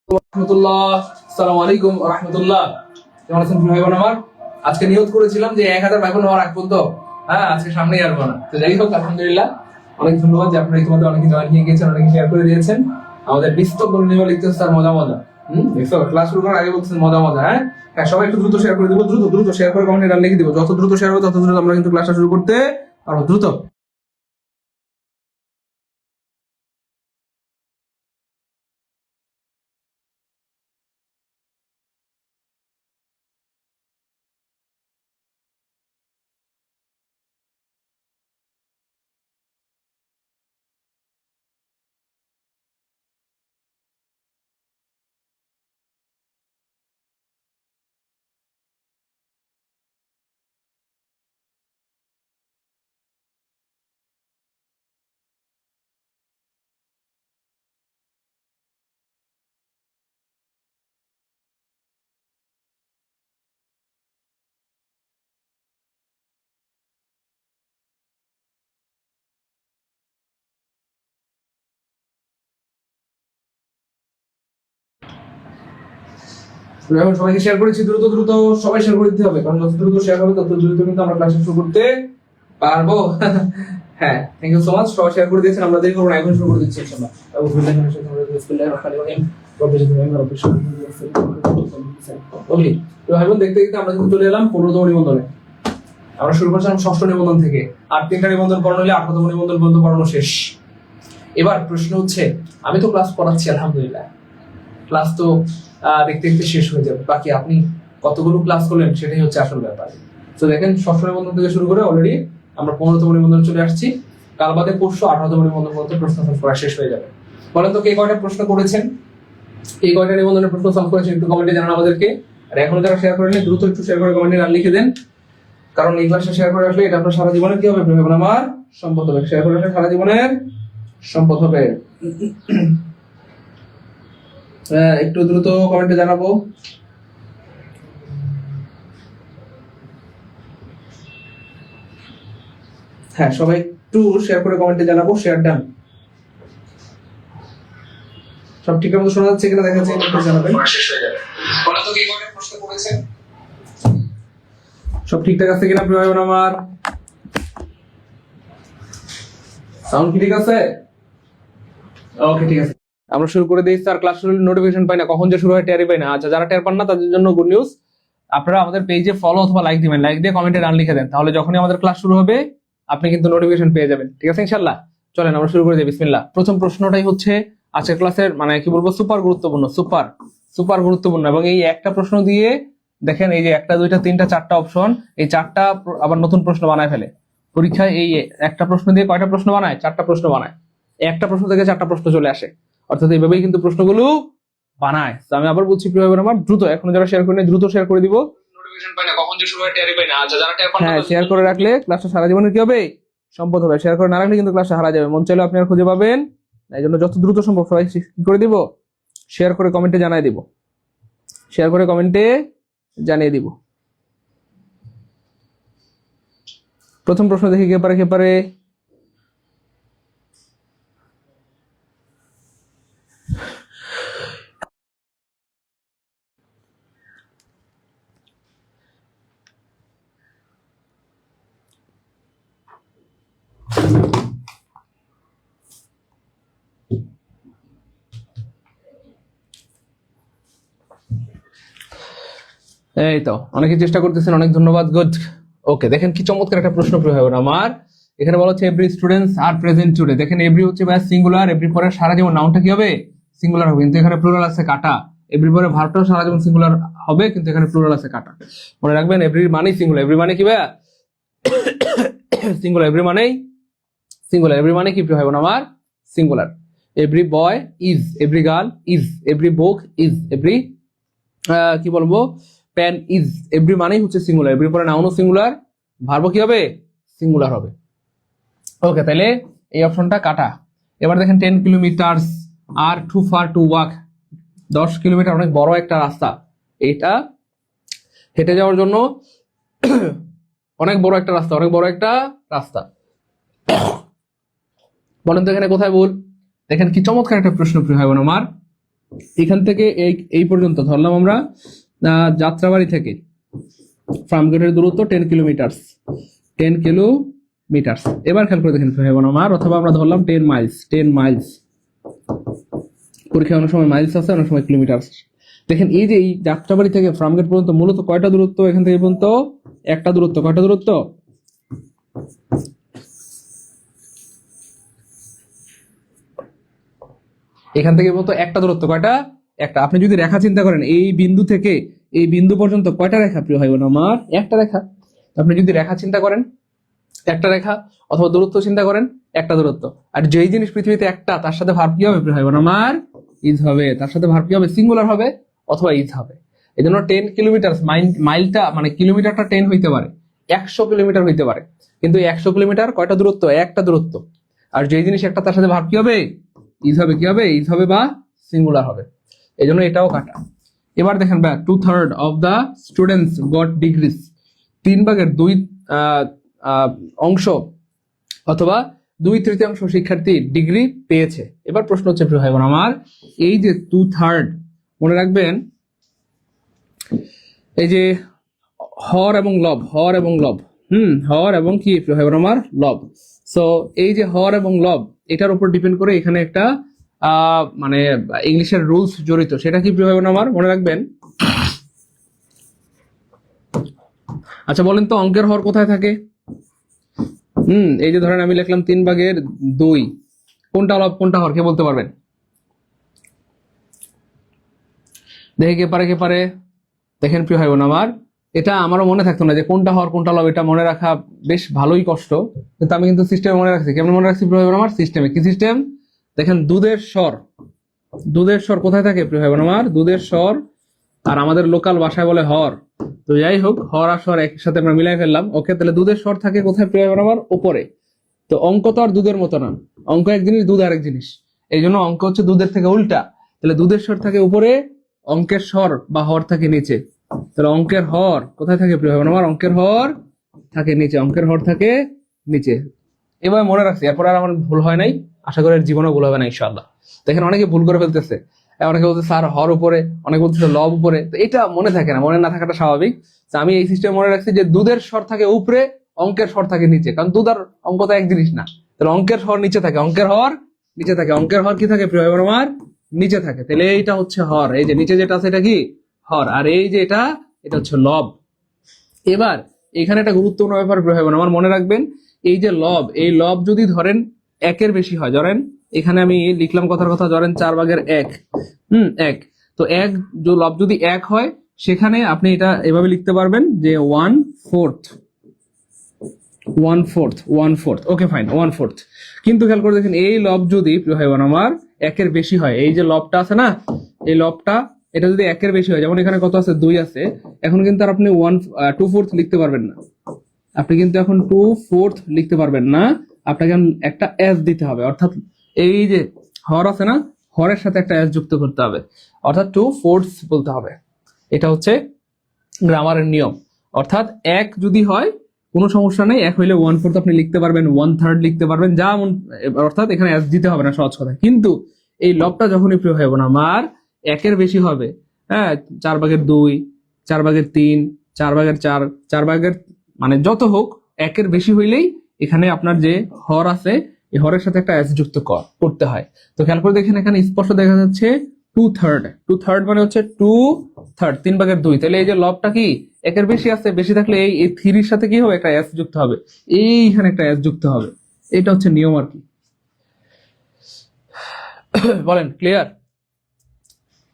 রাহমাতুল্লাহ, আসসালামু আলাইকুম ওয়া রাহমাতুল্লাহ। কেমন আছেন ভাই বোন আমার? আজকে নিয়ত করেছিলাম যে 1000 ভাই বোন হওয়ার আগ পর্যন্ত আজকে সামনেই আসবো না। তো যাই হোক, আলহামদুলিল্লাহ, অনেক ধন্যবাদ যে আপনারা ইতিমধ্যে অনেকে জয়েন হয়ে গেছেন, অনেকে শেয়ার করে দিয়েছেন। আমাদের বিস্তর বলনীয় লিখতেছে স্যার মজা মজা। দেখছো ক্লাস শুরু করার আগে বলছেন মজা মজা। হ্যাঁ, সবাই একটু দ্রুত শেয়ার করে দিব, দ্রুত দ্রুত শেয়ার করে কমেন্টে লিখে দিব। যত দ্রুত শেয়ার হবে তত দ্রুত আমরা কিন্তু ক্লাসটা শুরু করতে পারবো। দ্রুত এখন সবাইকে শেয়ার করেছি, দ্রুত দ্রুত সবাই শেয়ার করে দিতে হবে, কারণ যত দ্রুত শেয়ার হবে তত দ্রুত কিন্তু আমরা ক্লাস শুরু করতে পারবো। হ্যাঁ, থ্যাংক ইউ সো মাচ। সবাই শেয়ার করে দিয়েছেন, আমরা দেরি করব না, এখন শুরু করে দিচ্ছি ইনশাআল্লাহ। ওকে, তো ভাই বোন, দেখতে দেখতে আমরা কিন্তু চলে এলাম 15তম নিবন্ধনে। আমরা শুরু করছিলাম 6ষ্ঠ নিবন্ধন থেকে, আর 3টা নিবন্ধন পড়ানো হলে 18তম নিবন্ধন পর্যন্ত পড়ানো শেষ। এবার প্রশ্ন হচ্ছে, আমি তো ক্লাস পড়াচ্ছি আলহামদুলিল্লাহ, ক্লাস তো দেখতে দেখতে শেষ হয়ে যাবে, বাকি আপনি কতগুলো ক্লাস করলেন সেটাই হচ্ছে আসল ব্যাপার। তো দেখেন, 6ষ্ঠ নিবন্ধন থেকে শুরু করে অলরেডি আমরা 15তম নিবন্ধনে চলে আসছি। কাল বাদে পরশু 18তম নিবন্ধন পর্যন্ত প্রশ্ন সলভ করা শেষ হয়ে যাবে। বলেন তো কে কয়টা প্রশ্ন করেছেন, এই কয়টা নিবন্ধনের প্রশ্ন সলভ করেছেন একটু কমেন্টে জানান আমাদেরকে। আর এখনো যারা শেয়ার করেননি দ্রুত একটু শেয়ার করে কমেন্টে নাম লিখে দেন, কারণ এই ক্লাসটা শেয়ার করে আসলে এটা আপনার সারা জীবনের কি হবে, আমার সম্পদ হবে। শেয়ার করে আসলে সারা জীবনের সম্পদ হবে। একটু দ্রুত কমেন্টে জানাবো। হ্যাঁ, সবাই একটু শেয়ার করে কমেন্টে জানাবো। Share done. সব ঠিক মতো শোনা যাচ্ছে কিনা দেখা যাচ্ছে, একটু জানাবেন। বলেন তো কে কয়টা প্রশ্ন করেছেন, সব ঠিকঠাক আছে কিনা প্রিয় ভাই বোন আমার? সাউন্ড কি ঠিক আছে? ওকে, ঠিক আছে, আমরা শুরু করে দিই। স্যার ক্লাস শুরু নোটিফিকেশন পাই না, কখন যে শুরু হয় টেরই পাই না। আচ্ছা, যারা টের পান না তাদের জন্য গুড নিউজ, আপনারা আমাদের পেজে ফলো অথবা লাইক দিবেন, লাইক দিয়ে কমেন্টে রান লিখে দেন, তাহলে যখনই আমাদের ক্লাস শুরু হবে আপনি কিন্তু নোটিফিকেশন পেয়ে যাবেন। ঠিক আছে ইনশাআল্লাহ? চলেন আমরা শুরু করে দিই, বিসমিল্লাহ। প্রথম প্রশ্নটাই হচ্ছে আজকের ক্লাসের মানে কি বলবো, সুপার গুরুত্বপূর্ণ, সুপার সুপার গুরুত্বপূর্ণ। এবং এই একটা প্রশ্ন দিয়ে দেখেন, এই যে 1টা 2টা 3টা 4টা অপশন, এই 4টা আবার নতুন প্রশ্ন বানায় ফেলে পরীক্ষায়। এই একটা প্রশ্ন দিয়ে কয়টা প্রশ্ন বানায়? 4টা প্রশ্ন বানায়। একটা প্রশ্ন থেকে 4টা প্রশ্ন চলে আসে, অর্থাৎ এইভাবেই কিন্তু প্রশ্নগুলো বানায়। তো আমি আবার বলছি প্রিয় ভাই আমার, দ্রুত এখনো যারা শেয়ার করেনি দ্রুত শেয়ার করে দিব। নোটিফিকেশন পাই না, কখন যে শুরু হয় টেরই পাই না। আচ্ছা, যারা টের পান না, হ্যাঁ, শেয়ার করে রাখলে ক্লাসটা সারা জীবনের কি হবে, সম্পদ হবে। শেয়ার করে না রাখলে কিন্তু ক্লাসটা হারা যাবে, মন চাইলে আপনি আর খুঁজে পাবেন। এই জন্য যত দ্রুত সম্ভব সবাই কি করে দিব, শেয়ার করে কমেন্টে জানিয়ে দিব, শেয়ার করে কমেন্টে জানিয়ে দিব। প্রথম প্রশ্ন দেখি কে পারে কে পারে। এই তো অনেকে চেষ্টা করতেছেন, অনেক ধন্যবাদ, গুড। ওকে, দেখেন কি চমৎকার একটা প্রশ্ন প্রিয় ভাই বোন আমার। এখানে বলা হচ্ছে every students are present today. দেখেন এভরি হচ্ছে ভাই সিঙ্গুলার, এভরি পরে সারা জীবন নাউনটা কি হবে, সিঙ্গুলার হবে, কিন্তু এখানে প্লুরাল আছে কাটা। এভরি পরে ভার্বটাও সারা জীবন সিঙ্গুলার হবে, কিন্তু এখানে প্লুরাল আছে কাটা। মনে রাখবেন, এভরি মানে সিঙ্গুলার, এভরি মানে কি ভাই সিঙ্গুলার, এভরি মানেই সিঙ্গুলার, এভরি মানে কি প্রিয় ভাই বোন আমার, singular. Every boy is, every girl is, every book is, every কি বলবো পেন ইজ। এভরি মানেই হচ্ছে সিঙ্গুলার, এভরি পরে নাউনও সিঙ্গুলার, ভার্বও কি হবে, সিঙ্গুলার হবে। ওকে, তাহলে এই অপশনটা কাটা। এবার দেখেন 10 কিলোমিটারস আর too far to walk. 10 kilometre অনেক বড় একটা রাস্তা, এইটা হেঁটে যাওয়ার জন্য অনেক বড় একটা রাস্তা, অনেক বড় একটা রাস্তা। বলেন তো এখানে কোথায় ভুল? দেখেন কি চমৎকার একটা প্রশ্ন প্রিয় ভাই বোন আমার। এখান থেকে এই পর্যন্ত ধরলাম আমরা যাত্রাবাড়ি থেকে ফার্মগেটের দূরত্ব 10 কিলোমিটার, 10 কিলোমিটার। এবার খেয়াল করে দেখেন আমার, অথবা আমরা ধরলাম 10 মাইলস, 10 মাইলস। পরীক্ষায় অনেক সময় মাইলস আছে, অনেক সময় কিলোমিটার। দেখেন এই যে এই যাত্রাবাড়ি থেকে ফার্মগেট পর্যন্ত মূলত কয়টা দূরত্ব, এখান থেকে পর্যন্ত একটা দূরত্ব। কয়টা দূরত্ব? এখান থেকে পর্যন্ত একটা দূরত্ব। কয়টা? একটা। আপনি যদি রেখা চিন্তা করেন, এই বিন্দু থেকে এই বিন্দু পর্যন্ত কয়টা রেখা প্রিয় ভাই বোন আমার? একটা রেখা। আপনি যদি রেখা চিন্তা করেন একটা রেখা, অথবা দূরত্ব চিন্তা করেন একটা দূরত্ব। আর যেই জিনিস পৃথিবীতে একটা, তার সাথে ভার্ব কি হবে প্রিয় ভাই বোন আমার? ইজ হবে। তার সাথে ভার্ব কি হবে? সিঙ্গুলার হবে অথবা ইজ হবে। এই জন্য 10 কিলোমিটার, মাইলটা মানে কিলোমিটারটা 10 হইতে পারে, 100 কিলোমিটার হইতে পারে, কিন্তু 100 কিলোমিটার কয়টা দূরত্ব? একটা দূরত্ব। আর যেই জিনিস একটা, তার সাথে ভার্ব কি হবে? ইজ হবে। কি হবে? ইজ হবে বা সিঙ্গুলার হবে। এই জন্য এটাও কাটা। এবার দেখেন ভাই, 2/3 of the students goat degrees. 3/2 অংশ অথবা 2/3 শিক্ষার্থী ডিগ্রি পেয়েছে। এবার প্রশ্ন হচ্ছে প্রিয় ভাই বোন আমার, এই যে 2/3, মনে রাখবেন এই যে হর এবং লব, হর এবং লব, হর এবং কি প্রিয় ভাই বোন আমার? লব। সো এই যে হর এবং লব, এটার উপর ডিপেন্ড করে এখানে একটা মানে ইংলিশের রুলস জড়িত। সেটা কি প্রিয় ভাই বোন আমার? মনে রাখবেন। আচ্ছা বলেন তো, অঙ্কের হর কোথায় থাকে? এই যে ধরেন আমি লিখলাম 3/2, কোনটা লব কোনটা হর, কে বলতে পারবেন? দেখে কে পারে, কে পারে? দেখেন প্রিয় ভাই বোন আমার, এটা আমারও মনে থাকতো না যে কোনটা হর কোনটা লব, এটা মনে রাখা বেশ ভালোই কষ্ট, কিন্তু আমি কিন্তু সিস্টেমে মনে রাখছি। কেমন মনে রাখছি প্রিয় ভাই বোন আমার? সিস্টেমে। কি সিস্টেম? দেখেন দুধের স্বর, দুধের স্বর কোথায় থাকে প্রিয় ভাই বোন আমার? দুধের স্বর, আর আমাদের লোকাল ভাষায় বলে হর। তো যাই হোক, হর আর স্বর একসাথে আমরা মিলাই ফেললাম। ওকে, তাহলে দুধের স্বর থাকে কোথায় প্রিয় ভাই বোন আমার? উপরে। তো অঙ্ক তো আর দুধের মতো না, অঙ্ক এক জিনিস, দুধ আরেক জিনিস। এই জন্য অঙ্ক হচ্ছে দুধের থেকে উল্টা। তাহলে দুধের স্বর থাকে উপরে, অঙ্কের স্বর বা হর থাকে নিচে। তাহলে অঙ্কের হর কোথায় থাকে প্রিয় ভাই বোন আমার? অঙ্কের হর থাকে নিচে, অঙ্কের হর থাকে নিচে। এবার মনে রাখছি, এরপর আর আমার ভুল হয় নাই, আশা করি জীবনেও ভুল হবে না ইনশাআল্লাহ। দেখেন অনেকে ভুল করে ফেলতেছে, অনেকে বলছে স্যার হর উপরে, অনেকে বলতেছে লব উপরে। তো এটা মনে থাকে না, মনে না থাকাটা স্বাভাবিক। তো আমি এই সিস্টেম মনে রাখছি যে দুধের স্বর থাকে উপরে, অঙ্কের স্বর থাকে নিচে, কারণ দুধ আর অঙ্ক তো এক জিনিস না। তাহলে অঙ্কের হর নিচে থাকে, অঙ্কের হর নিচে থাকে, অঙ্কের হর কি থাকে প্রিয় ভাই বোন আমার? নিচে থাকে। তাহলে এইটা হচ্ছে হর, এই যে নিচে যেটা আছে এটা কি? হর। আর এই যে এটা, এটা হচ্ছে লব। এবার এখানে একটা গুরুত্বপূর্ণ ব্যাপার প্রিয় ভাই বোন আমার, মনে রাখবেন এই যে লব, এই লব যদি ধরেন 1-এর বেশি হয়, ধরেন এখানে আমি লিখলাম কথার কথা, ধরেন 4/1, 1। তো লব যদি 1 হয়, সেখানে আপনি এটা এভাবে লিখতে পারবেন যে 1/4, 1/4, 1/4। Okay fine, 1/4। কিন্তু খেয়াল করে দেখেন, এই লব যদি প্রিয় ভাই বোন আমার 1-এর বেশি হয়, এই যে লবটা আছে না, এই লবটা, এটা যদি 1-এর বেশি হয়, যেমন এখানে কত আছে? 2 আছে, এখন কিন্তু আর আপনি 2/4 লিখতে পারবেন না। আপনি কিন্তু এখন 2/4 লিখতে পারবেন না, আপনাকে একটা এস দিতে হবে। অর্থাৎ এই যে হর আছে না, হরের সাথে একটা এস যুক্ত করতে হবে, অর্থাৎ 2/4 বলতে হবে। এটা হচ্ছে গ্রামারের নিয়ম। অর্থাৎ 1 যদি হয় কোনো সমস্যা নেই, 1 হইলে 1/4 আপনি লিখতে পারবেন, 1/3 লিখতে পারবেন, যা অর্থাৎ এখানে এস দিতে হবে না, সহজ কথা। কিন্তু এই লবটা যখনই প্রিয় হবে না আমার 1-এর বেশি হবে, হ্যাঁ, 4/2, 4/3, 4/4, 4/, মানে যত হোক 1-এর বেশি হইলেই এখানে আপনার যে হর আছে, এই হরের সাথে একটা এস যুক্ত করতে হয়। তো খেয়াল করে দেখেন, এখানে স্পষ্ট দেখা যাচ্ছে 2/3, 2/3 মানে হচ্ছে 2/3, 3/2। তাহলে এই যে লবটা কি 1-এর বেশি আছে, বেশি থাকলে এই 3-এর সাথে কি হবে? একটা এস যুক্ত হবে, এইখানে একটা এস যুক্ত হবে। এটা হচ্ছে নিয়ম আর কি। বলেন ক্লিয়ার?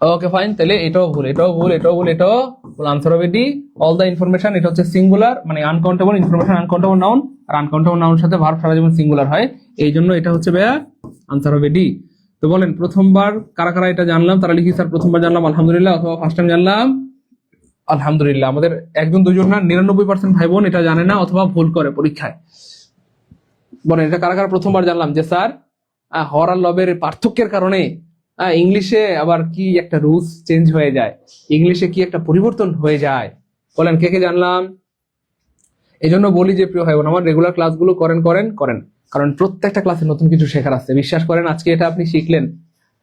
Okay fine. তাহলে এটাও ভুল, এটাও ভুল, এটাও ভুল, এটাও ভুল। আনসার হবে ডি, অল দা ইনফরমেশন। এটা হচ্ছে সিঙ্গুলার, মানে আনকাউন্টেবল ইনফরমেশন, আনকাউন্টেবল নাউন, আর আনকাউন্টেবল নাউনের সাথে ভার্ব সারা জীবন সিঙ্গুলার হয়, এই জন্য এটা হচ্ছে ভাইয়া আনসার হবে ডি। তো বলেন প্রথমবার কারা কারা এটা জানলাম? তারা লিখি স্যার প্রথমবার জানলাম আলহামদুলিল্লাহ, অথবা ফার্স্ট টাইম জানলাম আলহামদুলিল্লাহ। আমাদের 1-2 না, 99% ভাই বোন এটা জানে না অথবা ভুল করে পরীক্ষায়। বলেন এটা কারা কারা প্রথমবার জানলাম যে স্যার হর আর লবের পার্থক্যের কারণে ইংলিশে আবার কি একটা রুলস চেঞ্জ হয়ে যায়, ইংলিশে কি একটা পরিবর্তন হয়ে যায়? বলেন কে কে জানলাম? এই জন্য বলি যে প্রিয় ভাই বোন আমার, রেগুলার ক্লাসগুলো করেন, কারণ প্রত্যেকটা ক্লাসে নতুন কিছু শেখার আছে। বিশ্বাস করেন, আজকে এটা আপনি শিখলেন,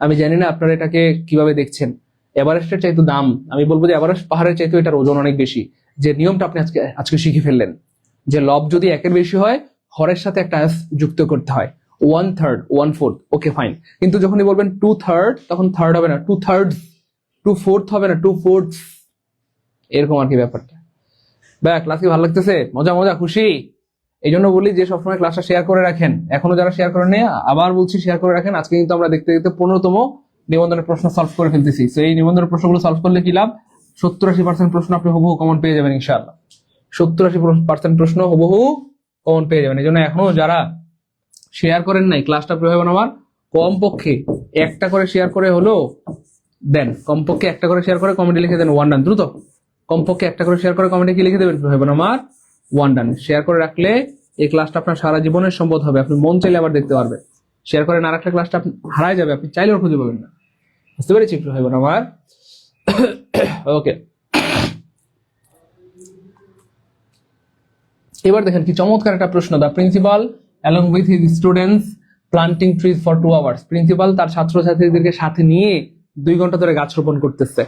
আমি জানি না আপনারা এটাকে কিভাবে দেখছেন। এভারেস্টের চাইতে দাম, আমি বলবো যে এভারেস্ট পাহাড়ের চাইতে এটার ওজন অনেক বেশি। যে নিয়মটা আপনি আজকে শিখে ফেললেন, যে লব যদি একের বেশি হয় হরের সাথে একটা এস যুক্ত করতে হয়, 1/3 1/4, ওকে ফাইন। কিন্তু যখনই বলবেন 2/3 তখন থার্ড হবে না, 2/3, 2/4 হবে না, 2/4, এরকম আর কি ব্যাপারটা। ব্যাক ক্লাস কি ভালো লাগতেছে? মজা মজা খুশি? এই জন্য বলি যে সবসময় ক্লাসটা শেয়ার করে রাখেন। এখনো যারা শেয়ার করেন নাই আবার বলছি শেয়ার করে রাখেন। আজকে কিন্তু আমরা দেখতে দেখতে 15তম নিবন্ধনের প্রশ্ন সলভ করে ফেলতেছি। তো এই নিবন্ধনের প্রশ্নগুলো সলভ করলে কি লাভ? 70-80% প্রশ্ন আপনি হুবহু কমন পেয়ে যাবেন ইনশাআল্লাহ। 70-80% প্রশ্ন হুবহু কমন পেয়ে যাবেন। এই জন্য এখনো যারা শেয়ার করেন নাই ক্লাসটা প্রিয় হবে আমার, কমপক্ষে একটা করে শেয়ার করে হলো দেন, কমপক্ষে একটা করে শেয়ার করে কমেন্টে লিখে দেন 1 ডান। দ্রুত কমপক্ষে একটা করে শেয়ার করে কমেন্টে কি লিখে দেবেন প্রিয় হবে আমার? 1 ডান। শেয়ার করে রাখলে এই ক্লাসটা আপনার সারা জীবনের সম্পদ হবে। আপনি মন চাইলে আবার দেখতে পারবেন। শেয়ার করে না রাখলে ক্লাসটা হারায় যাবে, আপনি চাইলেও খুঁজে পাবেন না। বুঝতে পেরেছি একটু ভাই বোন আমার? ওকে, এবার দেখেন কি চমৎকার একটা প্রশ্ন। The principal along with his students planting trees for 2 hours. Principal তার ছাত্রছাত্রীদেরকে সাথে নিয়ে 2 ঘন্টা ধরে গাছ রোপণ করতেছে।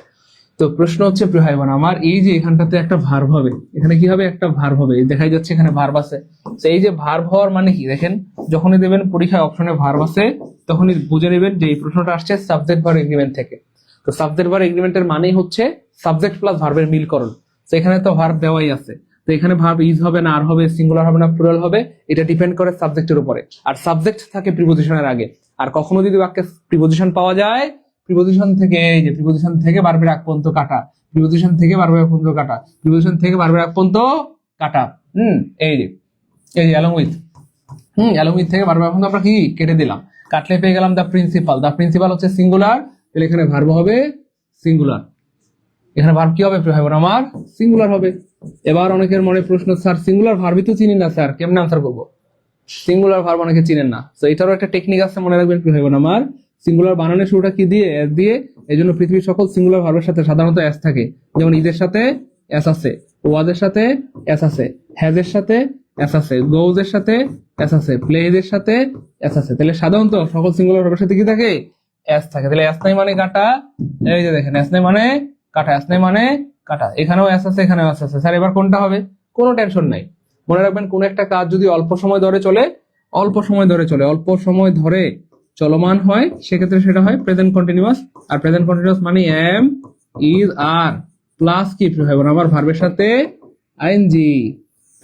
তো প্রশ্ন হচ্ছে প্রিয় ভাই বোন আমার, এই যে এখানটাতে একটা ভার্ব হবে, এখানে কি হবে? একটা ভার্ব হবে। দেখাই যাচ্ছে এখানে ভার্ব আছে। তো এই যে ভার্ব হওয়ার মানে কি দেখেন, যখনই দেবেন পরীক্ষায় অপশনে ভার্ব আছে তখনই বুঝে নেবেন যে এই প্রশ্নটা আসছে সাবজেক্ট ভার্ব এগ্রিমেন্ট থেকে। তো সাবজেক্ট ভার্ব এগ্রিমেন্টের মানেই হচ্ছে সাবজেক্ট প্লাস ভার্বের মিলকরণ। তো এখানে তো ভার্ব দেওয়াই আছে। তো এখানে ভার্ব ইজ হবে না আর হবে, সিঙ্গুলার হবে না প্লুরাল হবে, এটা ডিপেন্ড করে সাবজেক্টের উপরে। আর সাবজেক্ট থাকে প্রিপোজিশনের আগে। আর কখনো যদি বাক্যে প্রিপোজিশন পাওয়া যায়, প্রিপোজিশন থেকে এই যে প্রিপোজিশন থেকে ভার্বের আগ পর্যন্ত কাটা, প্রিপোজিশন থেকে ভার্বের আগ পর্যন্ত কাটা, প্রিপোজিশন থেকে ভার্বের আগ পর্যন্ত কাটা। এই যে অ্যালং উইথ, অ্যালং উইথ থেকে ভার্বের আগ পর্যন্ত আমরা কি কেটে দিলাম, কাটলে পেয়ে গেলাম দা প্রিন্সিপাল। দা প্রিন্সিপাল হচ্ছে সিঙ্গুলার, তাহলে এখানে ভার্ব হবে সিঙ্গুলার। এখানে ভার্ব কি হবে ভাই বোন আমার? সিঙ্গুলার হবে। এবার অনেকের মনে প্রশ্ন, স্যার সিঙ্গুলার ভার্বই তো চিনি না স্যার, কেমনে আনসার করবো? সিঙ্গুলার ভার্ব অনেকে চিনেন না। তো এটারও একটা টেকনিক আছে, মনে রাখবেন ভাই বোন আমার। সিঙ্গুলার বানানোর শুরুটা কি দিয়ে? এস দিয়ে। এই জন্য পৃথিবীর সকল সিঙ্গুলার ভার্বের সাথে সাধারণত এস থাকে। যেমন ইজের সাথে এস আছে, ওয়াজের সাথে এস আছে, হ্যাজের সাথে এস আছে, গোজের সাথে এস আছে, প্লেজের সাথে এস আছে। তাহলে সাধারণত সকল সিঙ্গুলার ভার্বের সাথে কি থাকে? এস থাকে। তাহলে এস নাই মানে কাটা, এই যে দেখেন এস নাই মানে কাটা, এস নাই মানে কাটা। এখানেও এস আছে, এখানেও এস আছে। স্যার এবার কোনটা হবে? কোনো টেনশন নাই। মনে রাখবেন কোন একটা কাজ যদি অল্প সময় ধরে চলে, অল্প সময় ধরে চলে, অল্প সময় ধরে চলমান হয়, সেক্ষেত্রে সেটা হয় প্রেজেন্ট কন্টিনিউয়াস। আর প্রেজেন্ট কন্টিনিউয়াস মানে এম, ইজ, আর প্লাস কি হয় আমার ভার্বের সাথে আইএনজি।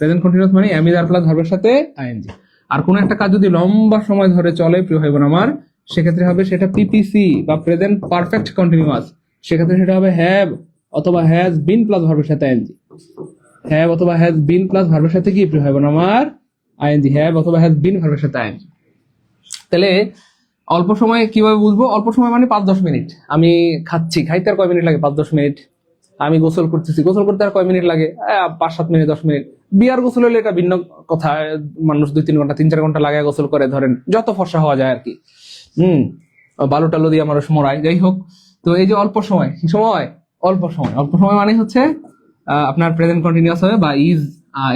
প্রেজেন্ট কন্টিনিউয়াস মানে এম, ইজ, আর প্লাস ভার্বের সাথে আইএনজি। আর কোন একটা কাজ যদি লম্বা সময় ধরে চলে প্রিয় ভাই বোন আমার, সেক্ষেত্রে হবে সেটা পিপিসি বা প্রেজেন্ট পারফেক্ট কন্টিনিউয়াস। সেক্ষেত্রে সেটা হবে হ্যাভ অথবা হ্যাজ বিন প্লাস ভার্বের সাথে আইএনজি। হ্যাভ অথবা হ্যাজ বিন প্লাস ভার্বের সাথে কি প্রিয় ভাই বোন আমার? আইএনজি। হ্যাভ অথবা হ্যাজ বিন ভার্বের সাথে আইএনজি। তাহলে অল্প সময় কিভাবে বুঝবো? অল্প সময় মানে 5-10 মিনিট। আমি খাচ্ছি, খাইতে আর কয় মিনিট লাগে? 5-10 মিনিট। আমি গোসল করতেছি, গোসল করতে আর কয় মিনিট লাগে? 5-7 মিনিট, 10 মিনিট। বিয়ার গোসল হলে এটা ভিন্ন কথা, মানুষ 2-3 ঘন্টা 3-4 ঘন্টা লাগায় গোসল করে, ধরেন যত ফর্সা হওয়া যায় আর কি। বালু টালু দিয়ে মানুষ মরায়, যাই হোক। তো এই যে অল্প সময়, কি সময়? অল্প সময়। অল্প সময় মানে হচ্ছে আপনার প্রেজেন্ট কন্টিনিউয়াস হবে বা ইজ,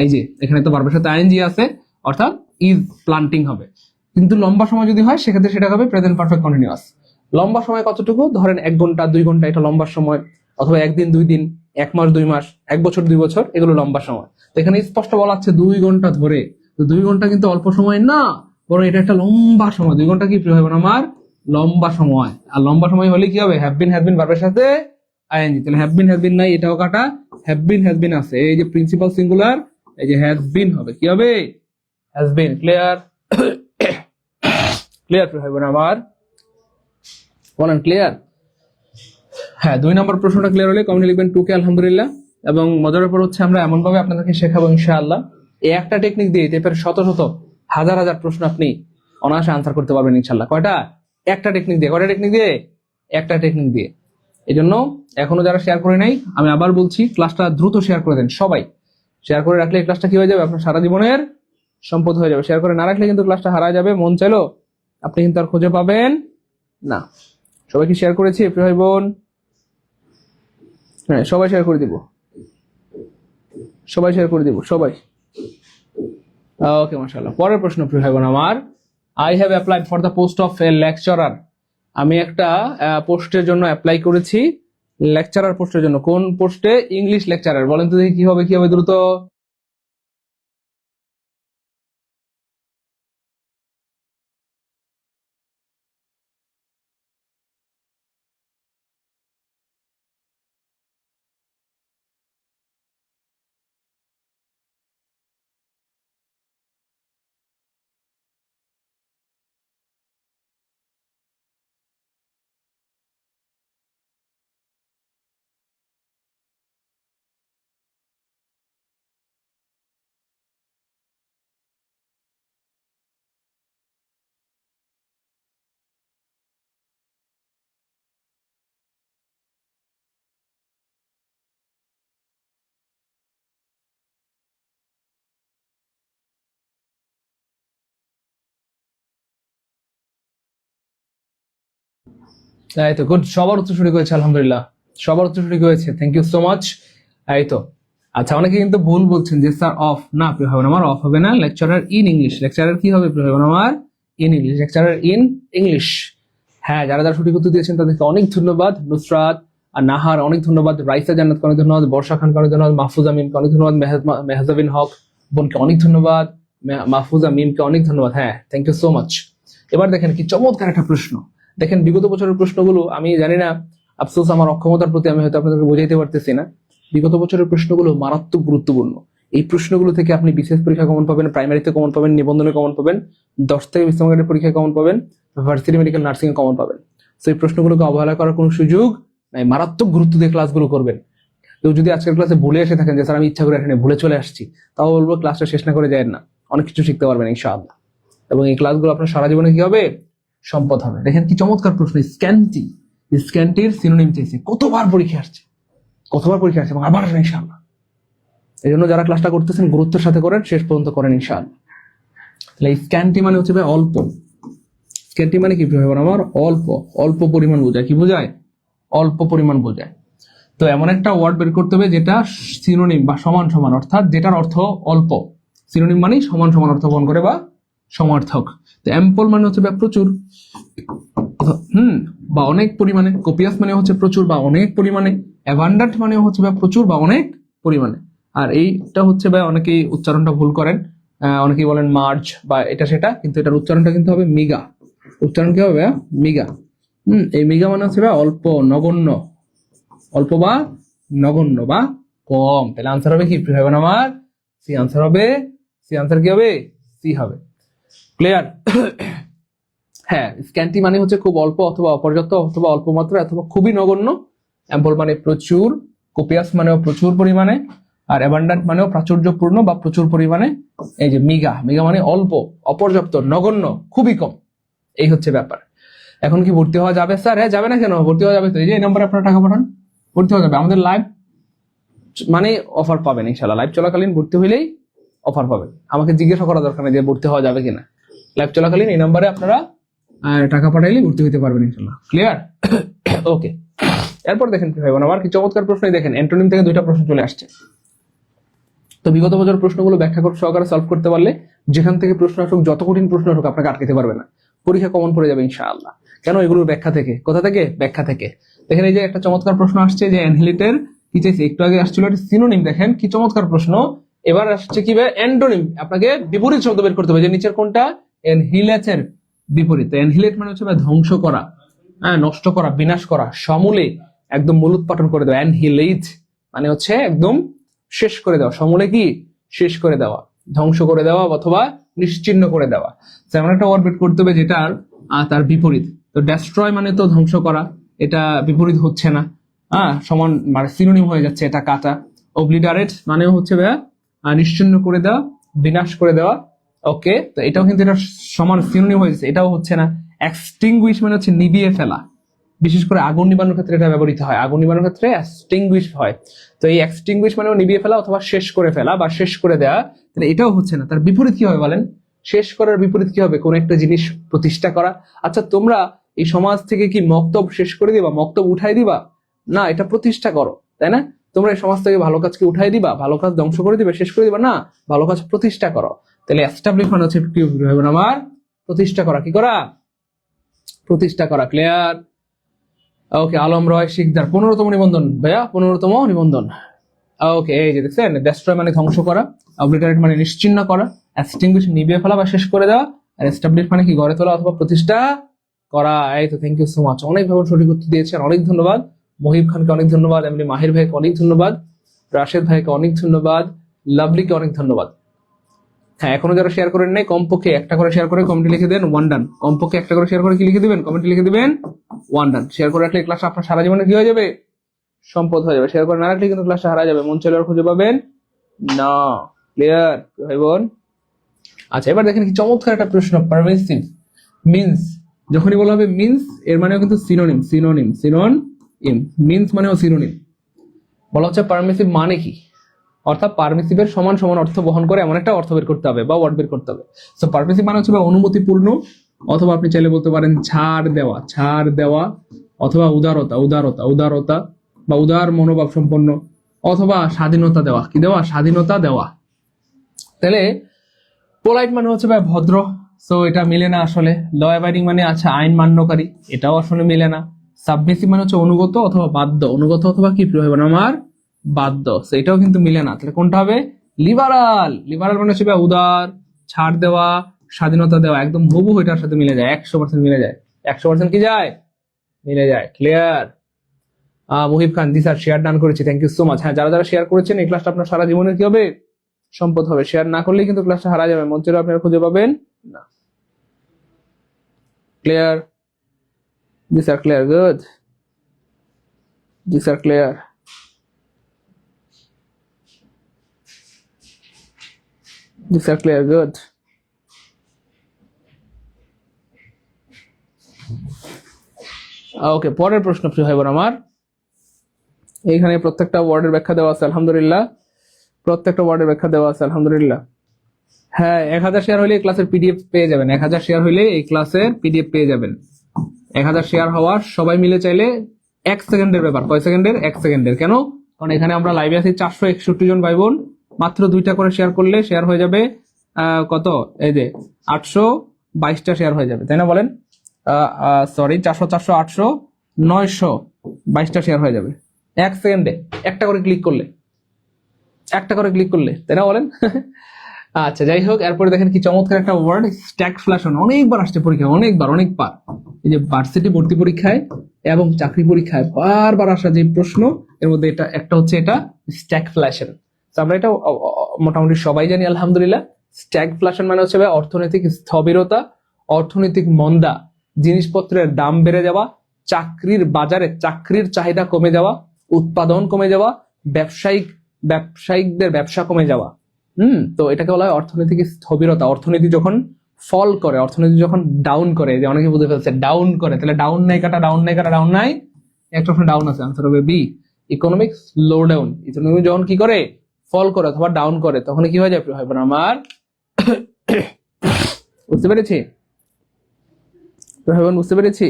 এই যে এখানে তো ভার্বের সাথে আইএনজি আছে, অর্থাৎ ইজ প্লান্টিং হবে। কিন্তু লম্বা সময় যদি হয় সেক্ষেত্রে সেটা হবে প্রেজেন্ট পারফেক্ট কন্টিনিউয়াস। লম্বা সময় কতটুকু? ধরেন 1 ঘন্টা 2 ঘন্টা, এটা লম্বা সময়। অথবা 1 দিন 2 দিন, 1 মাস 2 মাস, 1 বছর 2 বছর, এগুলো লম্বা সময়। তো এখানে স্পষ্ট বলা আছে 2 ঘন্টা ধরে। তো 2 ঘন্টা কিন্তু অল্প সময় না, বরং এটা একটা লম্বা সময়। 2 ঘন্টা কি প্রিয় হবে আমার? লম্বা সময়। আর লম্বা সময় হলে কি হবে? হ্যাভ বিন হ্যাজ বিন ভার্বের সাথে আইএনজি। তাহলে হ্যাভ বিন হ্যাজ বিন নাই, এটাও কাটা। হ্যাভ বিন হ্যাজ বিন আছে, এই যে প্রিন্সিপাল সিঙ্গুলার, এই যে হ্যাজ বিন হবে কি হবে? Has been. ক্লিয়ার? ক্লিয়ার প্রিয় ভাই আমার? বলেন ক্লিয়ার? হ্যাঁ, 2 নম্বর প্রশ্নটা ক্লিয়ার হলে কমেন্টে লিখবেন 2K আলহামদুলিল্লাহ। এবং মজার ব্যাপার হচ্ছে আমরা এমন ভাবে আপনাদেরকে শেখাবো ইনশাআল্লাহ, এই একটা টেকনিক দিয়ে টাইপের শত শত হাজার হাজার প্রশ্ন আপনি অনায়াসে আনসার করতে পারবেন ইনশাআল্লাহ। কয়টা? একটা টেকনিক দিয়ে। কয়টা টেকনিক দিয়ে? একটা টেকনিক দিয়ে। এই জন্য এখনো যারা শেয়ার করে নাই, আমি আবার বলছি, ক্লাসটা দ্রুত শেয়ার করে দেন সবাই। শেয়ার করে রাখলে এই ক্লাসটা কি হয়ে যাবে? আপনার সারা জীবনের সম্পদ হয়ে যাবে। শেয়ার করে না রাখলে কিন্তু ক্লাসটা হারা যাবে। মন চাইলো আপনি কিন্তু আর খুঁজে পাবেন না। সবাই কি শেয়ার করেছি প্রিয় ভাই বোন? হ্যাঁ, সবাই শেয়ার করে দিব, সবাই শেয়ার করে দিব, সবাই। ওকে, মাশাআল্লাহ। পরের প্রশ্ন প্রিয় ভাই বোন আমার, I have applied for the post of A lecturer আমি একটা পোস্টের জন্য অ্যাপ্লাই করেছি, লেকচারার পোস্টের জন্য। কোন পোস্টে? English lecturer. বলেন তো দেখি কি হবে দ্রুত। এই তো গুড, সবার উত্তর সঠিক হয়েছে আলহামদুলিল্লাহ, সবার উত্তর সঠিক হয়েছে, থ্যাংক ইউ সো মাচ। এই তো আচ্ছা, অনেকে কিন্তু ভুল বলছেন যে স্যার অফ না, প্রিয় হবে না আমার, অফ হবে না, লেকচারার ইন ইংলিশ। লেকচারার কি হবে প্রিয় হবে না আমার? In English, lecturer in English. হ্যাঁ, যারা যারা সঠিক উত্তর দিয়েছেন তাদেরকে অনেক ধন্যবাদ। নুসরাত আর নাহার অনেক ধন্যবাদ, রাইসা জান্নাতকে অনেক ধন্যবাদ, বর্ষা খানকে অনেক ধন্যবাদ, মাহফুজ আমিনকে অনেক ধন্যবাদ, মেহজাবিন হক বোনকে অনেক ধন্যবাদ, মাহফুজা মিমকে অনেক ধন্যবাদ। হ্যাঁ, থ্যাংক ইউ সো মাচ। এবার দেখেন কি চমৎকার একটা প্রশ্ন। দেখেন বিগত বছরের প্রশ্নগুলো, আমি জানি না, আফসোস আমার অক্ষমতার প্রতি, আমি হয়তো আপনাদেরকে বোঝাইতে পারতেছি না। বিগত বছরের প্রশ্নগুলো মারাত্মক গুরুত্বপূর্ণ। এই প্রশ্নগুলো থেকে আপনি বিশেষ পরীক্ষা কমন পাবেন, প্রাইমারিতে কমন পাবেন, নিবন্ধনে কমন পাবেন, 10 থেকে 20 নম্বরের পরীক্ষায় কমন পাবেন, varsity medical nursing a common পাবেন। তো এই প্রশ্নগুলোকে অবহেলা করার কোনো সুযোগ নাই, মারাত্মক গুরুত্ব দিয়ে ক্লাসগুলো করবেন। কেউ যদি আজকের ক্লাসে ভুলে এসে থাকেন যে স্যার আমি ইচ্ছা করে এখানে ভুলে চলে আসছি, তাও বলবো ক্লাসটা শেষ না করে যায় না, অনেক কিছু শিখতে পারবেন ইনশাআল্লাহ। এবং এই ক্লাসগুলো আপনার সারা জীবনে কি হবে? সম্পদ হবে। দেখেন কি চমৎকার প্রশ্ন। স্ক্যান্টি, স্ক্যান্টির সিনোনিম চাইছে। কতবার পরীক্ষা আসছে, কতবার পরীক্ষা আসছে, এবং আবার আসবে ইনশাআল্লাহ। এই জন্য যারা ক্লাসটা করতেছেন গুরুত্বের সাথে করেন, শেষ পর্যন্ত করেন ইনশাআল্লাহ। তাহলে স্ক্যান্টি মানে হচ্ছে ভাই অল্প। স্ক্যান্টি মানে কি ভাই আমার? অল্প, অল্প পরিমাণ বোঝায়। কি বোঝায়? অল্প পরিমাণ বোঝায়। তো এমন একটা ওয়ার্ড বের করতে হবে যেটা সিনোনিম বা সমান সমান, অর্থাৎ যেটার অর্থ অল্প। সিনোনিম মানে সমান সমান অর্থ বহন করে বা সমার্থক। তো অ্যাম্পল মানে হচ্ছে প্রচুর, বা অনেক পরিমাণে। কোপিয়াস মানে হচ্ছে প্রচুর বা অনেক পরিমাণে। অ্যাবান্ডান্ট মানে হচ্ছে প্রচুর বা অনেক পরিমাণে। আর এইটা হচ্ছে ভাই অনেকেই উচ্চারণটা ভুল করেন, অনেকেই বলেন মার্জ বা এটা সেটা, কিন্তু এটার উচ্চারণটা কিন্তু হবে মিগা। উচ্চারণ কি হবে? মিগা। এই মিগা মানে হচ্ছে অল্প, নগণ্য, অল্প বা নগণ্য বা কম। তাহলে আনসার হবে কি হবে না আমার? সি আনসার হবে। সি আনসার কি হবে? সি হবে। ক্লিয়ার? হ্যাঁ, স্ক্যান্টি মানে হচ্ছে খুব অল্প অথবা অপর্যাপ্ত অথবা অল্প মাত্রা অথবা খুবই নগণ্য। অ্যাম্পল মানে প্রচুর, কোপিয়াস মানেও প্রচুর পরিমাণে, আর অ্যাবান্ডান্ট মানেও প্রাচুর্যপূর্ণ বা প্রচুর পরিমাণে। এই যে মিগা, মিগা মানে অল্প, অপর্যাপ্ত, নগণ্য, খুবই কম। এই হচ্ছে ব্যাপার। এখন কি ভর্তি হওয়া যাবে স্যার? হ্যাঁ, যাবে না কেন? ভর্তি হওয়া যাবে তো। এই যে এই নম্বরে আপনারা টাকা পাঠান, ভর্তি হওয়া যাবে। আমাদের লাইভ মানে অফার পাবেন ইনশাল্লাহ। লাইভ চলাকালীন ভর্তি হইলেই অফার পাবেন। আমাকে জিজ্ঞাসা করা দরকার নেই যে ভর্তি হওয়া যাবে কিনা। লাইভ চলাকালীন এই নম্বরে আপনারা টাকা পাঠাইলে ভর্তি হতে পারবেন ইনশাল্লাহ। ক্লিয়ার? ওকে। এরপর দেখেন কি ভাইবোন আমার, কি চমৎকার প্রশ্ন। দেখেন অ্যান্টোনিম থেকে 2টা প্রশ্ন চলে আসছে। তো বিগত বছর প্রশ্নগুলো ব্যাখ্যা করে সহকারে সলভ করতে পারলে যেখান থেকে প্রশ্ন আসুক, যত কঠিন প্রশ্ন আসুক, আপনাকে আটকাতে পারবে না। পরীক্ষা কমন পড়ে যাবে ইনশাআল্লাহ। কেন? এগুলোর ব্যাখ্যা থেকে। কোথা থেকে? ব্যাখ্যা থেকে। দেখেন এই যে একটা চমৎকার প্রশ্ন আসছে যে অ্যানহিলেটের কি চাইছে, একটু আগে আসছিল একটা সিনোনিম। দেখেন কি চমৎকার প্রশ্ন। এবার আসছে কি ভাই? অ্যান্টোনিম। আপনাকে বিপরীত শব্দ বের করতে হবে, যে নিচের কোনটা? অ্যানহিলেটের বিপরীত। অ্যানহিলেট মানে হচ্ছে ধ্বংস করা, নষ্ট করা, বিনাশ করা, সমূলে একদম মূলোৎপাটন করে দেওয়া। অ্যানহিলেট মানে হচ্ছে একদম শেষ করে দেওয়া। সমূলে কি? শেষ করে দেওয়া, ধ্বংস করে দেওয়া অথবা নিশ্চিহ্ন করে দেওয়া। এমন একটা ওয়ার্ড বের করতে হবে যেটার তার বিপরীত। তো ডেস্ট্রয় মানে তো ধ্বংস করা, এটা বিপরীত হচ্ছে না, সমান মানে সিনোনিম হয়ে যাচ্ছে এটা কাটা। অবলিটারেট মানে হচ্ছে নিশ্চিহ্ন করে দেওয়া, বিনাশ করে দেওয়া। ওকে, তো এটাও কিন্তু এটা সমান সিনোনিম হয়ে যাচ্ছে, এটাও হচ্ছে না। এক্সটিংগুইশ মানে হচ্ছে নিভিয়ে ফেলা। বিশেষ করে আগুন নিবানোর ক্ষেত্রে এটা ব্যবহৃত হয়। আগুন নিবানোর ক্ষেত্রে এক্সটিংগুইশ হয়। তো এই এক্সটিংগুইশ মানেও নিভিয়ে ফেলা অথবা শেষ করে ফেলা বা শেষ করে দেওয়া। তাহলে এটাও হচ্ছে না। তার বিপরীত কি হবে বলেন? শেষ করার বিপরীত কি হবে? কোন একটা জিনিস প্রতিষ্ঠা করা। আচ্ছা, তোমরা এই সমাজ থেকে কি মক্তব শেষ করে দিবা, মক্তব উঠাই দিবা? না, এটা প্রতিষ্ঠা করো, তাই না? তোমরা এই সমাজ থেকে ভালো কাজকে উঠাই দিবা, ভালো কাজ ধ্বংস করে দিবে, শেষ করে দিবা? না, ভালো কাজ প্রতিষ্ঠা করো। তাহলে এস্টাবলিশ মানে হচ্ছে কি হবে আমার? প্রতিষ্ঠা করা। কি করা? প্রতিষ্ঠা করা। ক্লিয়ার? ওকে, আলম রয় শিকদার 15তম নিবন্ধন ভাইয়া, 15তম নিবন্ধন। ওকে, এই যে দেখছেন, ডেস্ট্রয় মানে ধ্বংস করা, অবলিটারেট মানে নিশ্চিহ্ন করা, এক্সটিংগুইশ নিভিয়ে ফেলা বা শেষ করে দেওয়া, আর এস্টাবলিশ মানে কি গড়ে তোলা অথবা প্রতিষ্ঠা করা। এই তো, থ্যাংক ইউ সো মাচ, অনেক ভাবে সঠিক উত্তর দিয়েছেন, অনেক ধন্যবাদ। মহিব খানকে অনেক ধন্যবাদ, এমনি মাহির ভাইকে অনেক ধন্যবাদ, রাশেদ ভাইকে অনেক ধন্যবাদ, লাভলিকে অনেক ধন্যবাদ। হ্যাঁ, এখনো যারা শেয়ার করেন নাই কমপক্ষে একটা করে শেয়ার করে কমেন্টে লিখে দেন ওয়ান ডান। কমপক্ষে একটা করে শেয়ার করে কি লিখে দিবেন, কমেন্টে লিখে দিবেন ওয়ান ডান। শেয়ার করে রাখলে ক্লাস আপনার সারা জীবনে কি হয়ে যাবে, সম্পদ হয়ে যাবে। শেয়ার করে না রাখলে কিন্তু ক্লাসটা হারা যাবে, মন চলে আর খুঁজে পাবেন না। ক্লিয়ার ভাই বোন? আচ্ছা, এবার দেখেন কি চমৎকার একটা প্রশ্ন। পারমিসিভ মিন্স, যখনই বলা হবে মিন্স এর মানেও কিন্তু সিনোনিম। মিন্স মানেও সিনোনিম। বলা হচ্ছে পারমিসিভ মানে কি, অর্থাৎ পারমিসিভের সমান সমান অর্থ বহন করে এমন একটা অর্থ বের করতে হবে বা ওয়ার্ড বের করতে হবে। সো পারমিসিভ মানে হচ্ছে অনুমতিপূর্ণ, অথবা আপনি চাইলে বলতে পারেন ছাড় দেওয়া, অথবা উদারতা বা উদার মনোভাব সম্পন্ন, অথবা স্বাধীনতা দেওয়া। কি দেওয়া? স্বাধীনতা দেওয়া। তাহলে পোলাইট মানে হচ্ছে ভাই ভদ্র, সো এটা মিলে না আসলে। ল অ্যাবাইডিং মানে আচ্ছা আইন মান্যকারী, এটাও আসলে মিলে না। সাবমিসিভ মানে হচ্ছে অনুগত অথবা বাধ্য, অনুগত অথবা কি প্রিয় হবে না আমার বাধ্য, সেটাও কিন্তু মিলে না। তাহলে কোনটা হবে? লিবারাল মানে হচ্ছে ভাই উদার, ছাড় দেওয়া, স্বাধীনতা দেওয়া, একদম হুবহু এটার সাথে মিলে যায়, 100% মিলে যায়, 100% কি যায়, মিলে যায়। ক্লিয়ার? মুহিব খান, জি স্যার, শেয়ার ডান করেছি, থ্যাংক ইউ সো মাচ। হ্যাঁ, যারা যারা শেয়ার করেছেন এই ক্লাসটা আপনার সারা জীবনের কি হবে, সম্পদ হবে। শেয়ার না করলেই কিন্তু ক্লাসটা হারা যাবে, মঞ্চের আপনারা খুঁজে পাবেন না। ক্লিয়ার? জি স্যার, ক্লিয়ার, গুড। জি স্যার, ক্লিয়ার। জি স্যার, ক্লিয়ার, গুড। ওকে, পরের প্রশ্ন প্রিয় ভাই বোন আমার, এইখানে প্রত্যেকটা ওয়ার্ডের ব্যাখ্যা দেওয়া আছে আলহামদুলিল্লাহ, প্রত্যেকটা ওয়ার্ডের ব্যাখ্যা দেওয়া আছে আলহামদুলিল্লাহ। হ্যাঁ, 1000 শেয়ার হলে এই ক্লাসের পিডিএফ পেয়ে যাবেন, 1000 শেয়ার হলে এই ক্লাসের পিডিএফ পেয়ে যাবেন। 1000 শেয়ার হওয়ার সবাই মিলে চাইলে 1 সেকেন্ডের ব্যাপার। কয় সেকেন্ডের? 1 সেকেন্ডের। কেন? কারণ এখানে আমরা লাইভে আছি 461 জন ভাই বোন, মাত্র 2টা করে শেয়ার করলে শেয়ার হয়ে যাবে কত, এই যে 822টা শেয়ার হয়ে যাবে, তাই না বলেন? সরি, 400 400 800 922টা শেয়ার হয়ে যাবে 1 সেকেন্ডে, একটা করে ক্লিক করলে, তাই না বলেন? আচ্ছা, যাই হোক, এরপরে দেখেন কি চমৎকার একটা ওয়ার্ড, স্ট্যাগফ্লেশন। অনেকবার আসছে পরীক্ষায়, অনেকবার। এই যে ভার্সিটি ভর্তি পরীক্ষায় এবং চাকরি পরীক্ষায় বারবার আসা যে প্রশ্ন, এর মধ্যে এটা একটা হচ্ছে, এটা স্ট্যাগফ্লেশন। তো আমরা এটা মোটামুটি সবাই জানি আলহামদুলিল্লাহ। স্ট্যাগফ্লেশন মানে হচ্ছে অর্থনৈতিক স্থবিরতা, অর্থনৈতিক মন্দা, জিনিসপত্রের দাম বেড়ে যাওয়া, চাকরির বাজারে চাকরির চাহিদা কমে যাওয়া, উৎপাদন কমে যাওয়া, ব্যবসায়িকদের ব্যবসা কমে যাওয়া। তো এটাকে বলা হয় অর্থনৈতিক স্থবিরতা। অর্থনীতি যখন ফল করে, অর্থনীতি যখন ডাউন করে, যে অনেকে বুঝে ফেলছে ডাউন করে, তাহলে ডাউন নাই, একটা ডাউন আছে, আনসার হবে B, economic slowdown. Economy যখন কি করে, ফল করে অথবা ডাউন করে, তখন কি হয়ে যায় আমার বুঝতে পেরেছি বুঝতে পেরেছি?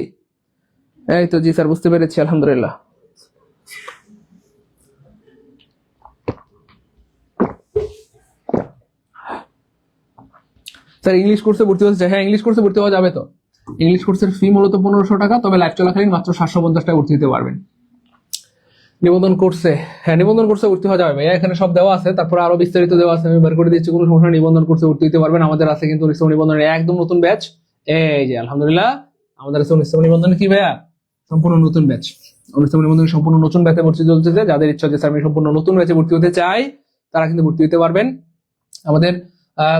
এই তো, জি স্যার, বুঝতে পেরেছি আলহামদুলিল্লাহ। স্যার, ইংলিশ কোর্সে ভর্তি হতে চাই। হ্যাঁ, ইংলিশ কোর্সে ভর্তি হওয়া যাবে। তো ইংলিশ কোর্সের ফি মূলত 1500 টাকা, তবে লাইভ চলাকালীন মাত্র 750 টাকা ভর্তি হতে পারবেন। নিবন্ধন কোর্সে, হ্যাঁ, নিবন্ধন কোর্সে ভর্তি হওয়া যাবে ভাইয়া, এখানে সব দেওয়া আছে, তারপর আরো বিস্তারিত দেওয়া আছে, আমি বের করে দিচ্ছি, কোনো সমস্যা। নিবন্ধন কোর্সে ভর্তি হতে পারবেন। আমাদের আছে কিন্তু নিবন্ধনের একদম নতুন ব্যাচ, এই যে আলহামদুলিল্লাহ, আমাদের আছে নিবন্ধন কি ভাইয়া, সম্পূর্ণ নতুন ব্যাচ। নিবন্ধনের সম্পূর্ণ নতুন ব্যাচে ভর্তি চলতেছে। যাদের ইচ্ছা যে স্যার আমি সম্পূর্ণ নতুন ব্যাচে ভর্তি হতে চাই, তারা কিন্তু ভর্তি হতে পারবেন। আমাদের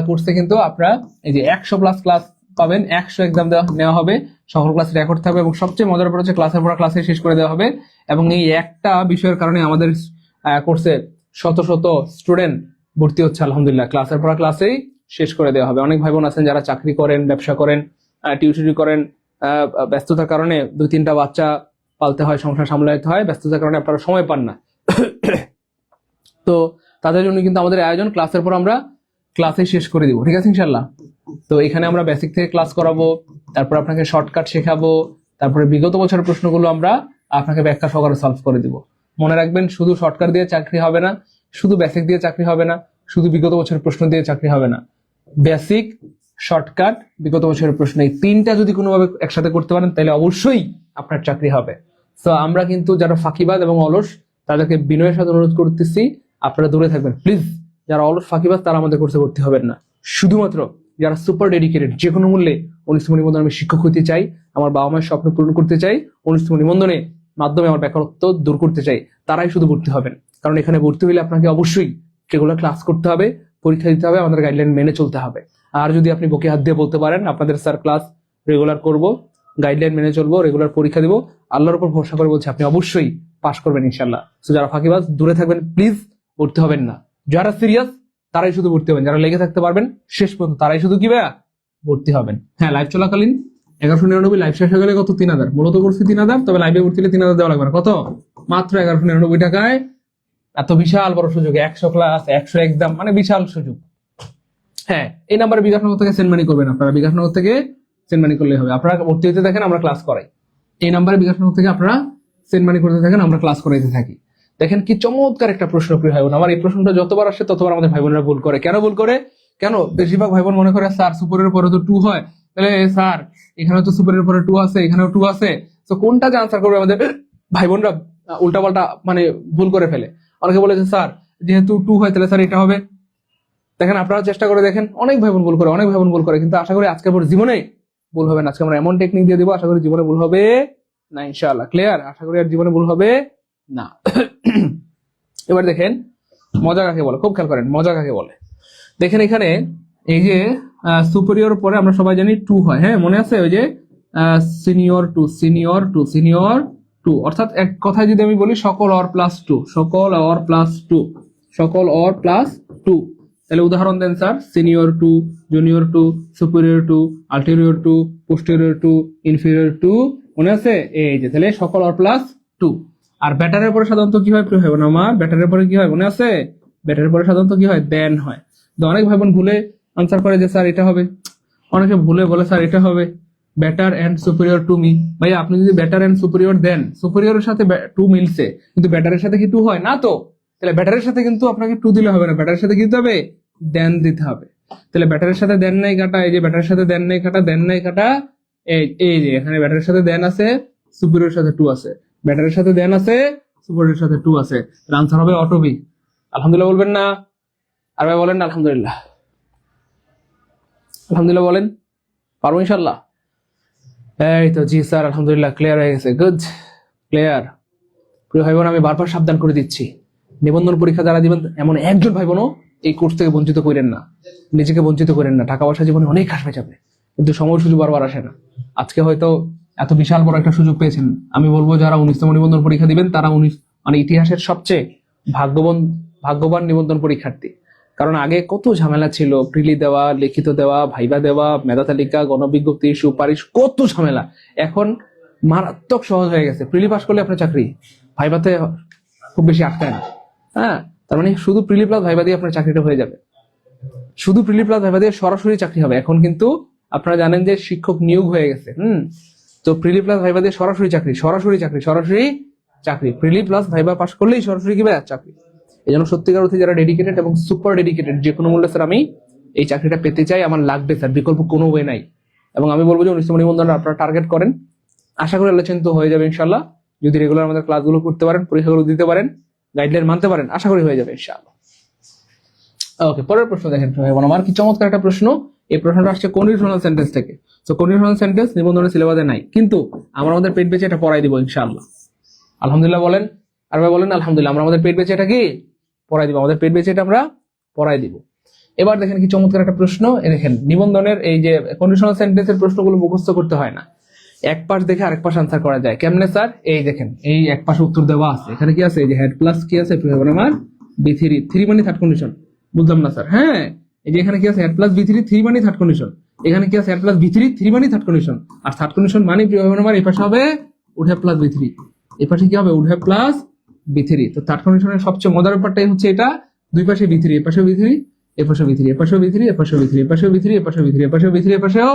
কোর্সে কিন্তু আপনারা এই যে 100+ ক্লাস পাবেন, 100 এক্সাম নেওয়া হবে, সকল ক্লাস রেকর্ড থাকবে, এবং সবচেয়ে মজার ব্যাপার হচ্ছে ক্লাসের পর ক্লাসে শেষ করে দেওয়া হবে। এবং এই একটা বিষয়ের কারণে আমাদের কোর্সে শত শত স্টুডেন্ট ভর্তি হচ্ছে আলহামদুলিল্লাহ। ক্লাসের পর ক্লাসেই শেষ করে দেওয়া হবে। অনেক ভাই বোন আছেন যারা চাকরি করেন, ব্যবসা করেন, টিউশনি করেন, ব্যস্ততার কারণে 2-3টা বাচ্চা পালতে হয়, সংসার সামলাতে হয়, ব্যস্ততার কারণে আপনারা সময় পান না। তো তাদের জন্য কিন্তু আমাদের আয়োজন, ক্লাসের পর আমরা ক্লাসে শেষ করে দিব, ঠিক আছে ইনশাল্লাহ। তো এখানে আমরা বেসিক থেকে ক্লাস করাবো, তারপর আপনাকে শর্টকাট শেখাবো, তারপরে বিগত বছরের প্রশ্নগুলো আমরা আপনাকে ব্যাখ্যা সহকারে সলভ করে দিব। মনে রাখবেন, শুধু শর্টকাট দিয়ে চাকরি হবে না, শুধু বেসিক দিয়ে চাকরি হবে না, শুধু বিগত বছরের প্রশ্ন দিয়ে চাকরি হবে না। বেসিক, শর্টকাট, বিগত বছরের প্রশ্ন, এই তিনটা যদি কোনোভাবে একসাথে করতে পারেন তাহলে অবশ্যই আপনার চাকরি হবে। তো আমরা কিন্তু যারা ফাঁকিবাজ এবং অলস তাদেরকে বিনয়ের সাথে অনুরোধ করতেছি আপনারা দূরে থাকবেন প্লিজ। যারা অলস ফাঁকিবাজ তারা আমাদের কোর্সে ভর্তি হবেন না। শুধুমাত্র যারা সুপার ডেডিকেটেড, যে কোনো মূল্যে অনুষ্ঠিত নিবন্ধনে আমি শিক্ষক হতে চাই, আমার বাবা মায়ের স্বপ্ন পূরণ করতে চাই, অনুষ্ঠিত নিবন্ধনে মাধ্যমে আমার বেকারত্ব দূর করতে চাই, তারাই শুধু ভর্তি হবেন। কারণ এখানে ভর্তি হলে আপনাকে অবশ্যই রেগুলার ক্লাস করতে হবে, পরীক্ষা দিতে হবে, আমাদের গাইডলাইন মেনে চলতে হবে। আর যদি আপনি বুকে হাত দিয়ে বলতে পারেন আপনাদের স্যার ক্লাস রেগুলার করব, গাইডলাইন মেনে চলবো, রেগুলার পরীক্ষা দিব, আল্লাহর উপর ভরসা করে বলছি আপনি অবশ্যই পাশ করবেন ইনশাল্লাহ। তো যারা ফাঁকিবাজ দূরে থাকবেন প্লিজ, ভর্তি হবেন না। যারা সিরিয়াস তারাই শুধু ভর্তি হবেন, যারা লেগে থাকতে পারবেন শেষ পর্যন্ত তারাই শুধু কি ভাইয়া ভর্তি হবেন। হ্যাঁ, লাইভ চলাকালীন 1199, লাইভ শেষ হয়ে গেলে কত 3000, মূলত করছি 3000, তবে লাইভে ভর্তি হলে 3000 দেওয়া লাগবে না। কত? মাত্র 1199 টাকায় এত বিশাল বড় সুযোগ, 100 ক্লাস, 100 এক্সাম, মানে বিশাল সুযোগ। হ্যাঁ, এই নাম্বারে বিকাশনগর থেকে সেন্ড মানি করবেন আপনারা, বিকাশনগর থেকে সেন্ড মানি করলে হবে। আপনারা ভর্তি হতে থাকেন, আমরা ক্লাস করাই। এই নাম্বারে বিকাশনগর থেকে আপনারা সেন্ড মানি করতে থাকেন, আমরা ক্লাস করাইতে থাকি। দেখেন কি চমৎকার একটা প্রশ্ন, প্রিয় ভাই বোন। আমার এই প্রশ্নটা যতবার আসে ততবার আমাদের ভাই বোনেরা ভুল করে। কেন ভুল করে? কেন বেশিরভাগ ভাই বোন মনে করে স্যার সুপারের পরে তো 2 হয়, তাহলে স্যার এখানে তো সুপারের পরে 2 আছে, এখানেও 2 আছে, তো কোনটা যে আনসার করবে আমাদের ভাই বোনরা উল্টাপাল্টা মানে ভুল করে ফেলে। অনেকে বলে যে স্যার যেহেতু 2 হয় তাহলে স্যার এটা হবে। দেখেন আপনারা চেষ্টা করে দেখেন, অনেক ভাই বোন ভুল করে, অনেক ভাই বোন ভুল করে, কিন্তু আশা করি আজকের পর জীবনে ভুল হবে না। আজকে আমরা এমন টেকনিক দিয়ে দিব, আশা করি জীবনে ভুল হবে না ইনশাআল্লাহ। ক্লিয়ার? আশা করি আর জীবনে ভুল হবে না। এবার দেখেন মজা কাকে বলে, খুব খেয়াল করেন মজা কাকে বলে। দেখেন এখানে এই যে সুপিরিয়র পরে আমরা সবাই জানি 2 হয়। হ্যাঁ, মনে আছে ওই যে senior to, senior to, senior to, অর্থাৎ এক কথায় যদি আমি বলি সকল অর প্লাস 2, সকল অর প্লাস 2, সকল অর প্লাস 2। তাহলে উদাহরণ দেন sir, senior to, junior to, superior to, ulterior to, posterior to, inferior to, মনে আছে? এই যে তাহলে সকল অর প্লাস 2। আর ব্যাটারের পরে সাধারণত কি হয় প্রিয় ভাই বোন আমার? ব্যাটারের পরে কি হয় মনে আছে? ব্যাটারের পরে সাধারণত কি হয়? দেন হয়। তো অনেক ভাই বোন ভুলে আনসার করে যে স্যার এটা হবে, অনেকে ভুলে বলে স্যার এটা হবে better and superior to me. ভাই আপনি যদি বেটার এন্ড সুপিরিয়র দেন, সুপিরিয়রের সাথে 2 মিলছে, কিন্তু ব্যাটারের সাথে কি 2 হয় না? তো তাহলে ব্যাটারের সাথে কিন্তু আপনাকে 2 দিলে হবে না, ব্যাটারের সাথে কি দিতে হবে? দেন দিতে হবে। তাহলে ব্যাটারের সাথে দেন নাই কাটা, এই যে ব্যাটারের সাথে দেন নাই কাটা, দেন নাই কাটা, এই যে এখানে ব্যাটারের সাথে দেন আছে, সুপিরিয়রের সাথে 2 আছে, ব্যাটারের সাথে দেন আছে, সুপিরিয়রের সাথে 2 আছে, আনসার হবে অটো বি। আলহামদুলিল্লাহ বলবেন না? আর ভাই বলেন না আলহামদুলিল্লাহ? আলহামদুলিল্লাহ বলেন, পারবো ইনশাল্লাহ? এই তো জি স্যার আলহামদুলিল্লাহ, ক্লিয়ার হয়ে গেছে, গুড, ক্লিয়ার। প্রিয় ভাই বোন আমি বারবার সাবধান করে দিচ্ছি, নিবন্ধন পরীক্ষা যারা দিবেন এমন একজন ভাই বোনও এই কোর্স থেকে বঞ্চিত করেন না, নিজেকে বঞ্চিত করেন না। টাকা পয়সা জীবনে অনেক আসবে যাবে, কিন্তু সময় সুযোগ বারবার আসে না। আজকে হয়তো এত বিশাল বড় একটা সুযোগ পেয়েছেন। আমি বলবো যারা 19তম নিবন্ধন পরীক্ষা দিবেন তারা মানে ইতিহাসের সবচেয়ে ভাগ্যবান নিবন্ধন পরীক্ষার্থী। কারণ আগে কত ঝামেলা ছিল, প্রিলি দেওয়া, লিখিত দেওয়া, ভাইবা দেওয়া, মেধা তালিকা, গণবিজ্ঞপ্তি, সুপারিশ, কত ঝামেলা। এখন মারাত্মক সহজ হয়ে গেছে। প্রিলি পাস করলে আপনার চাকরি, ভাইবাতে খুব বেশি আটকায় না। হ্যাঁ, তার মানে শুধু প্রিলি প্লাস ভাইবা দিয়ে আপনার চাকরিটা হয়ে যাবে, শুধু প্রিলি প্লাস ভাইবা দিয়ে সরাসরি চাকরি হবে। এখন কিন্তু আপনারা জানেন যে শিক্ষক নিয়োগ হয়ে গেছে। তো প্রিলি প্লাস ভাইবা দিয়ে সরাসরি চাকরি, সরাসরি চাকরি, সরাসরি চাকরি। প্রিলি প্লাস ভাইবা পাস করলেই সরাসরি কি চাকরি। এই জন্য সত্যিকার অর্থে যারা ডেডিকেটেড এবং সুপার ডেডিকেটেড, যে কোনো মূল্যে স্যার আমি এই চাকরিটা পেতে চাই, আমার লাগবে স্যার, বিকল্প কোনো ওয়ে নাই। এবং আমি বলবো যে 19তম নিবন্ধন আপনারা টার্গেট করেন, আশা করি আলোচনা তো হয়ে যাবে ইনশাল্লাহ। যদি রেগুলার আমাদের ক্লাসগুলো করতে পারেন, পরীক্ষাগুলো দিতে পারেন, গাইডলাইন মানতে পারেন, আশা করি হয়ে যাবে ইনশাআল্লাহ। ওকে, পরের প্রশ্ন দেখেন আমার কি চমৎকার একটা প্রশ্ন। এই প্রশ্নটা আসছে কন্ডিশনাল সেন্টেন্স থেকে। তো কন্ডিশনাল সেন্টেন্স নিবন্ধনের সিলেবাসে নাই, কিন্তু আমরা আমাদের পেট বেঁচে এটা পড়াই দিব ইনশাআল্লাহ। আলহামদুলিল্লাহ বলেন, আর ভাই বলেন আলহামদুলিল্লাহ। আমরা আমাদের পেট বেঁচে এটা কি পড়াই দিব, আমাদের পেট বেঁচে এটা আমরা পড়াই দিব। এবার দেখেন কি চমৎকার একটা প্রশ্ন। দেখেন নিবন্ধনের এই যে কন্ডিশনাল সেন্টেন্সের প্রশ্নগুলো মুখস্থ করতে হয় না, এক পাশ দেখে আরেক পাশ আনসার করা যায়। কেমনে স্যার? এই দেখেন, এই এক পাশে উত্তর দেওয়া আছে, এখানে কি আছে? এই যে হেড প্লাস কি আছে আমার B3, 3 মানে থার্ড কন্ডিশন। বুঝলাম না স্যার? হ্যাঁ, এই যে এখানে কি আছে? হেড প্লাস B3, 3 মানে থার্ড কন্ডিশন। এখানে কি আছে? হেড প্লাস B3, 3 মানে থার্ড কন্ডিশন। আর থার্ড কন্ডিশন মানে আমার এই পাশে হবে উড হ্যাভ প্লাস B3, এই পাশে কি হবে? Would have plus B3। তো থার্ড কন্ডিশনের সবচেয়ে মজার ব্যাপারটাই হচ্ছে এটা, দুই পাশে B3, এ পাশে B3, এ পাশে B3, এ পাশে B3, এ পাশে B3, এ পাশে B3, এ পাশে B3, এ পাশে B3, এ পাশেও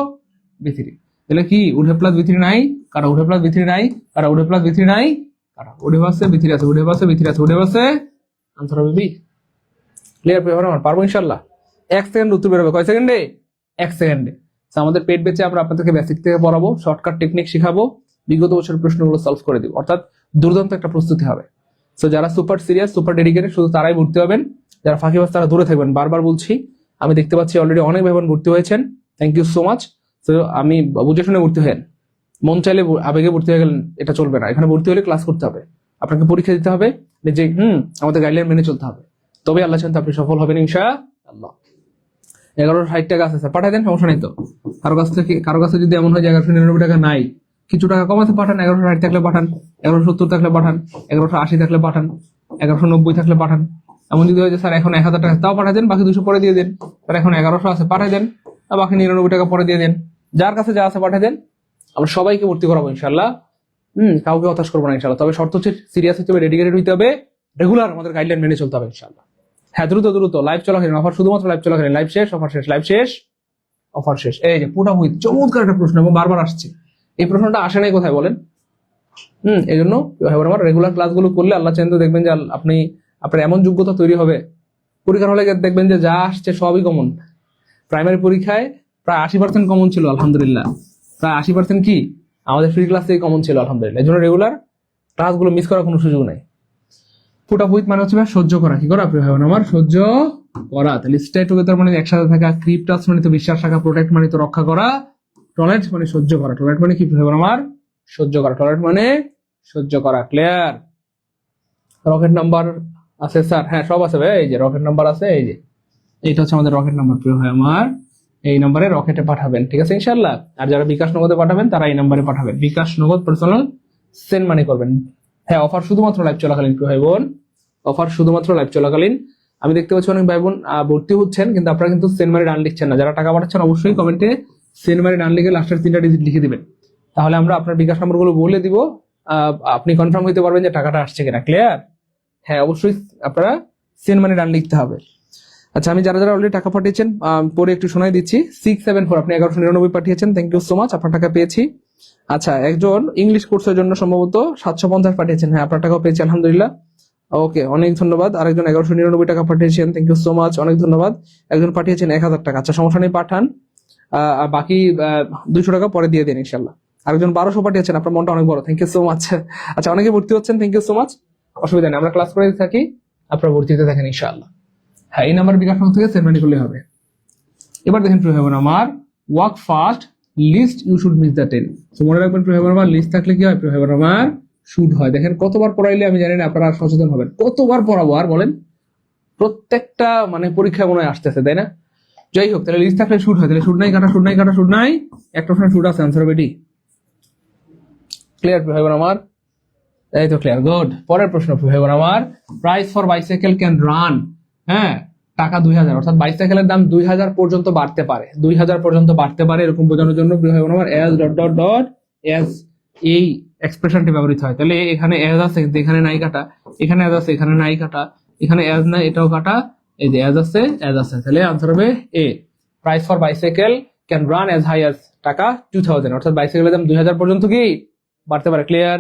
B3। তাহলে কি উড হ্যাভ প্লাস B3 নাই? কারা উড হ্যাভ প্লাস B3 নাই? কারা উড হ্যাভ প্লাস B3 নাই? কারা উড হ্যাভ আছে B3 আছে, উড হ্যাভ আছে B3 আছে, উড হ্যাভ আছে, আনসার হবে বি। ক্লিয়ার পেপার আমার? পারবো ইনশাআল্লাহ। 1 সেকেন্ড উত্তর বেরোবে। কয় সেকেন্ডে? 1 সেকেন্ডে। আমাদের পেড ব্যাচে আমরা আপনাদেরকে বেসিক থেকে পড়াবো, শর্টকাট টেকনিক শিখাবো, বিগত বছরের প্রশ্নগুলো সলভ করে দিব, অর্থাৎ দুর্দান্ত একটা প্রস্তুতি হবে। সো যারা সুপার সিরিয়াস, সুপার ডেডিকেটেড, শুধু তারাই ভর্তি হবেন। যারা ফাঁকিবাজ তারা দূরে থাকবেন, বারবার বলছি। আমি দেখতে পাচ্ছি অলরেডি অনেক ভাই বোন ভর্তি হয়েছেন, থ্যাংক ইউ সো মাচ। তো আমি বুঝে শুনে ভর্তি হয়েন, মন চাইলে আবেগে ভর্তি হয়ে গেলেন এটা চলবে না। এখানে ভর্তি হলে ক্লাস করতে হবে, আপনাকে পরীক্ষা দিতে হবে, যে আমাদের গাইডলাইন মেনে চলতে হবে, তবে আল্লাহ চান আপনি সফল হবেন ইনশাআল্লাহ। 1160 টাকা আছে স্যার, পাঠাই দেন, সমস্যা নেই তো। কারো কাছে যদি এমন হয় যে 1199 টাকা নাই, কিছু টাকা কমাতে পাঠান, 1160 থাকলে পাঠান, 1170 থাকলে পাঠান, 1180 থাকলে পাঠান, 1190 থাকলে পাঠান। এমন যদি হয় যে স্যার এখন 1000 টাকা, তাও পাঠাই দেন, বাকি 200 পরে দিয়ে দেন। স্যার এখন 1100 আছে, পাঠাই দেন, আর বাকি 99 টাকা পরে দিয়ে দেন। যার কাছে যা আছে পাঠাই দেন, আমরা সবাইকে ভর্তি করাবো ইনশাল্লাহ। কাউকে হতাশ করবো না ইনশাল্লাহ। তবে শর্ত হচ্ছে সিরিয়াস হতে হবে, ডেডিকেটেড হইতে হবে, রেগুলার আমাদের গাইডলাইন মেনে চলতে হবে ইনশাল্লাহ। হ্যাঁ, দ্রুত লাইভ চলাকালীন অফার, শুধুমাত্র লাইভ চলাকালীন, লাইভ শেষ অফার শেষ, লাইভ শেষ অফার শেষ। এই যে পুটা হুইট, চমৎকার একটা প্রশ্ন এবং বারবার আসছে। এই প্রশ্নটা আসে নাই কোথায় বলেন? এই জন্য আমার রেগুলার ক্লাসগুলো করলে আল্লাহ চাইতে দেখবেন যে আপনার এমন যোগ্যতা তৈরি হবে, পরীক্ষার হলে দেখবেন যে যা আসছে সবই কমন। প্রাইমারি পরীক্ষায় প্রায় 80% কমন ছিল আলহামদুলিল্লাহ, প্রায় 80% কি আমাদের ফ্রি ক্লাস থেকে কমন ছিল আলহামদুলিল্লাহ। এই জন্য রেগুলার ক্লাসগুলো মিস করার কোনো সুযোগ নাই। পুটা হুইট মানে হচ্ছে সহ্য করা, কি করা আপনি ভাবেন আমার, সহ্য করা। তাহলে স্টে টুগেদার মানে একসাথে থাকা, ক্রিপ্টাস মানে তো বিশ্বাস রাখা, প্রোটেক্ট মানে তো রক্ষা করা, টলারেট মানে সহ্য করা, টলারেট মানে কি ভাবেন আমার, সহ্য করা, টলারেট মানে সহ্য করা। ক্লিয়ার? রকেট নাম্বার আছে স্যার? হ্যাঁ সব আছে ভাই, এই যে রকেট নাম্বার আছে, এই যে এইটা হচ্ছে আমাদের রকেট নাম্বার প্রিয় ভাই আমার। এই নম্বরে রকেটে পাঠাবেন, ঠিক আছে ইনশাল্লাহ। আর যারা বিকাশ নগদে পাঠাবেন তারা এই নম্বরে পাঠাবেন, বিকাশ নগদ পার্সোনাল সেন্ড মানি করবেন। হ্যাঁ, অফার শুধুমাত্র লাইভ চলাকালীন প্রিয় ভাই বোন, অফার শুধুমাত্র লাইভ চলাকালীন। আমি দেখতে পাচ্ছি অনেক ভাই বোন ভর্তি হচ্ছেন, কিন্তু আপনারা কিন্তু সেন্ড মানি ডান লিখছেন না। যারা টাকা পাঠাচ্ছেন অবশ্যই কমেন্টে সেন্ড মানি ডান লিখে লাস্টের 3টা ডিজিট লিখে দিবেন, তাহলে আমরা আপনার বিকাশ নম্বরগুলো বলে দিব, আপনি কনফার্ম হইতে পারবেন যে টাকাটা আসছে কিনা। ক্লিয়ার? হ্যাঁ, অবশ্যই আপনারা সেন্ড মানি ডান লিখতে হবে। আচ্ছা, আমি যারা অলরেডি টাকা পাঠিয়েছেন পরে একটু শোনাই দিচ্ছি। 674 আপনি 1199 পাঠিয়েছেন, থ্যাংক ইউ সো মাচ, আপনার টাকা পেয়েছি। আচ্ছা, একজন ইংলিশ কোর্সের জন্য সম্ভবত 750 পাঠিয়েছেন, হ্যাঁ আপনার টাকাও পেয়েছি আলহামদুলিল্লাহ, ওকে অনেক ধন্যবাদ। আরেকজন 1199 টাকা পাঠিয়েছেন, থ্যাংক ইউ সো মাচ, অনেক ধন্যবাদ। একজন পাঠিয়েছেন 1000 টাকা, আচ্ছা সমস্যা নেই, পাঠান, বাকি 200 টাকা পরে দিয়ে দেন ইনশাল্লাহ। আরেকজন 1200 পাঠিয়েছেন, আপনার মনটা অনেক বড়, থ্যাংক ইউ সো মাচ। আচ্ছা, অনেকে ভর্তি হচ্ছেন, থ্যাংক ইউ সো মাচ, অসুবিধা নেই, আমরা ক্লাস করে থাকি, আপনারা ভর্তিতে থাকেন ইনশাআল্লাহ। হ্যাঁ, এই নাম্বার বিকাশ থেকে সেন্ড মানি করলে হবে। এবার দেখেন প্রিয় ভাই বোন আমার, work fast, lest you should miss the 10। তো মনে রাখবেন প্রিয় ভাই বোন আমার, লিস্ট থাকলে কি হয় প্রিয় ভাই বোন আমার, শুড হয়। দেখেন কতবার পড়াইলে আমি জানি না আপনারা সচেতন হবেন, কতবার পড়াবো আর বলেন, প্রত্যেকটা মানে পরীক্ষা মনে হয় আসতেছে, তাই না? যাই হোক, তাহলে লিস্ট থাকলে শুড হয়, তাহলে শুড নাই কাটা, শুড নাই কাটা, শুড নাই, একটা প্রশ্ন শুড আছে, আনসার বেডি। ক্লিয়ার প্রিয় ভাই বোন আমার? এই তো ক্লিয়ার, গুড। পরের প্রশ্ন প্রিয় ভাই বোন আমার, price for bicycle can run, হ্যাঁ টাকা 2000, অর্থাৎ বাইসাইকেলের দাম 2000 পর্যন্ত বাড়তে পারে, 2000 পর্যন্ত বাড়তে পারে, এরকম বোঝানোর জন্য প্রিয় ভাই বোন আমার S dot dot dot S এই এক্সপ্রেশনটি ব্যবহৃত হয়। তাহলে এখানে এস আছে কিন্তু এখানে নাই কাটা, এখানে এস আছে এখানে নাই কাটা, এখানে এস নাই এটাও কাটা, এই যে এস আছে এস আছে, তাহলে আনসার হবে A. Price for bicycle can run as high as টাকা 2000, অর্থাৎ বাইসাইকেলের দাম 2000 পর্যন্ত কি বাড়তে পারে। ক্লিয়ার?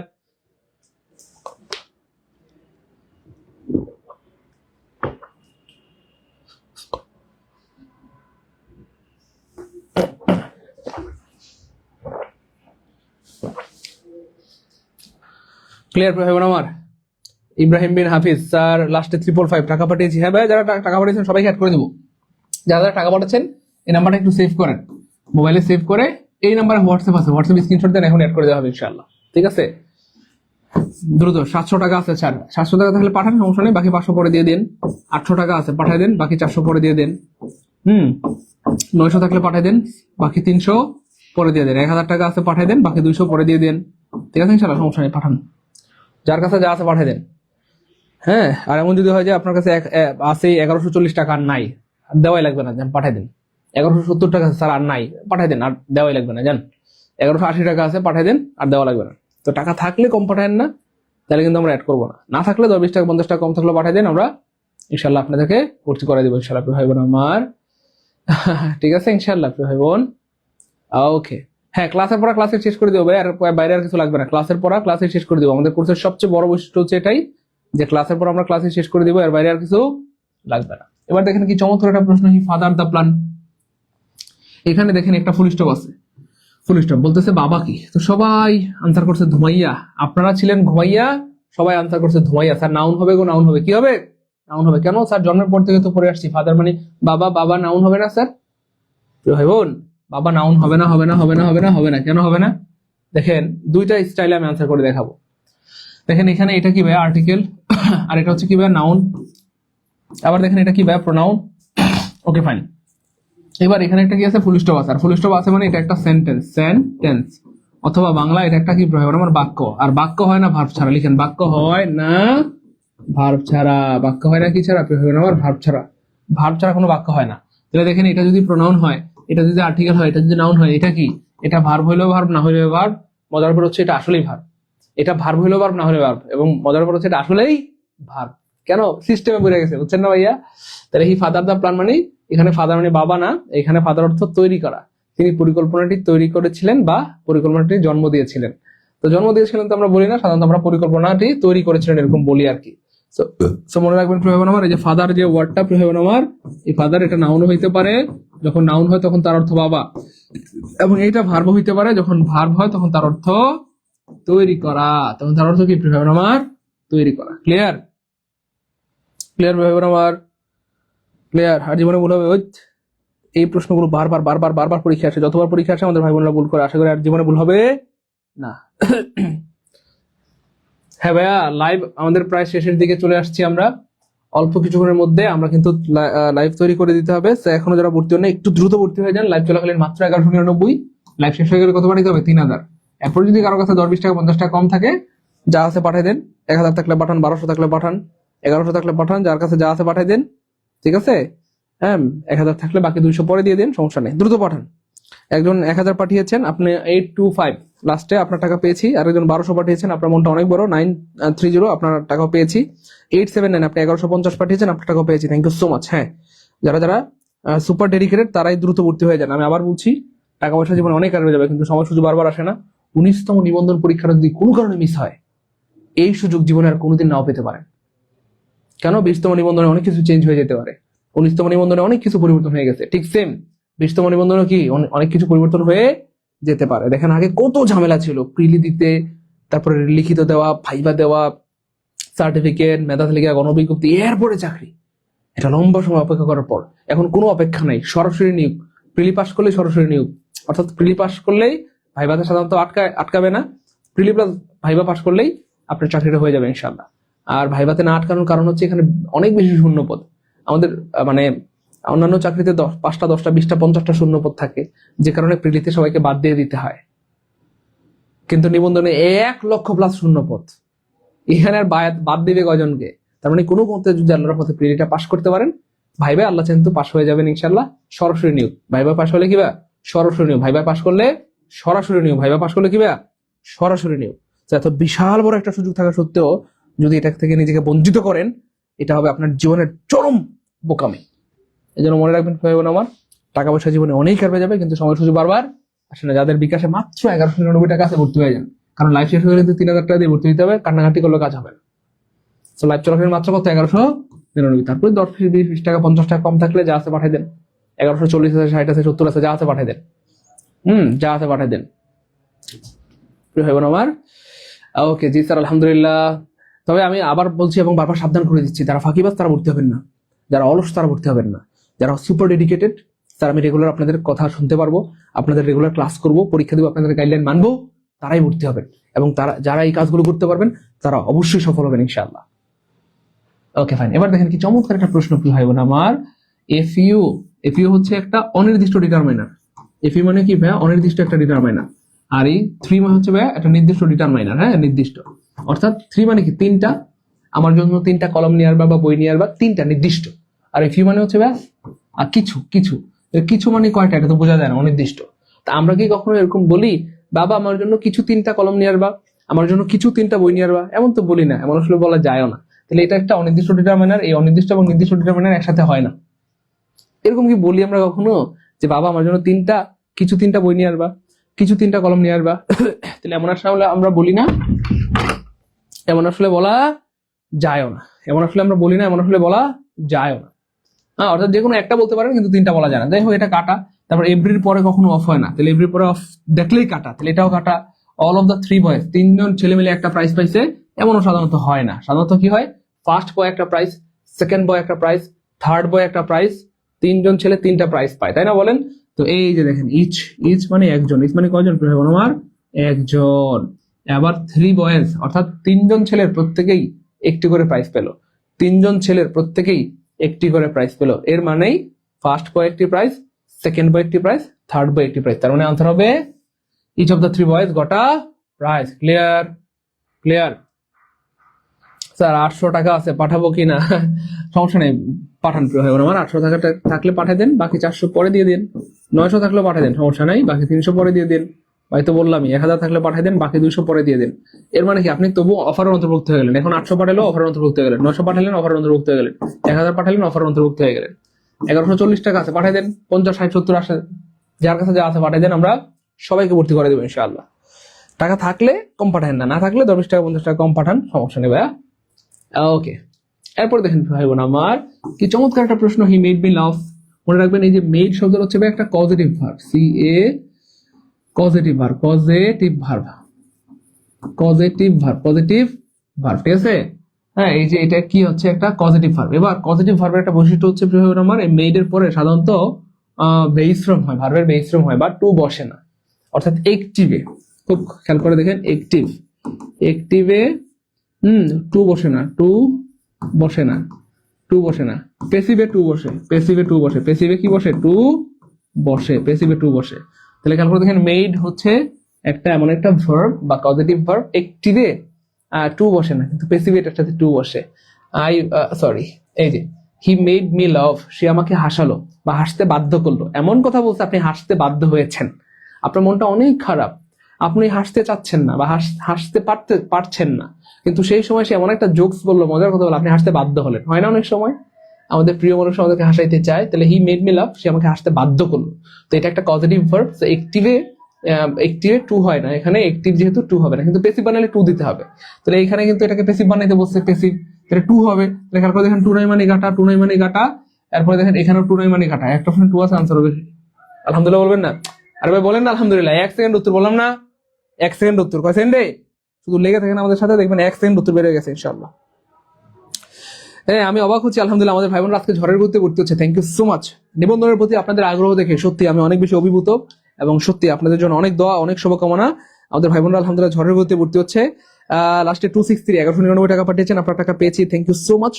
ক্লিয়ার ভাই বোন আমার? ইব্রাহিম বিন হাফিজ স্যার লাস্টে 555 টাকা পাঠিয়েছি। হ্যাঁ ভাই, যারা টাকা পাঠিয়েছেন সবাইকে অ্যাড করে দেবো। যারা টাকা পাঠাচ্ছেন এই নাম্বারটা একটু সেভ করেন, মোবাইলে সেভ করে, এই নাম্বারে হোয়াটসঅ্যাপ আছে, হোয়াটসঅ্যাপ স্ক্রিনশট দেন, এখন অ্যাড করে দেওয়া হবে ইনশাআল্লাহ, ঠিক আছে? দ্রুত 700 টাকা আছে স্যার, 700 টাকা তাহলে পাঠান, সমস্যা নেই, বাকি 500 পরে দিয়ে দিন। 800 টাকা আছে, পাঠিয়ে দেন, বাকি 400 পরে দিয়ে দেন। 900 থাকলে পাঠিয়ে দেন, বাকি 300 পরে দিয়ে দেন। 1000 টাকা আছে, পাঠিয়ে দেন, বাকি 200 পরে দিয়ে দেন, ঠিক আছে ইনশাআল্লাহ, সমস্যা নেই, পাঠান, যার কাছে যা আছে পাঠিয়ে দেন। হ্যাঁ, আর এমন যদি হয় যে আপনার কাছে আছে 1140 টাকা আর নাই, দেওয়াই লাগবে না, যান পাঠিয়ে দেন। 1170 টাকা আছে স্যার আর নাই, পাঠিয়ে দেন, আর দেওয়াই লাগবে না, যান। 1180 টাকা আছে, পাঠিয়ে দেন, আর দেওয়া লাগবে না। তো টাকা থাকলে কম পাঠায়েন না, তাহলে কিন্তু আমরা অ্যাড করবো না। না থাকলে 10 20 টাকা 50 টাকা কম থাকলে পাঠিয়ে দেন, আমরা ইনশাল্লাহ আপনাদেরকে ভর্তি করে দেবো ইনশাল্লাহ ভাই বোন আমার। ঠিক আছে ইনশাল্লাহ ভাই বোন, ওকে। হ্যাঁ, ক্লাসের পড়া ক্লাসে শেষ করে দেবো ভাই, আর বাইরে আর কিছু লাগবে না, ক্লাসের পড়া ক্লাসে শেষ করে দেবো। আমাদের কোর্সের সবচেয়ে বড় বৈশিষ্ট্য হচ্ছে এটাই যে ক্লাসের পর আমরা ক্লাসে শেষ করে দেবো, এর বাইরে আর কিছু লাগবে না। এবার দেখেন কি চমৎকার একটা প্রশ্ন, হি ফাদার দ্য প্ল্যান। এখানে দেখেন একটা ফুল স্টপ আছে, ফুল স্টপ বলতেছে বাবা কি, তো সবাই আনসার করছে ধুমাইয়া, আপনারা ছিলেন ঘুমাইয়া, সবাই আনসার করছে ধুমাইয়া। স্যার নাউন হবে গো, নাউন হবে, কি হবে, নাউন হবে। কেন স্যার, জন্মের পর থেকে তো পড়ে আসছি ফাদার মানে বাবা, বাবা নাউন হবে না স্যার? ভাই বোন, বাবা নাউন হবে না, হবে না, হবে না, হবে না, হবে না, কেন হবে না? দেখেন দুইটা স্টাইলে আমি আনসার করে দেখাবো। দেখেন এখানে এটা কি ভাই, আর্টিকেল, আর এটা হচ্ছে কি ভাই, নাউন। আবার দেখেন এটা কি ভাই, প্রোনাউন। Okay fine. এবার এখানে একটা কি আছে, ফুল স্টপ আছে, আর ফুল স্টপ আছে মানে এটা একটা সেন্টেন্স, সেন্টেন্স, অথবা বাংলা এটা একটা কি প্রয়োগ, আমার বাক্য। আর বাক্য হয় না ভার্ব ছাড়া, লিখেন বাক্য হয় না ভার্ব ছাড়া, বাক্য হয় না কি ছাড়া, আমার ভার্ব ছাড়া, ভার্ব ছাড়া কোনো বাক্য হয় না। তাহলে দেখেন এটা যদি প্রোনাউন হয়, এটা যদি আর্টিকেল হয়, এটা যদি নাউন হয়, এটা কি, এটা ভার্ব হইলেও ভার্ব, না হইলেও ভার্ব। মজার ব্যাপার হচ্ছে এটা আসলেই ভার্ব, এটা ভার্ব হইলেও ভার্ব, না হলে ভার্ব, এবং মজার ব্যাপার হচ্ছে এটা আসলেই ভার্ব। কেন, সিস্টেমে বুঝে গেছে, বুঝছেন না ভাইয়া? তাহলে হি ফাদার দা প্ল্যান মানে, এখানে ফাদার মানে বাবা না, এখানে ফাদার অর্থ তৈরি করা, তিনি পরিকল্পনাটি তৈরি করেছিলেন বা পরিকল্পনাটি জন্ম দিয়েছিলেন। তো জন্ম দিয়েছিলেন তো আমরা বলি না, সাধারণত আমরা পরিকল্পনাটি তৈরি করেছিলেন এরকম বলি আর কি। সো মনে রাখবেন প্রিয় ভাই আমার, এই যে ফাদার যে ওয়ার্ডটা প্রিয় ভাই আমার, এই ফাদার এটা নাউন হইতে পারে, যখন নাউন হয় তখন তার অর্থ বাবা, এবং এইটা ভার্ব হইতে পারে, যখন ভার্ব হয় তখন তার অর্থ তৈরি করা, তখন তার অর্থ কি প্রিয় ভাই আমার, তৈরি করা। ক্লিয়ার, ক্লিয়ার ভাই আমার, ক্লিয়ার। আর জীবনে ভুল হবে, এই প্রশ্নগুলো বারবার বারবার বারবার পরীক্ষা আসে, যতবার পরীক্ষা আসে আমাদের ভাই বোনরা ভুল করে, আশা করি আর জীবনে ভুল হবে না। হ্যাঁ ভাইয়া, লাইভ আমাদের প্রায় শেষের দিকে চলে আসছি আমরা, অল্প কিছুক্ষণের মধ্যে আমরা কিন্তু লাইভ তৈরি করে দিতে হবে। এখনো যারা ভর্তি হন না একটু দ্রুত ভর্তি হয়ে যান, লাইভ চলাকালীন মাত্র 1199, লাইভ শেষ হয়ে গেলে কত পাঠাতে হবে, 3000। এরপর যদি কারো কাছে 10, 20 টাকা, 50 টাকা কম থাকে, যা আছে পাঠাই দেন, 1000 থাকলে পাঠান, 1200 থাকলে পাঠান, 1100 থাকলে পাঠান, যার কাছে যা আছে পাঠাই দেন, ঠিক আছে? হ্যাঁ, 1000 থাকলে বাকি 200 পরে দিয়ে দিন, সমস্যা নেই, দ্রুত পাঠান। একজন 1000 পাঠিয়েছেন, আপনি 825 লাস্টে আপনার টাকা পেয়েছি, আর একজন 1200 পাঠিয়েছেন, আপনার মনটা অনেক বড়, 930 আপনার টাকা পেয়েছি, 879 আপনি 1150 পাঠিয়েছেন, আপনার টাকা পেয়েছি, থ্যাংক ইউ সো মাচ। হ্যাঁ, যারা যারা সুপার ডেডিকেটেড তারাই দ্রুত ভর্তি হয়ে যান। আমি আবার বলছি, টাকা পয়সা জীবনে অনেক কারণে যাবে, কিন্তু সময় সুযোগ বারবার আসে না। 19তম নিবন্ধন পরীক্ষাটা যদি কোনো কারণে মিস হয়, এই সুযোগ জীবনে আর কোনোদিন নাও পেতে পারেন। কেন, 20তম নিবন্ধনে অনেক কিছু চেঞ্জ হয়ে যেতে পারে, 19তম নিবন্ধনে অনেক কিছু পরিবর্তন হয়ে গেছে, ঠিক সেম 20তম নিবন্ধনে কি অনেক কিছু পরিবর্তন হয়ে যেতে পারে। দেখেন আগে কত ঝামেলা ছিল, প্রিলি দিতে, তারপরে লিখিত দেওয়া, ভাইবা দেওয়া, সার্টিফিকেট, মেধা তালিকা, গণবিজ্ঞপ্তি, এরপরে চাকরি, এটা লম্বা সময় অপেক্ষা করার পর এখন কোনো অপেক্ষা নাই, সরাসরি নিয়োগ। প্রিলি পাস করলেই সরাসরি নিয়োগ, অর্থাৎ প্রিলি পাস করলেই, ভাইবাতে সাধারণত আটকাবে না, প্রিলি প্লাস ভাইবা পাস করলেই আপনার চাকরিটা হয়ে যাবে ইনশাল্লাহ। আর ভাইবাতে না আটকানোর কারণ হচ্ছে এখানে অনেক বেশি শূন্যপদ, আমাদের মানে অন্যান্য চাকরিতে 5টা 10টা 20টা 50টা শূন্যপদ থাকে, যে কারণে প্রিলিতে সবাইকে বাদ দিয়ে দিতে হয়, কিন্তু নিবন্ধনে 1 লক্ষ প্লাস শূন্যপদ, এখানে আর বাদ দিবে কয়জনকে? তার মানে কোনো মতে যদি আল্লাহর পথে প্রিলিটা পাস করতে পারেন, ভাইবা আল্লাহ চান তো পাস হয়ে যাবেন ইনশাল্লাহ, সরাসরি নিয়োগ। ভাইবা পাস হলে কি বা সরাসরি নিয়োগ, ভাইবা পাস করলে সরাসরি নিয়োগ, ভাইবা পাস করলে কি বা সরাসরি নিয়োগ। এত বিশাল বড় একটা সুযোগ থাকা সত্ত্বেও যদি এটা থেকে নিজেকে বঞ্চিত করেন, এটা হবে আপনার জীবনের চরম বোকামি। এই জন্য মনে রাখবেন ভাই বোন আমার, টাকা পয়সা জীবনে অনেক কারবে যাবে, কিন্তু সময় সুযোগ বারবার আসে না। যাদের বিকাশে মাত্র 1199 টাকা আছে, ভর্তি হয়ে যান, কারণ লাইফ শেষ হয়ে গেলে 3000 টাকা দিয়ে ভর্তি হতে হবে, কান্নাকাটি করলে কাজ হবে না। তো লাইফ চলাকালীন মাত্র কত, 1199, তারপরে 10, 20 টাকা 50 টাকা কম থাকলে যা আছে পাঠাই দেন, 1140 আছে, 60 আছে, 70 আছে, যা আছে পাঠাই দেন, যা আছে পাঠাই দেন প্রিয় ভাই বোন আমার। ওকে জি স্যার, আলহামদুলিল্লাহ। তবে আমি আবার বলছি এবং বারবার সাবধান করে দিচ্ছি, যারা ফাঁকিবাজ তারা ভর্তি হবেন না, যারা অলস তারা ভর্তি হবেন না, যারা সুপার ডেডিকেটেড, স্যার আমি রেগুলার আপনাদের কথা শুনতে পারবো, আপনাদের রেগুলার ক্লাস করব, পরীক্ষা দেবো, আপনাদের গাইডলাইন মানবো, তারাই ভর্তি হবেন, এবং তারা যারা এই কাজগুলো করতে পারবেন তারা অবশ্যই সফল হবেন ইনশাআল্লাহ। Okay fine. এবার দেখেন কি চমৎকার একটা প্রশ্ন প্রিয় ভাই বোন আমার, এফইউ হচ্ছে একটা অনির্দিষ্ট ডিটারমাইনার। এফইউ মানে কি ভাই, অনির্দিষ্ট একটা ডিটারমাইনার। আর এই 3 মানে হচ্ছে ভাই একটা নির্দিষ্ট ডিটারমাইনার, হ্যাঁ নির্দিষ্ট, অর্থাৎ 3 মানে কি 3টা, আমার জন্য 3টা কলম নিয়ে আসবা বা বই নিয়ে আসবা, 3টা নির্দিষ্ট। আর এফইউ মানে হচ্ছে ব্যাস আর কিছু কিছু কিছু মানে কয়টা, এটা তো বোঝা যায় না, অনির্দিষ্ট। তা আমরা কি কখনো এরকম বলি, বাবা আমার জন্য কিছু 3টা কলম নিয়ে আসবা, আমার জন্য কিছু 3টা বই নিয়ে আসবা? এমন তো বলি না, এমন আসলে বলা যায় না। তাহলে এটা একটা অনির্দিষ্ট ডিটারমাইনার, এই অনির্দিষ্ট এবং নির্দিষ্ট ডিটারমাইনার একসাথে হয় না। এরকম কি বলি আমরা কখনো যে বাবা আমার জন্য কিছু 3টা বই নিয়ে আসবা, কিছু 3টা কলম নিয়ে আসবা? তাহলে এমন আসলে আমরা বলি না, এমন আসলে বলা যায় না, এমন আসলে আমরা বলি না, এমন আসলে বলা যায় না। হ্যাঁ, অর্থাৎ যে কোনো একটা বলতে পারেন কিন্তু তিনটা বলা যায় না। যাই হোক, এটা কাটা। তারপর এভরির পরে কখনো অফ হয় না, তাহলে এভরির পরে অফ দেখলেই কাটা, তাহলে এটাও কাটা। All of the three boys, তিনজন ছেলে মিলে একটা প্রাইজ পাইছে, এমনও সাধারণত হয় না। সাধারণত কি হয়, ফার্স্ট বয় একটা প্রাইজ, সেকেন্ড বয় একটা প্রাইজ, থার্ড বয় একটা প্রাইজ, তিনজন ছেলে তিনটা প্রাইজ পায়, তাই না বলেন? তো এই যে দেখেন, ইচ ইচ মানে একজন, ইচ মানে কয়জন আমার? একজন। আবার থ্রি বয়েজ অর্থাৎ তিনজন ছেলের প্রত্যেকেই একটি করে প্রাইজ পেল, তিনজন ছেলের প্রত্যেকেই একটি করে প্রাইজ পেল। এর মানেই ফার্স্ট বয় একটি প্রাইজ, সেকেন্ড বয় একটি প্রাইজ, থার্ড বয় একটি প্রাইজ। তার মানে আনসার হবে each of the three boys got a prize. Clear? Clear? Sir 800 টাকা আছে, পাঠাবো কিনা? সমস্যা নেই, পাঠান প্রিয় ভাই বোন আমার। 800 টাকা থাকলে পাঠিয়ে দেন, বাকি 400 পরে দিয়ে দিন। 900 থাকলেও পাঠিয়ে দেন, সমস্যা নাই, বাকি 300 পরে দিয়ে দিন। ভাই তো বললামই, 1000 থাকলে পাঠিয়ে দেন, বাকি 200 পরে দিয়ে দিন। এর মানে কি, আপনি তবু অফারের অন্তর্ভুক্ত হয়ে গেলেন। এখন 800 পাঠালেও অফারের অন্তর্ভুক্ত হয়ে গেলেন, 900 পাঠালেন অফারের অন্তর্ভুক্ত হয়ে গেলেন, 1000 পাঠালেন অফারের অন্তর্ভুক্ত হয়ে গেলেন। 1140 টাকা আছে, পাঠিয়ে দেন। 50, 60, 70, 80 যার কাছে যা আছে পাঠিয়ে দেন, আমরা সবাইকে ভর্তি করে দেবো ইনশাআল্লাহ। টাকা থাকলে কম পাঠান না, না থাকলে 10 টাকা 50 টাকা কম পাঠান, সমস্যা নেই ভাইয়া। ওকে, এরপর দেখেন ভাই বোন আমার, কি চমৎকার একটা প্রশ্ন। হি মেড মি লাভ। মনে রাখবেন, এই যে মেড শব্দ হচ্ছে ভাই একটা positive verb, positive verb, positive verb, ঠিক আছে? হ্যাঁ, এই যে এটা কি হচ্ছে, একটা পজিটিভ ভার্ব। এবার পজিটিভ ভার্বের একটা বৈশিষ্ট্য হচ্ছে ভাই বোন আমার, এই মেড এর পরে সাধারণত বেস ফর্ম হয়, ভার্বের বেস ফর্ম হয়, বা টু বসে না। অর্থাৎ একটিভে, খুব খেয়াল করে দেখেন, একটিভে টু বসে না, পেসিভে টু বসে, পেসিভে কি বসে? টু বসে, পেসিভে টু বসে। তাহলে খেয়াল করে দেখেন, মেড হচ্ছে একটা এমন একটা ভার্ব বা পজিটিভ ভার্ব, একটিভে টু বসে না, কিন্তু পেসিভে এটার সাথে টু বসে। এই যে হি মেড মি লাভ, সে আমাকে হাসালো বা হাসতে বাধ্য করলো। এমন কথা বলছে, আপনি হাসতে বাধ্য হয়েছেন, আপনার মনটা অনেক খারাপ, আপনি হাসতে চাচ্ছেন না বা হাসতে পারছেন না, কিন্তু সেই সময় সে এমন একটা জোকস বললো, মজার কথা বললো, আপনি হাসতে বাধ্য হলেন। হয় না অনেক সময় আমাদের প্রিয় মানুষ আমাদেরকে হাসাইতে চায়, তাহলে হি মেড মি লাভ, সে আমাকে হাসতে বাধ্য করলো। তো এটা একটা পজিটিভ ভার্ব। একটিভে টু হয় না, এখানে একটিভ যেহেতু টু হবে না, কিন্তু পেসিভ বানালে টু দিতে হবে। তাহলে এখানে কিন্তু এটাকে পেসিভ বানাইতে বলছে, পেসিভ, তাহলে টু হবে। লেখার পর দেখেন টু নাই মানে গাটা, এরপরে দেখেন এখানেও টু নাই মানে গাটা, একটা অপশন টু আছে, আনসার হবে আলহামদুলিল্লাহ। বলবেন না? আরে ভাই বলেন না আলহামদুলিল্লাহ। 1 সেকেন্ড উত্তর বললাম না, 1 সেকেন্ড উত্তর, কয় সেকেন্ডে? শুধু লেগে থাকেন আমাদের সাথে, দেখবেন 1 সেকেন্ড উত্তর বেড়ে গেছে ইনশাআল্লাহ। হ্যাঁ, আমি অবাক হচ্ছি, আলহামদুলিল্লাহ আমাদের ভাই বোনরা আজকে ঝড়ের গতিতে ভর্তি হচ্ছে। Thank you so much. নিবন্ধনের প্রতি আপনাদের আগ্রহ দেখে সত্যি আমি অনেক বেশি অভিভূত, এবং সত্যি আপনাদের জন্য অনেক দোয়া, অনেক শুভকামনা। আমাদের ভাই বোনরা আলহামদুলিল্লাহ ঝড়ের গতিতে ভর্তি হচ্ছে। লাস্টে 263 1199 টাকা পাঠিয়েছেন, আপনার টাকা পেয়েছি, থ্যাংক ইউ সো মাচ।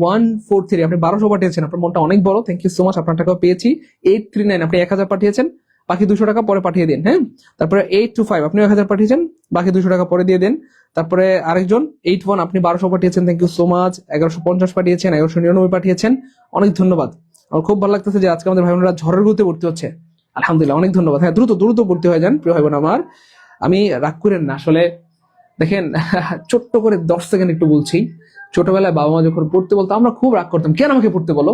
143 আপনি 1200 পাঠিয়েছেন, আপনার মনটা অনেক বড়, থ্যাংক ইউ সো মাচ, আপনার টাকাও পেয়েছি। 839 আপনি 1000 পাঠিয়েছেন, বাকি 200 টাকা পরে পাঠিয়ে দিন। হ্যাঁ, তারপরে 825 আপনি 1000 পাঠিয়েছেন, বাকি 200 টাকা পরে দিয়ে দেন। তারপরে আরেকজন 81 আপনি 1200 পাঠিয়েছেন, থ্যাংক ইউ সো মাচ। 1150 পাঠিয়েছেন, 1199 পাঠিয়েছেন, অনেক ধন্যবাদ। আমার খুব ভালো লাগতেছে যে আজকে আমাদের ভাই বোনেরা ঝড়ের গতিতে ভর্তি হচ্ছে, আলহামদুলিল্লাহ, অনেক ধন্যবাদ। হ্যাঁ, দ্রুত ভর্তি হয়ে যান প্রিয় ভাই বোন আমার। আমি রাগ করেন না আসলে, দেখেন ছোট্ট করে 10 সেকেন্ড একটু বলছি। ছোটবেলায় বাবা মা যখন পড়তে বলতো, আমরা খুব রাগ করতাম, কেন আমাকে পড়তে বলো?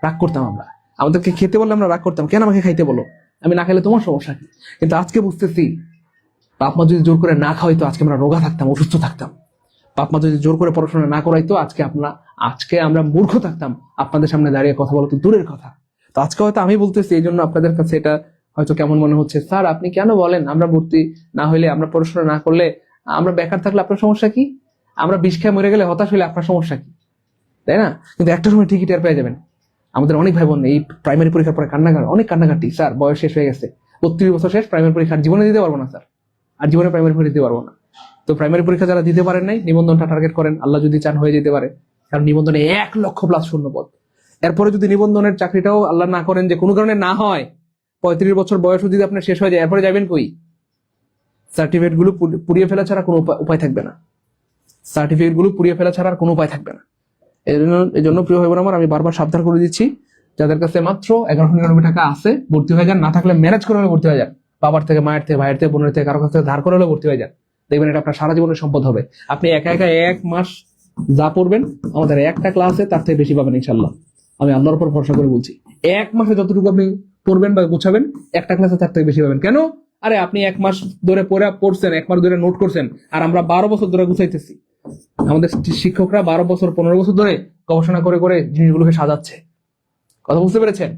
রাগ করতাম আমরা। আমাদেরকে খেতে বললে আমরা রাগ করতাম, কেন আমাকে খাইতে বলো? আমি না খেলে তোমার সমস্যা কি? কিন্তু আজকে বুঝতেছি, বাপ মা যদি জোর করে না খাওয়াইতো, আজকে আমরা রোগা থাকতাম, অসুস্থ থাকতাম। বাপ মা যদি জোর করে পড়াশোনা না করাইতো, আজকে আমরা মূর্খ থাকতাম। আপনাদের সামনে দাঁড়িয়ে কথা বলা তো দূরের কথা। তো আজকে হয়তো আমি বলতেছি, এই জন্য আপনাদের কাছে এটা হয়তো কেমন মনে হচ্ছে, স্যার আপনি কেন বলেন আমরা ভর্তি না হইলে, আমরা পড়াশোনা না করলে, আমরা বেকার থাকলে আপনার সমস্যা কি? আমরা বিষ খেয়ে মরে গেলে হতাশ হইলে আপনার সমস্যা কি? তাই না? কিন্তু একটা সময় ঠিকই টের পেয়ে যাবেন। আমাদের অনেক ভাই বোন এই প্রাইমারি পরীক্ষার পরে অনেক কান্নাকাটি, স্যার বয়স শেষ হয়ে গেছে, 32 বছর শেষ, প্রাইমারি পরীক্ষা জীবনে দিতে পারবো না স্যার, আর জীবনে প্রাইমারি পরীক্ষা দিতে পারবো না। তো প্রাইমারি পরীক্ষা যারা দিতে পারেন নাই, নিবন্ধনটা টার্গেট করেন, আল্লাহ যদি চান হয়ে যেতে পারে, কারণ নিবন্ধনে 1 লক্ষ প্লাস শূন্যপদ। এরপরে যদি নিবন্ধনের চাকরিটাও আল্লাহ না করেন, যে কোনো কারণে না হয়, 35 বছর বয়স যদি আপনার শেষ হয়ে যায়, এরপরে যাবেন কই? সার্টিফিকেট গুলো পুড়িয়ে ফেলা ছাড়া কোনো উপায় থাকবে না, সার্টিফিকেট গুলো পুড়িয়ে ফেলা ছাড়া আর কোনো উপায় থাকবে না। এই জন্য প্রিয় ভাই বোন আমার, আমি বারবার সাবধান করে দিচ্ছি, যাদের কাছে মাত্র 1199 টাকা আছে ভর্তি হয়ে যান, না থাকলে ম্যানেজ করে হলে ভর্তি হয়ে যান, বাবার থেকে, মায়ের থেকে, ভাইয়ের থেকে, বোনের থেকে, কারো কাছ থেকে ধার করে হলে ভর্তি হয়ে যান। দেখবেন এটা আপনার সারা জীবনের সম্পদ হবে। আপনি একা 1 মাস যা পড়বেন, আমাদের একটা ক্লাসে তার থেকে বেশি পাবেন ইনশাল্লাহ। আমি আল্লাহর উপর ভরসা করে বলছি, 1 মাসে যতটুকু আপনি পড়বেন বা গোছাবেন, একটা ক্লাসে তার থেকে বেশি পাবেন। কেন? আরে আপনি 1 মাস ধরে পড়ছেন, 1 মাস ধরে নোট করছেন, আর আমরা 12 বছর ধরে গুছাইতেছি। আমাদের শিক্ষকরা 12 বছর 15 বছর ধরে গবেষণা করে করে জিনিসগুলোকে সাজাচ্ছে। কথা বুঝতে পেরেছেন?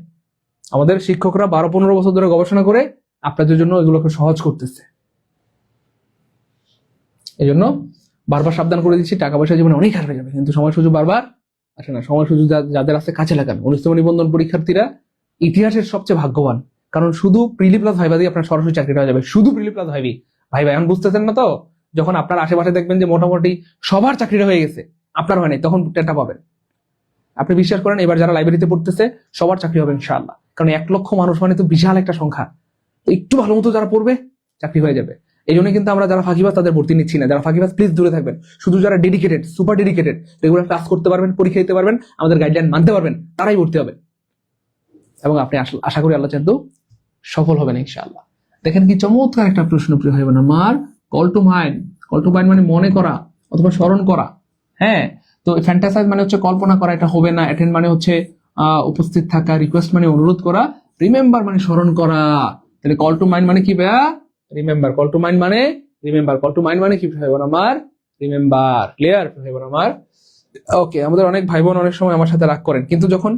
আমাদের শিক্ষকরা 12-15 বছর ধরে গবেষণা করে আপনাদের জন্য এগুলোকে সহজ করতেছে। এই জন্য বারবার সাবধান করে দিচ্ছি, টাকা পয়সা জীবনে অনেক হারিয়ে যাবে, কিন্তু সময় সুযোগ বারবার আসে না। সময় সুযোগ যাদের আছে কাছে লাগান। 19তম নিবন্ধন পরীক্ষার্থীরা ইতিহাসের সবচেয়ে ভাগ্যবান, কারণ শুধু প্রিলি প্লাস ভাইভা দিয়ে আপনার সরাসরি চাকরিটা হয়ে যাবে। শুধু প্রিলি প্লাস ভাইভা এখন বুঝতেছেন না তো? যখন আপনার আশেপাশে দেখবেন যে মোটামুটি সবার চাকরিটা হয়ে গেছে, আপনার হয় নাই, তখন টেরটা পাবেন। আপনি বিশ্বাস করেন, এবার যারা লাইব্রেরিতে পড়তেছে সবার চাকরি হবে ইনশাআল্লাহ, কারণ 1 লক্ষ মানুষ মানে তো বিশাল একটা সংখ্যা। তো একটু ভালো মতো যারা পড়বে চাকরি হয়ে যাবে। এই জন্য কিন্তু আমরা যারা ফাঁকিবাজ তাদের ভর্তি নিচ্ছি না। যারা ফাঁকিবাজ প্লিজ দূরে থাকবেন। শুধু যারা dedicated, super dedicated, regular class করতে পারবেন, পরীক্ষা দিতে পারবেন, আমাদের গাইডলাইন মানতে পারবেন, তারাই ভর্তি হবে। এবং আপনি আশা করি আল্লাহ চাইতো সফল হবেন ইনশাআল্লাহ। দেখেন কি চমৎকার একটা প্রশ্ন, প্রিয় ভাই বোন আমার। কল টু মাইন্ড মানে মনে করা অথবা স্মরণ করা। হ্যাঁ, তো ফ্যান্টাসাইজ মানে হচ্ছে কল্পনা করা, এটা হবে না। অ্যাটেন্ড মানে হচ্ছে উপস্থিত থাকা, রিকোয়েস্ট মানে অনুরোধ করা, রিমেম্বার মানে স্মরণ করা। তাহলে কল টু মাইন্ড মানে কি ভাইয়া? রিমেম্বার। কল টু মাইন্ড মানে রিমেম্বার। কল টু মাইন্ড মানে কি ভাই বোন আমার? রিমেম্বার। ক্লিয়ার ভাই বোন আমার? ওকে, আমাদের অনেক ভাই বোন অনেক সময় আমার সাথে রাগ করেন, কিন্তু যখন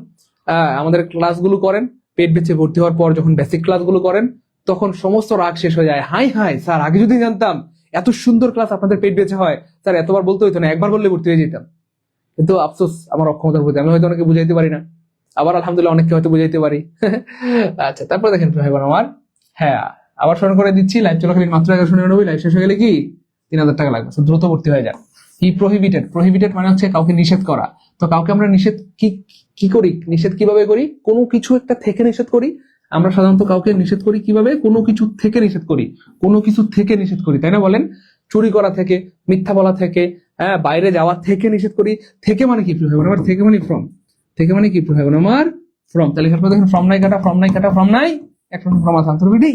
আমাদের ক্লাসগুলো করেন, পেট বেচে ভর্তি হওয়ার পর যখন বেসিক ক্লাসগুলো করেন, তখন সমস্ত রাগ শেষ হয়ে যায়। হাই হাই স্যার, আগে যদি জানতাম এত সুন্দর ক্লাস আপনাদের পেট বেচে হয়, স্যার এতবার বলতে হইতো না, একবার বললে ভর্তি হয়ে যেতাম। কিন্তু আফসোস আমার অক্ষমতার প্রতি, আমি হয়তো অনেকে বুঝাইতে পারি না, আবার আলহামদুলিল্লাহ অনেককে হয়তো বুঝাইতে পারি। আচ্ছা, তারপর দেখেন ভাই বোন আমার, হ্যাঁ আবার স্মরণ করে দিচ্ছি, লাইভ চলাকালীন মাত্র 1199, লাইভ শেষ হয়ে গেলে কি 3000 টাকা লাগবে। দ্রুত ভর্তি হয়ে যায়। কি প্রহিবিটেড মানে হচ্ছে কাউকে নিষেধ করা। তো কাউকে আমরা নিষেধ কি করি? নিষেধ কিভাবে করি? কোনো কিছু একটা থেকে নিষেধ করি। আমরা সাধারণত কাউকে নিষেধ করি কিভাবে? কোনো কিছু থেকে নিষেধ করি। কোনো কিছু থেকে নিষেধ করি, তাই না বলেন? চুরি করা থেকে, মিথ্যা বলা থেকে, হ্যাঁ বাইরে যাওয়া থেকে নিষেধ করি। থেকে মানে কি প্রয়োগ আমার? থেকে মানে ফ্রম। থেকে মানে কি প্রয়োগ আমার? ফ্রম। তাহলে এখানে দেখেন ফ্রম নাই কাটা, ফ্রম নাই কাটা, ফ্রম নাই একটা ফ্রম আছে আনসার বিডি।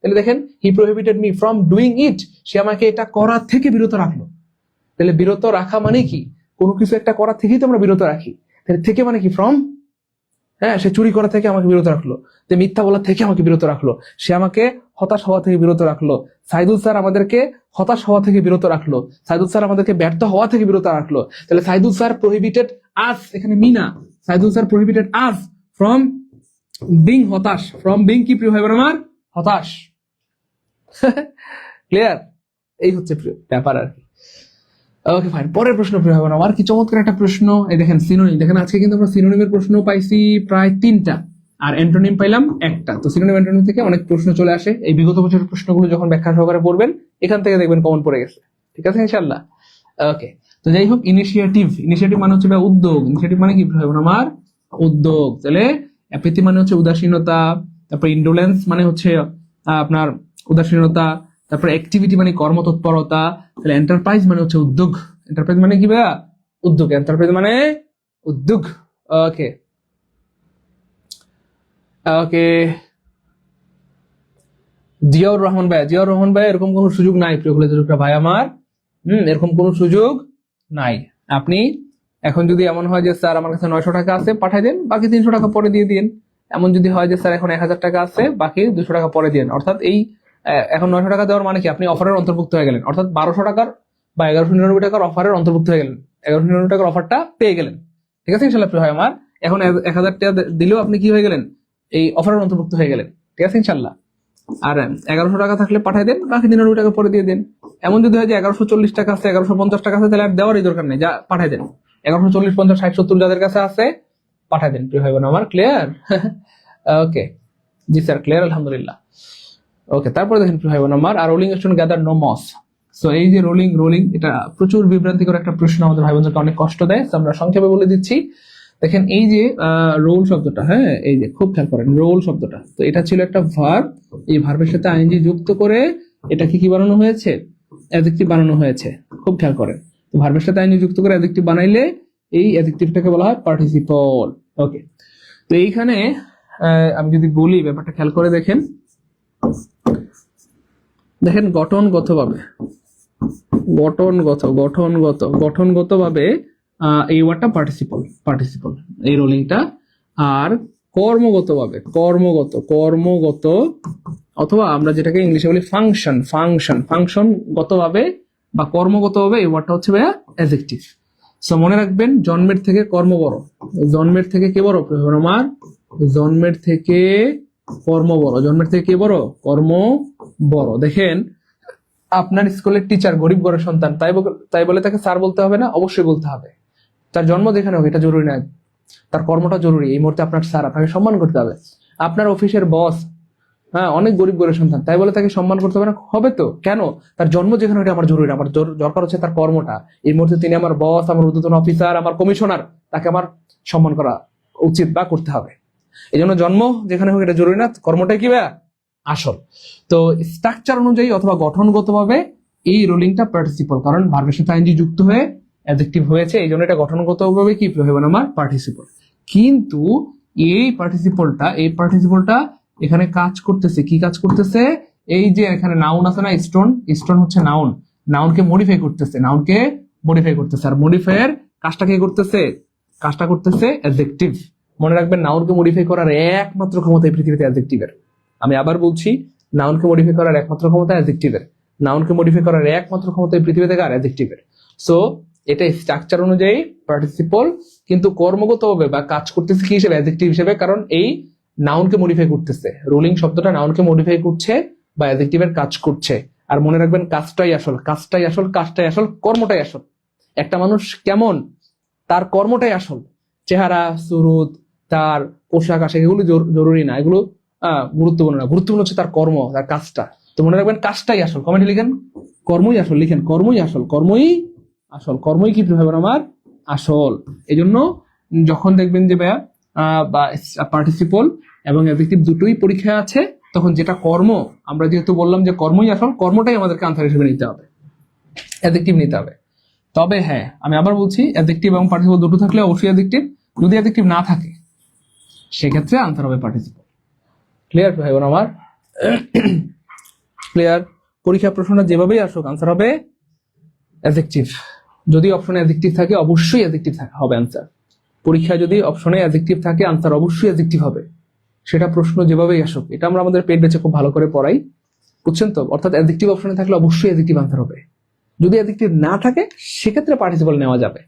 তাহলে দেখেন he prohibited me from doing it, সে আমাকে এটা করা থেকে বিরত রাখলো। তাহলে বিরত রাখা মানে কি? কোনো কিছু একটা করা থেকেই তো আমরা বিরত রাখি। তাহলে থেকে মানে কি? ফ্রম। হ্যাঁ, সে চুরি করা থেকে আমাকে বিরত রাখলো, যে মিথ্যা বলা থেকে আমাকে বিরত রাখলো, সে আমাকে হতাশ হওয়া থেকে বিরত রাখলো। সাইদুল স্যার আমাদেরকে হতাশ হওয়া থেকে বিরত রাখলো, সাইদুল স্যার আমাদেরকে ব্যর্থ হওয়া থেকে বিরত রাখলো। তাহলে সাইদুল স্যার প্রহিবিটেড আস, এখানে Mina, Saidul sir prohibited us from being হতাশ। ফ্রম বিং কি প্রিয় ভাই বোন আমার? হতাশ। ক্লিয়ার? এই হচ্ছে ব্যাপার আর কি। ওকে ফাইন, পরের প্রশ্ন প্রিয় ভাই বোন আমার, কি চমৎকার একটা প্রশ্ন। এই দেখেন সিনোনিম, দেখেন আজকে কিন্তু আমরা সিনোনিমের প্রশ্ন পাইছি প্রায় 3টা, আর অ্যান্টোনিম পাইলাম 1টা। তো সিনোনিম অ্যান্টোনিম থেকে অনেক প্রশ্ন চলে আসে। এই বিগত বছরের প্রশ্নগুলো যখন ব্যাখ্যা সহকারে পড়বেন, এখান থেকে দেখবেন কমন পড়ে গেছে। ঠিক আছে ইনশাআল্লাহ? ওকে, তো যাই হোক, ইনিশিয়েটিভ মানে হচ্ছে উদ্যোগ। ইনিশিয়েটিভ মানে কি ভাই বোন আমার? উদ্যোগ। তাহলে অ্যাপিথি মানে হচ্ছে উদাসীনতা, তারপর ইন্ডোলেন্স মানে হচ্ছে আপনার উদাসীনতা, তারপর অ্যাক্টিভিটি মানে কর্মতৎপরতা। তাহলে এন্টারপ্রাইজ মানে হচ্ছে উদ্যোগ। এন্টারপ্রাইজ মানে কি ভাইয়া? উদ্যোগ। এন্টারপ্রাইজ মানে উদ্যোগ। ওকে ওকে, জিয়াউর রহমান ভাই, এরকম কোনো সুযোগ নাই প্রিয় কলেজের ভাই আমার। এরকম কোনো সুযোগ নাই। আপনি এখন যদি এমন হয় যে স্যার আমার কাছে 900 টাকা আছে, পাঠাই দেন, বাকি 300 টাকা পরে দিয়ে দিন। এমন যদি হয় যে স্যার এখন 1000 টাকা আছে, বাকি 200 টাকা পরে দিন। অর্থাৎ এই এখন 900 টাকা দেওয়ার মানে কি? আপনি অফারের অন্তর্ভুক্ত হয়ে গেলেন। অর্থাৎ 1200 টাকার বা 1199 টাকার অফারের অন্তর্ভুক্ত হয়ে গেলেন। 1199 টাকার অফারটা পেয়ে গেলেন। ঠিক আছে ইনশাআল্লাহ প্রিয় ভাই আমার? এখন 1000 টাকা দিলেও আপনি কি হয়ে গেলেন? এই অফারের অন্তর্ভুক্ত হয়ে গেলেন। ঠিক আছে ইনশাআল্লাহ? আর 1100 টাকা থাকলে পাঠাই দেন, বাকি 99 টাকা পরে দিয়ে দেন। এমন যদি হয় যে 1140 টাকা আছে, 1150 টাকা আছে, তাহলে আর দেওয়ারই দরকার নেই, যা পাঠাই দেন। 1140, 50, 60, 70 যাদের কাছে আছে পাঠাই দেন প্রিয় ভাই বোন আমার। ক্লিয়ার? ওকে, জি স্যার ক্লিয়ার, আলহামদুলিল্লাহ। ওকে, তারপরে দেখেন প্রিয় ভাই বোন আমার, আর rolling stone gather no moss. So এই যে রোলিং, এটা প্রচুর বিভ্রান্তিকর একটা প্রশ্ন, আমাদের ভাই বোনদেরকে অনেক কষ্ট দেয়। আমরা সংক্ষেপে বলে দিচ্ছি। দেখেন এই যে রোল শব্দটা, হ্যাঁ এই যে খুব খেয়াল করেন রোল শব্দটা, তো এটা ছিল একটা ভার্ব। এই ভার্বের সাথে আইএনজি যুক্ত করে এটাকে কি বানানো হয়েছে? অ্যাডজেক্টিভ বানানো হয়েছে। খুব খেয়াল করেন, তো ভার্বের সাথে আইএনজি যুক্ত করে অ্যাডজেক্টিভ বানাইলে এই অ্যাডজেক্টিভটাকে বলা হয় পার্টিসিপল। ওকে, তো এইখানে আমি যদি বলি ব্যাপারটা খেয়াল করে দেখেন গঠনগতভাবে এই ওয়ার্ডটা পার্টিসিপল এই রোলিংটা। আর কর্মগতভাবে কর্মগত অথবা আমরা যেটাকে ইংলিশে বলি ফাংশন গতভাবে বা কর্মগতভাবে এই ওয়ার্ডটা হচ্ছে ভাইয়া অ্যাডজেক্টিভ। সো মনে রাখবেন জন্মের থেকে কর্ম বড়। জন্মের থেকে কে বড় আমার? জন্মের থেকে কর্ম বড়। জন্মের থেকে কে বড়? কর্ম বড়। দেখেন আপনার স্কুলের টিচার গরিব ঘরের সন্তান, তাই বলে তাকে স্যার বলতে হবে না? অবশ্যই বলতে হবে। তার জন্ম যেখানে হোক এটা জরুরি না, তার কর্মটা জরুরি। এই মুহূর্তে আপনার স্যার, আপনাকে সম্মান করতে হবে। আপনার অফিসের বস, হ্যাঁ, অনেক গরিব ঘরের সন্তান, তাই বলে তাকে সম্মান করতে হবে না? হবে তো। কেন? তার জন্ম যেখানে ওটা আমার জরুরি না, আমার দরকার হচ্ছে তার কর্মটা। এই মুহূর্তে তিনি আমার বস, আমার ঊর্ধ্বতন অফিসার, আমার কমিশনার, তাকে আমার সম্মান করা উচিত বা করতে হবে। এই জন্য জন্ম যেখানে হোক এটা জরুরি না, কর্মটাই কি আসল। তো স্ট্রাকচার অনুযায়ী অথবা গঠনগতভাবে এই রোলিংটা পার্টিসিপল, কারণ ভার্বের সাথে আইএনজি যুক্ত হয়ে অ্যাডজেক্টিভ হয়েছে, এই জন্য এটা গঠনগতভাবে কি হবে না আমার পার্টিসিপল। কিন্তু এই পার্টিসিপলটা এখানে কাজ করতেছে, কি কাজ করতেছে? এই যে এখানে নাউন আছে না, স্টোন হচ্ছে নাউনকে মডিফাই করতেছে, আর মডিফাইয়ের কাজটা কে করতেছে? কাজটা করতেছে অ্যাডজেক্টিভ। মনে রাখবেন নাউনকে মডিফাই করার একমাত্র ক্ষমতা এই পৃথিবীতে অ্যাডজেক্টিভের। আমি আবার বলছি, নাউনকে মডিফাই করার একমাত্র ক্ষমতা অ্যাডজেক্টিভের। নাউনকে মডিফাই করার একমাত্র ক্ষমতা এই পৃথিবীতে কার? অ্যাডজেক্টিভের। সো এটা স্ট্রাকচার অনুযায়ী পার্টিসিপল, কিন্তু কর্মগতভাবে বা কাজ করতেছে কি হিসেবে? অ্যাডজেক্টিভ হিসেবে, কারণ এই নাউনকে মডিফাই করতেছে। রোলিং শব্দটা নাউনকে মডিফাই করছে বা অ্যাডজেক্টিভের কাজ করছে। আর মনে রাখবেন কাজটাই আসল, কর্মটাই আসল। একটা মানুষ কেমন, তার কর্মটাই আসল। চেহারা, সুরুত, তার পোশাক আশাক এগুলো জরুরি না, এগুলো গুরুত্বপূর্ণ না। গুরুত্বপূর্ণ হচ্ছে তার কর্ম, তার কাজটা। তো মনে রাখবেন কাজটাই আসল। কমেন্টে লিখেন কর্মই আসল, লিখেন কর্মই আসল, কর্মই কি হবে আমার আসল। এই জন্য যখন দেখবেন যে পার্টিসিপল এবং অ্যাডজেক্টিভ দুটোই পরীক্ষায় আছে, তখন যেটা কর্ম, আমরা যেহেতু বললাম যে কর্মই আসল, কর্মটাই আমাদেরকে আনসার হিসেবে নিতে হবে, অ্যাডজেক্টিভ নিতে হবে। তবে হ্যাঁ, আমি আবার বলছি, অ্যাডজেক্টিভ এবং পার্টিসিপল দুটো থাকলে অবশ্যই অ্যাডজেক্টিভ। যদি অ্যাডজেক্টিভ না থাকে সেক্ষেত্রে আনসার হবে পার্টিসিপল। ক্লিয়ার ভাই বোন আমার? ক্লিয়ার? পরীক্ষা প্রশ্নটা যেভাবেই আসুক আনসার হবে অ্যাডজেক্টিভ। যদি অপশনে অ্যাডজেক্টিভ থাকে অবশ্যই অ্যাডজেক্টিভ হবে আনসার। পরীক্ষায় যদি অপশনে অ্যাডজেক্টিভ থাকে আনসার অবশ্যই অ্যাডজেক্টিভ হবে, সেটা প্রশ্ন যেভাবেই আসুক। এটা আমরা আমাদের পেট বেচে খুব ভালো করে পড়াই, বুঝছেন তো? অর্থাৎ অ্যাডজেক্টিভ অপশনে থাকলে অবশ্যই অ্যাডজেক্টিভ আনসার হবে। যদি অ্যাডজেক্টিভ না থাকে সেক্ষেত্রে পার্টিসিপল নেওয়া যাবে।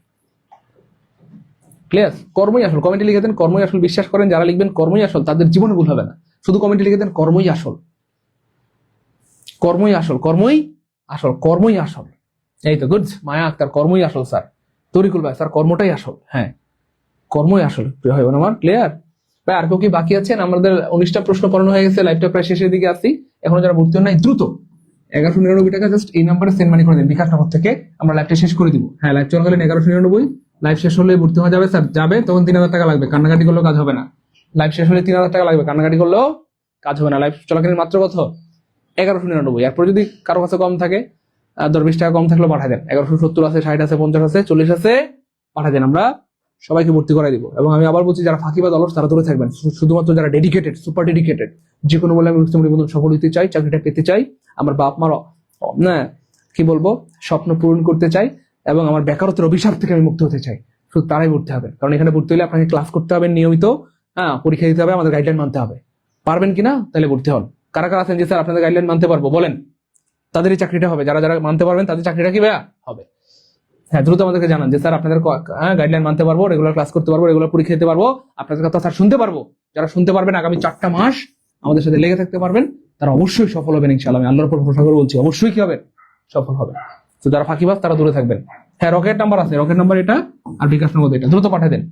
ক্লিয়ার? কর্মই আসল। কমেন্টে লিখে দেন কর্মই আসল। বিশ্বাস করেন যারা লিখবেন কর্মই আসল তাদের জীবনে ভুল হবে না। শুধু কমেন্টে লিখে দেন কর্মই আসল, কর্মই আসল। এই তো গুড। মায়া আক্তার কর্মই আসল স্যার। তরিকুল ভাই স্যার কর্মটাই আসল। হ্যাঁ, কর্মই আসল। প্রিয় ভাই বোন আমার, ক্লিয়ার? ভাই আর কেউ কি বাকি আছেন? আমাদের 19টা প্রশ্ন পড়ানো হয়ে গেছে, লাইভটা প্রায় শেষের দিকে আসছি। এখনো যারা ভর্তি হন নাই দ্রুত 1199 টাকা জাস্ট এই নাম্বারে সেন্ড মানি করে দিন, বিকাশ নগর থেকে। আমরা লাইভটা শেষ করে দিব। হ্যাঁ, লাইভ চলাকালীন 1199, লাইভ শেষ হলে ভর্তি হওয়া যাবে স্যার। যাবে তখন 3000 টাকা লাগবে, কান্নাকাটি করলেও কাজ হবে না। লাইভ শেষ হলে 3000 টাকা লাগবে, কান্নাকাটি করলেও কাজ হবে না। লাইভ চলাকালীন মাত্র কত? 1199। এরপর যদি কারো কাছে কম থাকে, 10-20 টাকা কম থাকলেও পাঠাই দেন। 1170 আছে, 60 আছে, 50 আছে, 40 আছে, পাঠাই দেন। আমরা সবাইকে ভর্তি করাই দিব। এবং আমি আবার বলছি, যারা ফাঁকিবাজ অলস তারা দূরে থাকবেন। শুধুমাত্র যারা ডেডিকেটেড, সুপার ডেডিকেটেড, যে কোনো বলে আমি নিবন্ধন সফল হতে চাই, চাকরিটা পেতে চাই, আমার বাপ মার না কি বলবো স্বপ্ন পূরণ করতে চাই, এবং আমার বেকারত্বের অভিশাপ থেকে আমি মুক্ত হতে চাই, শুধু তারাই ভর্তি হবেন। কারণ এখানে ভর্তি হলে আপনাকে ক্লাস করতে হবে নিয়মিত, পরীক্ষা দিতে হবে, আমাদের গাইডলাইন মানতে হবে। পারবেন কিনা তাহলে ভর্তি হন। কারা কারা আছেন যে স্যার আপনাদের গাইডলাইন মানতে পারবো বলেন? তাদেরই চাকরিটা হবে। যারা যারা মানতে পারবেন তাদের চাকরিটা কি হবে? হ্যাঁ, দ্রুত আমাদেরকে জানান যে স্যার আপনাদের গাইডলাইন মানতে পারবো, রেগুলার ক্লাস করতে পারবো, রেগুলার পরীক্ষা দিতে পারবো, আপনাদের কথা স্যার শুনতে পারবো। যারা শুনতে পারবেন আগামী 4টা মাস আমাদের সাথে লেগে থাকতে পারবেন, তারা অবশ্যই সফল হবেন ইনশাআল্লাহ। আমি আল্লাহর উপর ভরসা করে বলছি অবশ্যই কি হবে, সফল হবে। তো যারা ফাঁকিবাজ তারা দূরে থাকবেন। হ্যাঁ, রকেট নাম্বার আছে, রকেট নাম্বার এটা, আর বিকাশ নগদ এটা, দ্রুত পাঠিয়ে দেন।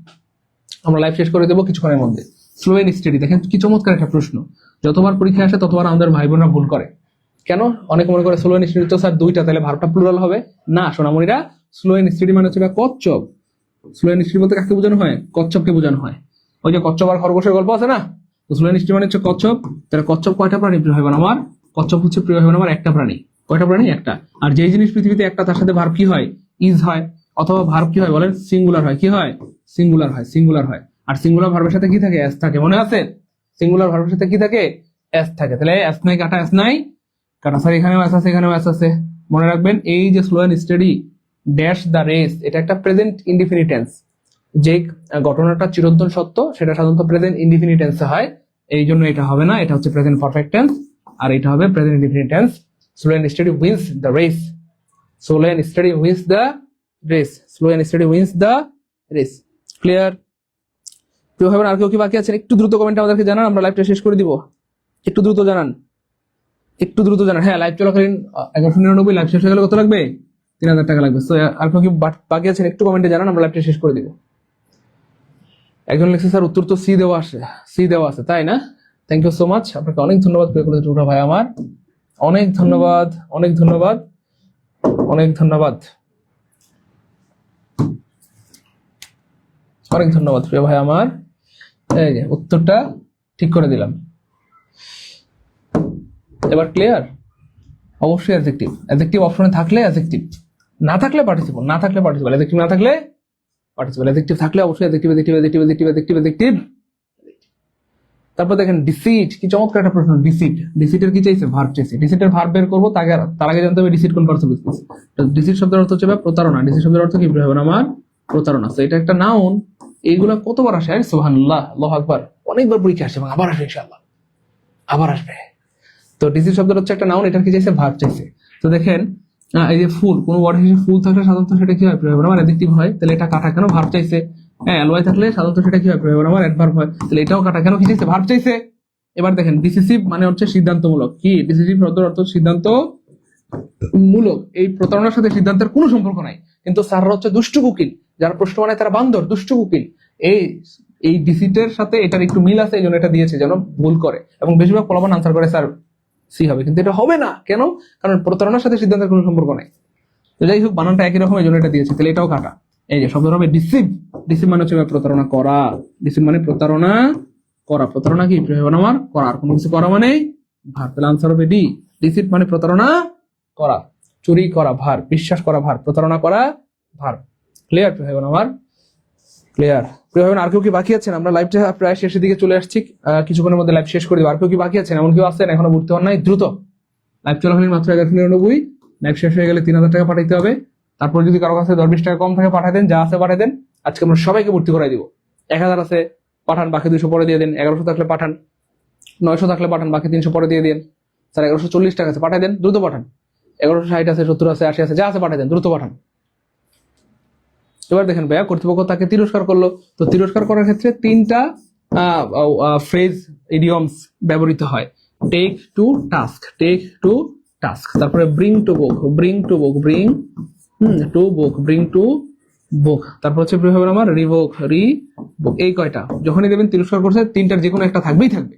আমরা লাইভ শেষ করে দেবো কিছুক্ষণের মধ্যে। স্লো এন্ড স্টাডি, দেখেন কি চমৎকার একটা প্রশ্ন। যতবার পরীক্ষা আসে ততবার আমাদের ভাই বোনরা ভুল করে। কেন? অনেকে মনে করে স্লো এন্ড স্টাডি তো স্যার দুইটা, তাহলে ভার্বটা প্লুরাল হবে। না সোনামণিরা, স্লো এন্ড স্টাডি মানে হচ্ছে কচ্ছপ। স্লো এন্ড স্টাডি বলতে কাকে বোঝানো হয়? কচ্ছপকে বোঝানো হয়। ওই যে কচ্ছপ আর খরগোশের গল্প আছে না, তো স্লো এন্ড স্টাডি মানে হচ্ছে কচ্ছপ। তাহলে কচ্ছপ কয়টা প্রাণী প্রিয় হয় আমার? কচ্ছপ হচ্ছে প্রিয় হয় আমার একটা প্রাণী। কয়টা প্রাণী? একটা। আর যেই জিনিস পৃথিবীতে একটা, তার সাথে ভার্ব কি হয়? ইজ হয়। অথবা ভার্ব কি হয় বলেন? সিঙ্গুলার হয়। কি হয়? সিঙ্গুলার হয়। আর সিঙ্গুলার ভার্বের সাথে কি থাকে? এস থাকে। মনে আছে? সিঙ্গুলার ভার্বের সাথে কি থাকে? এস থাকে। তাহলে এস নাই কাটা, এস নাই কাটা। স্যার এখানেও এস আছে, এখানেও এস আছে। মনে রাখবেন এই যে slow and steady dash the race, এটা একটা প্রেজেন্ট ইনডিফিনিট টেন্স। যে ঘটনাটা চিরন্তন সত্য সেটা সাধারণত প্রেজেন্ট ইনডিফিনিট টেন্সে হয়, এই জন্য এটা হবে না। এটা হচ্ছে প্রেজেন্ট পারফেক্ট টেন্স, আর এটা হবে present indefinite tense. Slow and steady wins the race. Slow and steady wins the race, slow and steady wins the race. Clear? প্রিয় ভাই আর কেউ কি বাকি আছেন? একটু দ্রুত কমেন্টে আমাদেরকে জানান, আমরা লাইভটা শেষ করে দিব। একটু দ্রুত জানান, একটু দ্রুত জানান। হ্যাঁ, লাইভ চলাকালীন 1199, লাইভ শেষ হয়ে গেলে কত লাগবে? 3000 টাকা লাগবে। তো আর কেউ কি বাকি আছেন? একটু কমেন্টে জানান, আমরা লাইভটা শেষ করে দিব। একজন লিখছে স্যার উত্তর তো সি দেওয়া আছে, তাই না? থ্যাংক ইউ সো মাচ, আপনাকে অনেক ধন্যবাদ প্রিয় করে টুকরা ভাই আমার, অনেক ধন্যবাদ, অনেক ধন্যবাদ, অনেক ধন্যবাদ, অনেক ধন্যবাদ প্রিয় ভাই আমার। এই যে উত্তরটা ঠিক করে দিলাম। এবার ক্লিয়ার? অবশ্যই অ্যাডজেক্টিভ। অ্যাডজেক্টিভ অপশনে থাকলে অ্যাডজেক্টিভ, না থাকলে পার্টিসিপল, না থাকলে পার্টিসিপল, অ্যাডজেক্টিভ না থাকলে পার্টিসিপল, অ্যাডজেক্টিভ থাকলে অবশ্যই adjective, adjective, adjective, adjective, adjective. তারপর দেখেন ডিসিট, কি চমৎকার একটা প্রশ্ন। ডিসিটের কি চাইছে? ভার্ব চাইছে। ডিসিটের ভার্ব বের করবো, তার আগে জানতে হবে ডিসিট কোন পার্টিসিপল। ডিসিট শব্দের অর্থ হচ্ছে প্রতারণা। ডিসিট শব্দের অর্থ কি হবে আমার? প্রতারণা। তো এটা একটা নাউন। এইগুলা কতবার আসে? সুবহানাল্লাহ, আল্লাহু আকবার, অনেকবার পরীক্ষা আসে এবং আবার আসবে ইনশাআল্লাহ, আবার আসবে। তো ডিসিট শব্দের হচ্ছে একটা নাউন, এটার কি চাইছে? ভার্ব চাইছে। তো দেখেন এই যে ফুল, কোন ওয়ার্ড হিসেবে ফুল থাকলে সাধারণত সেটা কি হয়? আমার অ্যাডজেক্টিভ হয়। তাহলে এটা কাটা কেন? ভার্ব চাইছে। হ্যাঁ, এলওয়াই থাকলে সাধারণত সেটা কি হয়? আমার অ্যাডভার্ব হয়। তাহলে এটাও কাটা কেন? কি চাইছে? ভার্ব চাইছে। এবার দেখেন ডিসিসিভ মানে হচ্ছে সিদ্ধান্তমূলক। কি ডিসিসিভ শব্দের অর্থ? সিদ্ধান্ত মূলক। এই প্রতারণার সাথে সিদ্ধান্তের কোনো সম্পর্ক নাই। কিন্তু স্যাররা হচ্ছে দুষ্টু কুকিল, যারা প্রশ্ন বানায় তারা বান্দর, দুষ্টু কুকিল। এই ডিসিটের সাথে এটার একটু মিল আছে, এই জন্য এটা দিয়েছে যেন ভুল করে, এবং বেশিরভাগ ফলাফল আনসার করে স্যার সি হবে, কিন্তু এটা হবে না কেন? কারণ প্রতারণার সাথে সিদ্ধান্তের কোনো সম্পর্ক নাই। তো যাই হোক, বানানটা একই রকম, এই জন্য এটা দিয়েছে। তাহলে এটাও কাটা। এই যে শব্দ হবে ডিসিভ। ডিসিভ মানে হচ্ছে প্রতারণা করা। ডিসিভ মানে প্রতারণা করা। প্রতারণা কি আমার? করা। আর কোনো কিছু করা মানে ভার। তাহলে আনসার হবে ডি। ডিসিভ মানে প্রতারণা করা, চুরি করা ভার, বিশ্বাস করা ভার, প্রতারণা করা ভার। ক্লিয়ার প্রিয় ভাই আমার? ক্লিয়ার প্রিয় ভাই? আর কেউ কি বাকি আছেন? আমরা লাইভটা প্রায় শেষের দিকে চলে আসছি, কিছুক্ষণের মধ্যে লাইভ শেষ করে দিব। আর কেউ কি বাকি আছেন? এমন কেউ আছেন এখনো ভর্তি হন নাই? দ্রুত, লাইভ চলাকালীন মাত্র 1199, লাইভ শেষ হয়ে গেলে 3000 টাকা পাঠাইতে হবে। তারপর যদি কারো কাছে 10-20 টাকা কম থাকে পাঠাই দেন, যা আছে পাঠাই দেন। আজকে আমরা সবাইকে ভর্তি করাই দিব। 1000 আছে পাঠান, বাকি 200 পরে দিয়ে দেন। 1100 থাকলে পাঠান, 900 থাকলে পাঠান, বাকি 300 পরে দিয়ে দিন। স্যার 1140 টাকা আছে, পাঠাই দেন, দ্রুত পাঠান। 1160 আছে, 70 আছে, 80 আছে, যা আছে পাঠাই দেন, দ্রুত পাঠান। এবার দেখেন ভাইয়া, কর্তৃপক্ষ তাকে তিরস্কার করলো। তো তিরস্কার করার ক্ষেত্রে 3টা ফ্রেজ, ইডিয়মস ব্যবহৃত হয়। Take to task, take to task. তারপরে bring to book, bring to book, bring to book, bring to book. তারপর হচ্ছে আমার রিভোক, রিভোক। এই কয়টা যখনই দেবেন তিরস্কার করছে, 3টার যে কোনো একটা থাকবেই থাকবে।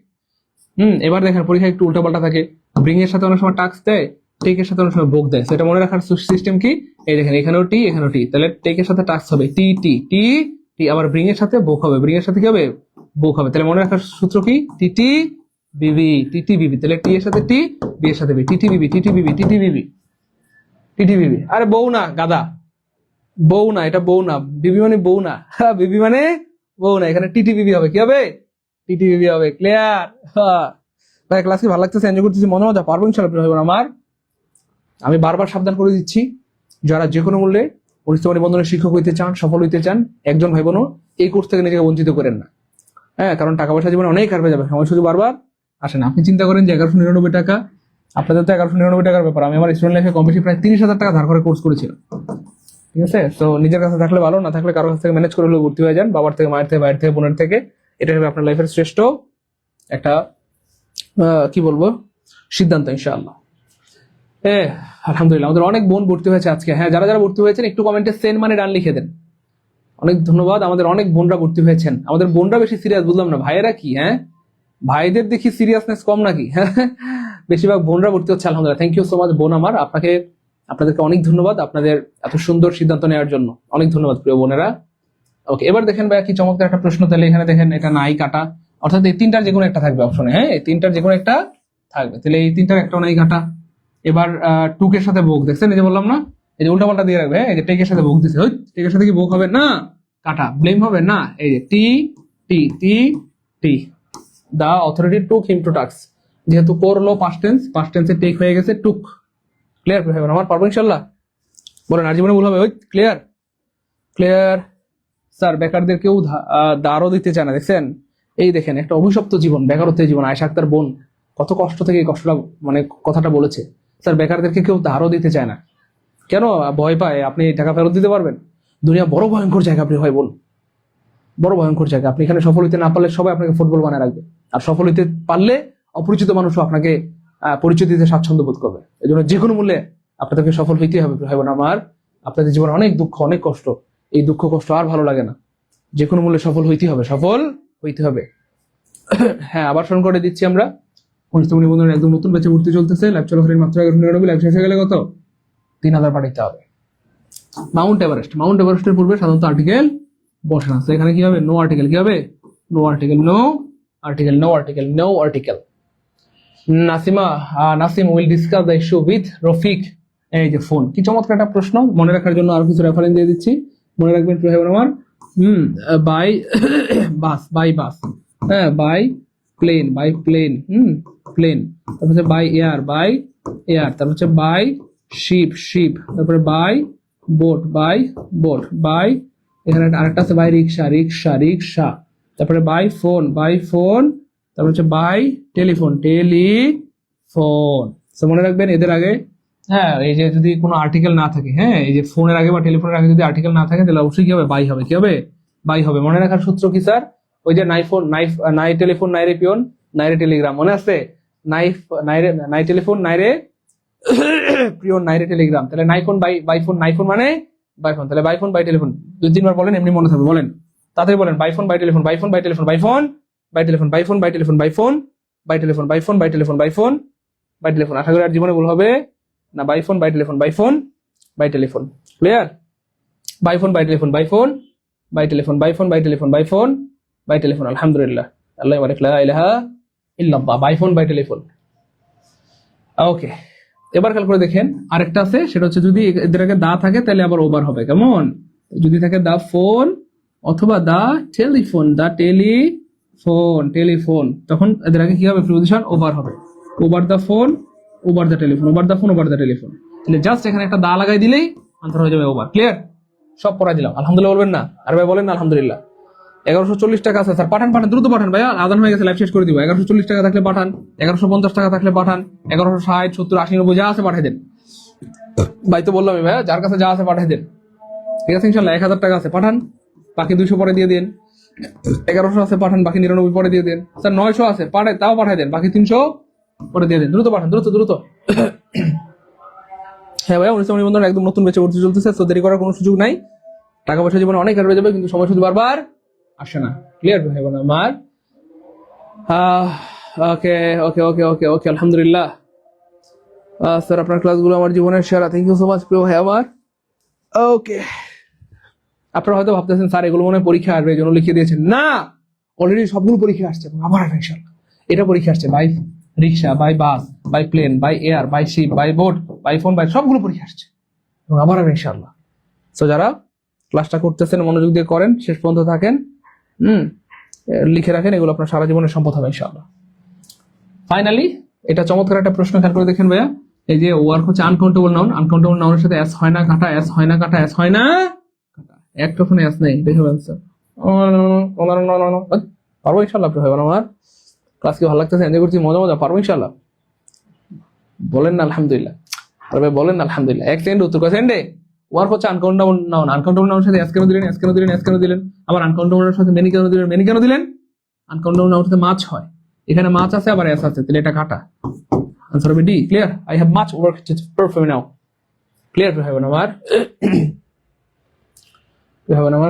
এবার দেখেন পরীক্ষা একটু উল্টাপাল্টা থাকে। ব্রিং এর সাথে অনেক সময় টাস্ক দেয়, টেক এর সাথে অনেক সময় বুক দেয়। সেটা মনে রাখার সিস্টেম কি? এই দেখেন এখানেও টি, এখানেও টি। তাহলে টেক এর সাথে টাস্ক হবে টি টি টি টি, আবার ব্রিং এর সাথে বুক হবে, ব্রিং এর সাথে কি হবে? বুক হবে। তাহলে মনে রাখার সূত্র কি? টি টি বিবি, টি টি বিবি। তাহলে টি এর সাথে টি, বি এর সাথে বি, টি টি বিবি, টি টি বিবি, টি টি বিবি, টি টি বিবি। আরে বউ না গাদা, বউ না, এটা বউ না। বিবি মানে বউ না, বিবি মানে বউ না। এখানে টি টি বিবি হবে। কি হবে? টি টি বিবি হবে। ক্লিয়ার? ভাই ক্লাস কি ভালো লাগতেছে? এনজয় করতেছি? মনে মজা পারবো ইনশাআল্লাহ আমার। আমি বারবার সাবধান করে দিচ্ছি, যারা যে কোনো মূল্যে পরিস্থিতি নিবন্ধনের শিক্ষক হইতে চান, সফল হইতে চান, একজন ভাই বোনও এই কোর্স থেকে নিজেকে বঞ্চিত করেন না। হ্যাঁ, কারণ টাকা পয়সা জীবনে অনেক হারবে যাবে, সময় সুযোগ বারবার আসে না। আপনি চিন্তা করেন যে 1199 টাকা, আপনাদের তো 1199 টাকার ব্যাপার। আমি আমার স্টুডেন্ট লাইফে কম বেশি প্রায় 30,000 টাকা ধার করে কোর্স করেছিলাম। ঠিক আছে? তো নিজের কাছে থাকলে ভালো, না থাকলে কারোর কাছ থেকে ম্যানেজ করে হলেও ভর্তি হয়ে যান, বাবার থেকে, মায়ের থেকে, ভাইয়ের থেকে, বোনের থেকে। এটা হবে আপনার লাইফের শ্রেষ্ঠ একটা কি বলবো সিদ্ধান্ত ইনশাআল্লাহ। আলহামদুলিল্লাহ, আমাদের অনেক বোন ভর্তি হয়েছে আজকে। হ্যাঁ, যারা যারা ভর্তি হয়েছেন একটু কমেন্টে সেন মানে ডান লিখে দেন। অনেক ধন্যবাদ, আমাদের অনেক বোনরা ভর্তি হয়েছেন। আমাদের বোনরা বেশি সিরিয়াস, বুঝলাম না ভাইয়েরা কি? হ্যাঁ, ভাইদের দেখি সিরিয়াসনেস কম নাকি? বেশিরভাগ বোনরা ভর্তি হচ্ছে, আলহামদুলিল্লাহ। থ্যাংক ইউ সো মাচ বোন আমার, আপনাদেরকে অনেক ধন্যবাদ আপনাদের এত সুন্দর সিদ্ধান্ত নেওয়ার জন্য। অনেক ধন্যবাদ প্রিয় বোনেরা। ওকে, এবার দেখেন ভাইয়া কি চমৎকার একটা প্রশ্ন। তাহলে এখানে দেখেন এটা নাই কাটা, অর্থাৎ এই 3টার যে কোনো একটা থাকবে অপশনে। হ্যাঁ, এই 3টার যে কোনো একটা থাকবে। তাহলে এই 3টার একটা নাই কাটা। এবার টুকের সাথে ভোগ, দেখছেন? এই যে বললাম না, এই যে উল্টা পাল্টা দিয়ে রাখবে। এই যে টেকের সাথে ভোগ দিচ্ছে, টেকের সাথে কি ভোগ হবে না? কাটা, ব্লেম হবে না। এই যে টি টি টি টি, the authority took him to task. যেহেতু করলো পাস্ট টেন্সে টেক হয়ে গেছে টুক। ক্লিয়ার আমার? পারবো ইনশাল্লাহ? বলেন, আর জীবনে ভুল হবে? ক্লিয়ার? ক্লিয়ার স্যার, বেকারদের কেউ দাঁড়ও দিতে চায় না, দেখছেন? এই দেখেন একটা অভিশপ্ত জীবন, বেকারত্বের জীবন। আয়েশা আক্তার বোন কত কষ্ট থেকে এই কষ্টটা, মানে কথাটা বলেছে। স্যার, বেকারদেরকে কেউ ধারও দিতে চায় না। কেন ভয় পায়? আপনি টাকা ফেরত দিতে পারবেন? দুনিয়া বড় ভয়ঙ্কর জায়গা, আপনি হয় বলুন, বড় ভয়ঙ্কর জায়গা। আপনি এখানে সফল হইতে না পারলে সবাই আপনাকে ফুটবল বানায় রাখবে, আর সফল হইতে পারলে অপরিচিত মানুষও আপনাকে পরিচয় দিতে স্বাচ্ছন্দ্য বোধ করবে। এই জন্য যে কোনো মূল্যে আপনাদেরকে সফল হইতেই হবে ভাই বোন আমার। আপনাদের জীবনে অনেক দুঃখ, অনেক কষ্ট, এই দুঃখ কষ্ট আর ভালো লাগে না। যে কোনো মূল্যে সফল হইতেই হবে, সফল হইতে হবে। হ্যাঁ, আবার স্মরণ করে দিচ্ছি আমরা অনুষ্ঠান বন্ধুরা একদম নতুন ব্যাচে ভর্তি চলতেছে। লাইভ চলাকালীন মাত্র 11:99, লাইভ শেষ হয়ে গেলে কত 3000 পাঠাইতে হবে। মাউন্ট এভারেস্টের পূর্বে সাধারণত আর্টিকেল বসে না। এখানে কি হবে? No article. কি হবে? No article, no article, no article, no article. Nasim will discuss the issue with Rafiq. এই যে ফোন, কি চমৎকার একটা প্রশ্ন। মনে রাখার জন্য আরো কিছু রেফারেন্স দিয়ে দিচ্ছি, মনে রাখবেন প্রিয় ভাই আমার। বাই বাস, হ্যাঁ, বাই প্লেন, প্লেন। তারপর হচ্ছে বাই এয়ার, তারপর হচ্ছে বাই শিপ, তারপরে বাই বোট, বাই এখানে আরেকটা আছে বাই রিক্সা। তারপরে বাই ফোন, তারপর হচ্ছে বাই টেলিফোন। মনে রাখবেন এদের আগে, হ্যাঁ, এই যে যদি কোনো আর্টিকেল না থাকে, হ্যাঁ, এই যে ফোনের আগে বা টেলিফোনের আগে যদি আর্টিকেল না থাকে তাহলে অবশ্যই কি হবে? বাই হবে। কি হবে? বাই হবে। মনে রাখার সূত্র কি স্যার? ওই যে নাই টেলিফোন, নাই রে পিয়ন, নাই রে টেলিগ্রাম, মনে আছে? নাই টেলিফোন, নাই রে পিয়ন, নাই রে টেলিগ্রাম। তাহলে নাইফোন মানে বাইফোন। তাহলে বাইফোন বাই টেলিফোন 2-3 বার বলেন, এমনি মনে থাকবে। বলেন, তাড়াতাড়ি বলেন। By phone by telephone, by phone by telephone, by phone by telephone, by phone by telephone, by phone by telephone, by phone by telephone, by phone by telephone. আশা করি আর জীবনে ভুল হবে না। By phone by telephone, by phone by telephone. Clear? By phone by telephone, by phone by telephone, by phone by telephone, by phone by telephone. আলহামদুলিল্লাহ, আল্লাহু বারিক, লা ইলাহা ইল্লাল্লাহ। By phone by telephone. ওকে, এবার খেয়াল করে দেখেন আরেকটা আছে, সেটা হচ্ছে যদি এদের আগে দা থাকে তাহলে আবার ওভার হবে। কেমন? যদি থাকে দা ফোন অথবা দা টেলিফোন, টেলিফোন, তখন এদের আগে কি হবে? প্রিপোজিশন ওভার হবে। Over the phone, over the telephone, over the phone, over the telephone. তাহলে জাস্ট এখানে একটা দা লাগাই দিলেই আনসার হয়ে যাবে ওভার। ক্লিয়ার? সব পড়াই দিলাম। আলহামদুলিল্লাহ বলবেন না? আর ভাই বলেন না আলহামদুলিল্লাহ। 1140 টাকা আছে স্যার, পাঠান, দ্রুত পাঠান ভাইয়া, আদান হয়ে গেছে, লাইভ শেষ করে দিব। 1140 টাকা থাকলে পাঠান, 1150 টাকা থাকলে পাঠান, 1160, 70, 80, 90 যা আছে পাঠাই দেন। ভাই তো বললাম ভাইয়া, যার কাছে যা আছে পাঠাই দেন। ঠিক আছে ইনশাল্লাহ। 1000 টাকা আছে পাঠান, বাকি 200 পরে দিয়ে দেন। 1100 আছে পাঠান, বাকি 99 পরে দিয়ে দেন। স্যার 900 আছে পাঠায়, তাও পাঠাই দেন, বাকি 300 পরে দিয়ে দেন। দ্রুত পাঠান, দ্রুত। হ্যাঁ ভাইয়া, অনুষ্ঠান বন্ধুরা একদম নতুন বেঁচে উঠতে চলতেছে, তো দেরি করার কোনো সুযোগ নাই। টাকা পয়সা জীবনে অনেক হারিয়ে যাবে, কিন্তু সময় শুধু বারবার আসে না। ক্লিয়ার ভাই বোন আমার? ওকে, আলহামদুলিল্লাহ। স্যার আপনার ক্লাসগুলো আমার জীবনের সেরা, থ্যাংক ইউ সো মাচ প্রিয় ভাই আমার। ওকে, আপনারা হয়তো ভাবতেছেন স্যার এগুলো মনে হয় পরীক্ষা আসবে, এই জন্য লিখে দিয়েছেন। না, অলরেডি সবগুলো পরীক্ষা আসছে, আবার আসবে ইনশাআল্লাহ। এটা পরীক্ষা আসছে, by rickshaw, by bus, by plane, by air, by ship, by boat, by phone, by সবগুলো পরীক্ষা আসছে এবং আবার আসবে ইনশাআল্লাহ। তো যারা ক্লাসটা করতেছেন মনোযোগ দিয়ে করেন, শেষ পর্যন্ত থাকেন, লিখে রাখেন, এগুলো আপনার সারা জীবনের সম্পদ হবে ইনশাআল্লাহ। ফাইনালি এটা চমৎকার একটা প্রশ্ন, খেয়াল করে দেখেন ভাইয়া। এই যে ওয়ার্ক হচ্ছে আনকাউন্টেবল নাউন, আনকাউন্টেবল নাউনের সাথে এস হয় না কাটা, এস হয় না কাটা, এস হয় না কাটা, একটা ফোনে এস নেই। দেখে স্যার পারবো ইনশাআল্লাহ। আপনি হয় আমার ক্লাস কি ভালো লাগতেছে, এনজয় করছি, মজা পারবো ইনশাআল্লাহ। বলেন না আলহামদুলিল্লাহ, আর ভাই বলেন না আলহামদুলিল্লাহ। এক সেকেন্ড উত্তর কয় সেকেন্ডে। ওয়ার্ক হচ্ছে আনকাউন্টেবল নাউন, আনকাউন্টেবল নাউনের সাথে এস কেন দিলেন, আবার আনকাউন্টেবল সাথে মেনি কেন দিলেন, আনকাউন্টেবল নাউনের সাথে মাছ হয়, এখানে মাছ আছে আবার এস আছে, তাহলে এটা কাটা। আনসার হবে D. Clear? I have much work to perform now. Clear হবে না আমার?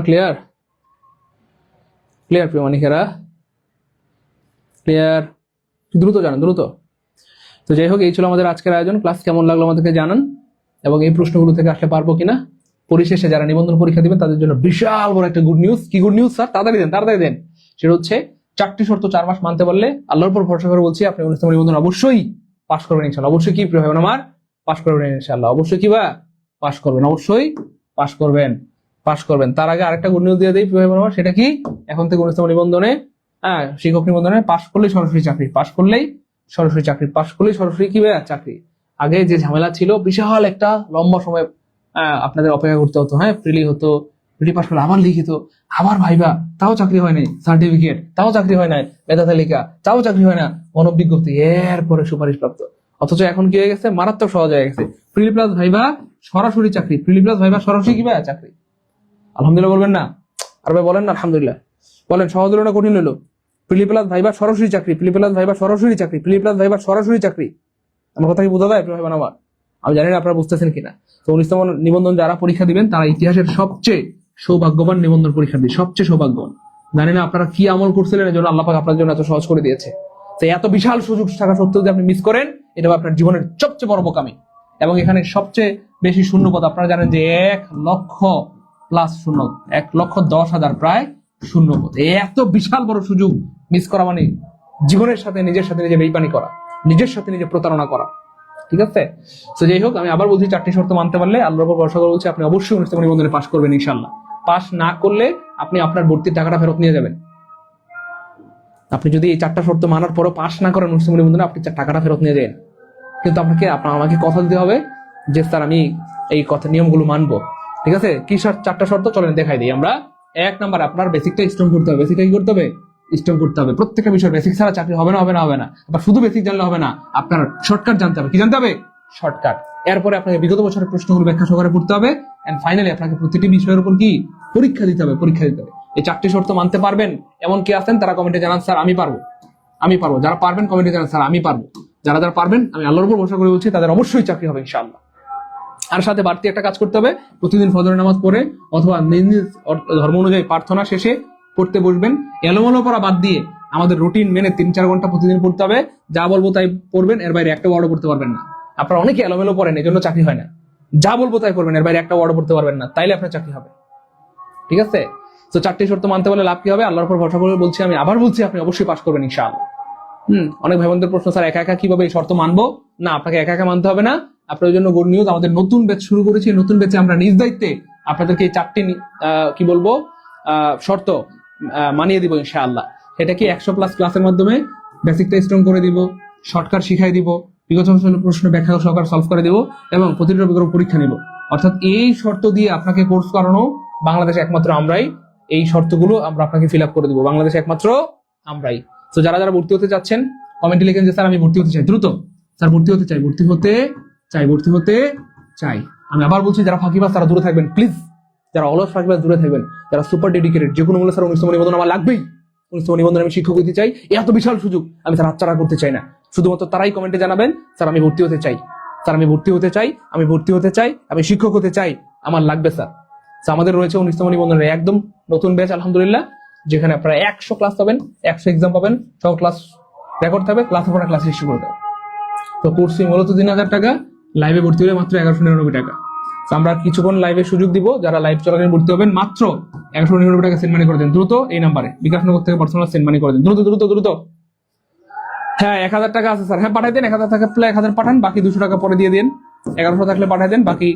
ক্লিয়ার প্রিয় মানিকেরা? ক্লিয়ার? দ্রুত জানান, দ্রুত। তো যাই হোক, এই ছিল আমাদের আজকের আয়োজন। ক্লাস কেমন লাগলো আমাদেরকে জানান, এবং এই প্রশ্নগুলো থেকে আসলে পারবো কিনা। পরিশেষে যারা নিবন্ধন পরীক্ষা দিবেন তাদের জন্য বিশাল বড় একটা গুড নিউজ। কি গুড নিউজ স্যার? তাড়াতাড়ি দেন। সেটা হচ্ছে 4টি শর্ত 4 মাস মানতে পারলে, আল্লাহর উপর ভরসা করে বলছি, আপনি অনুষ্ঠান নিবন্ধন অবশ্যই পাস করবেন ইনশাআল্লাহ। অবশ্যই কি প্রিয় ভাই আমার? পাস করবেন ইনশাআল্লাহ। অবশ্যই কি বা পাস করবেন, অবশ্যই পাস করবেন। তার আগে আরেকটা গুড নিউজ দিয়ে দেই প্রিয় ভাই আমার। সেটা কি? এখন থেকে অনুষ্ঠান নিবন্ধনে, শিক্ষক নিবন্ধনে পাস করলেই সরাসরি চাকরি, পাস করলেই সরাসরি কি ভাই চাকরি। আগে যে ঝামেলা ছিল, বিশাল একটা লম্বা সময় আপনাদের অপেক্ষা করতে হতো। হ্যাঁ, প্রিলি হতো, প্রিলি পাস করলে আবার লিখিত, আবার ভাইবা, তাও চাকরি হয় নাই, সার্টিফিকেট তাও চাকরি হয় নাই, মেধা তালিকা তাও চাকরি হয় না, অনভিজ্ঞপ্তি, এরপরে সুপারিশ প্রাপ্ত। অথচ এখন কি হয়ে গেছে, মারাত্মক সহজ হয়ে গেছে। প্রিলি প্লাস ভাইবা সরাসরি চাকরি, প্রিলি প্লাস ভাইবা সরাসরি কি ভাই চাকরি। আলহামদুলিল্লাহ বলবেন না? আর ভাই বলেন না আলহামদুলিল্লাহ, বলেন সহজ হলো না কঠিন হলো? প্রিলি প্লাস ভাইবা সরাসরি চাকরি, প্রিলি প্লাস ভাইবা সরাসরি চাকরি, প্রিলি প্লাস ভাইবা সরাসরি চাকরি। আমার কথা কি বোঝা যায় ভাইবা আমার? আমি জানি না আপনারা বুঝতেছেন কিনা। তো 19তম নিবন্ধন যারা পরীক্ষা দিবেন তারা ইতিহাসের সবচেয়ে সৌভাগ্যবান নিবন্ধন পরীক্ষার্থী, সবচেয়ে সৌভাগ্যবান। জানি না আপনারা কি আমল করছিলেন, এর জন্য আল্লাহ পাক আপনার জন্য এত সহজ করে দিয়েছে। তো এত বিশাল সুযোগ থাকা সত্ত্বেও যদি আপনি মিস করেন, এটা আপনার জীবনের সবচেয়ে বড় বোকামি। এবং এখানে সবচেয়ে বেশি শূন্যপদ আপনারা জানেন যে 1,00,000+ শূন্য, 1,10,000 প্রায় শূন্যপদ। এত বিশাল বড় সুযোগ মিস করা মানে জীবনের সাথে নিজের সাথে নিজে বেইমানি করা, নিজের সাথে নিজে প্রতারণা করা। ঠিক আছে? তো যাই হোক, আমি আবার বলছি 4টি শর্ত মানতে পারলে আল্লাহর উপর ভরসা করে বলছি আপনি অবশ্যই 19তম নিবন্ধনে পাশ করবেন ইনশাআল্লাহ। পাশ না করলে আপনি আপনার ভর্তির টাকাটা ফেরত নিয়ে যাবেন। আপনি যদি এই 4টা শর্ত মানার পরও পাশ না করেন 19তম নিবন্ধনে, আপনি টাকাটা ফেরত নিয়ে যাবেন। কিন্তু আমাকে কথা দিতে হবে যে স্যার আমি এই কথা নিয়মগুলো মানবো। ঠিক আছে? কি 4টা শর্ত চলেন দেখাই দিই আমরা। 1 নাম্বার, আপনার বেসিকটা স্ট্রং করতে হবে। বেসিকটা কি করতে হবে? স্ট্রং করতে হবে। প্রত্যেকটা বিষয় বেসিক ছাড়া চাকরি হবে না, হবে না, হবে না। আবার শুধু বেসিক জানলে হবে না, আপনার শর্টকাট জানতে হবে। কি জানতে হবে? শর্টকাট। এরপরে আপনাকে বিগত বছরের প্রশ্নগুলো ব্যাখ্যা সহকারে পড়তে হবে। এন্ড ফাইনালি আপনাকে প্রতিটি বিষয়ের উপর কি পরীক্ষা দিতে হবে, পরীক্ষা দিতে হবে। এই 4টি শর্ত মানতে পারবেন এমন কি আছেন তারা কমেন্টে জানান স্যার আমি পারবো, আমি পারবো। যারা পারবেন কমেন্টে জানান স্যার আমি পারবো। যারা যারা পারবেন আমি আল্লাহর উপর ভরসা করে বলছি তাদের অবশ্যই চাকরি হবে ইনশাআল্লাহ। আর সাথে বাড়তি একটা কাজ করতে হবে, প্রতিদিন ফজরের নামাজ পড়ে অথবা নিজ নিজ ধর্ম অনুযায়ী প্রার্থনা শেষে পড়তে বসবেন। এলোমেলো পড়া বাদ দিয়ে আমাদের রুটিন মেনে 3-4 ঘন্টা প্রতিদিন পড়তে হবে। যা বলবো তাই পড়বেন, এর বাইরে একটা ওয়ার্ডও পড়তে পারবেন না। আপনারা অনেকে এলোমেলো পড়েন, এই জন্য চাকরি হয় না। যা বলবো তাই পড়বেন, এর বাইরে একটা ওয়ার্ডও পড়তে পারবেন না, তাইলে আপনার চাকরি হবে। ঠিক আছে? তো 4টি শর্ত মানতে পারলে লাভ কি হবে? আল্লাহর উপর ভরসা করে বলছি, আমি আবার বলছি আপনি অবশ্যই পাস করবেন ইনশাআল্লাহ। অনেক ভাই বোনদের প্রশ্ন, স্যার একা একা কিভাবে এই শর্ত মানবো? না, আপনাকে একা একা মানতে হবে না। আপনার জন্য গুড নিউজ, আমাদের নতুন ব্যাচ শুরু করেছি। নতুন ব্যাচে আমরা নিজ দায়িত্বে আপনাদেরকে এই 4টি কি বলবো শর্ত মানিয়ে দিব ইনশাআল্লাহ। এটা কি 100+ ক্লাসের মাধ্যমে বেসিকটা স্ট্রং করে দিব, শর্টকাট শিখাই দিব, বিগত প্রশ্ন ব্যাখ্যা সহকারে সলভ করে দিব এবং প্রতিটা পরীক্ষা নিব। অর্থাৎ এই শর্ত দিয়ে আপনাকে কোর্স করানো বাংলাদেশে একমাত্র আমরাই। এই শর্তগুলো আমরা আপনাকে ফিল আপ করে দিব, বাংলাদেশে একমাত্র আমরাই। তো যারা যারা ভর্তি হতে চাচ্ছেন কমেন্টে লিখেন যে স্যার আমি ভর্তি হতে চাই, দ্রুত স্যার ভর্তি হতে চাই, ভর্তি হতে চাই, ভর্তি হতে চাই। আমি আবার বলছি যারা ফাঁকিবাজ তারা দূরে থাকবেন প্লিজ, যারা অলস ফাঁকিবাজ দূরে থাকবেন, যারা সুপার ডেডিকেটেড, যে কোনো মূল্যে স্যার 19তম নিবন্ধন আমার লাগবেই, 19তম নিবন্ধনে আমি শিক্ষক হতে চাই, এত বিশাল সুযোগ আমি স্যার হাতছাড়া করতে চাই না। শুধুমাত্র তারাই কমেন্টে জানাবেন স্যার আমি ভর্তি হতে চাই, স্যার আমি ভর্তি হতে চাই, আমি ভর্তি হতে চাই, আমি শিক্ষক হতে চাই, আমার লাগবে স্যার। আমাদের রয়েছে 19তম নিবন্ধনের একদম নতুন ব্যাচ আলহামদুলিল্লাহ, যেখানে আপনারা 100 ক্লাস পাবেন, 100 এক্সাম পাবেন, সব ক্লাস রেকর্ড থাকবে, ক্লাসের পর ক্লাস রিসিভ করবে। তো কোর্স ফি মূলত 3,000 টাকা, লাইভে ভর্তি হলে মাত্র 1,199 টাকা। তো আমরা কিছুক্ষণ লাইভে সুযোগ দিব, যারা লাইভ চলাকালীন ভর্তি হবেন মাত্র 199 টাকা সেন্ড মানি করে দেন দ্রুত এই নাম্বারে, বিকাশনগর থেকে পার্সোনাল সেন্ড মানি করে দেন দ্রুত দ্রুত দ্রুত। হ্যাঁ 1,000 টাকা আছে স্যার, হ্যাঁ পাঠাই দেন। 1,000 টাকা প্লে 1,000 পাঠান, বাকি 200 টাকা পরে দিয়ে দিন। 1,100 থাকলে পাঠাই দেন, বাকি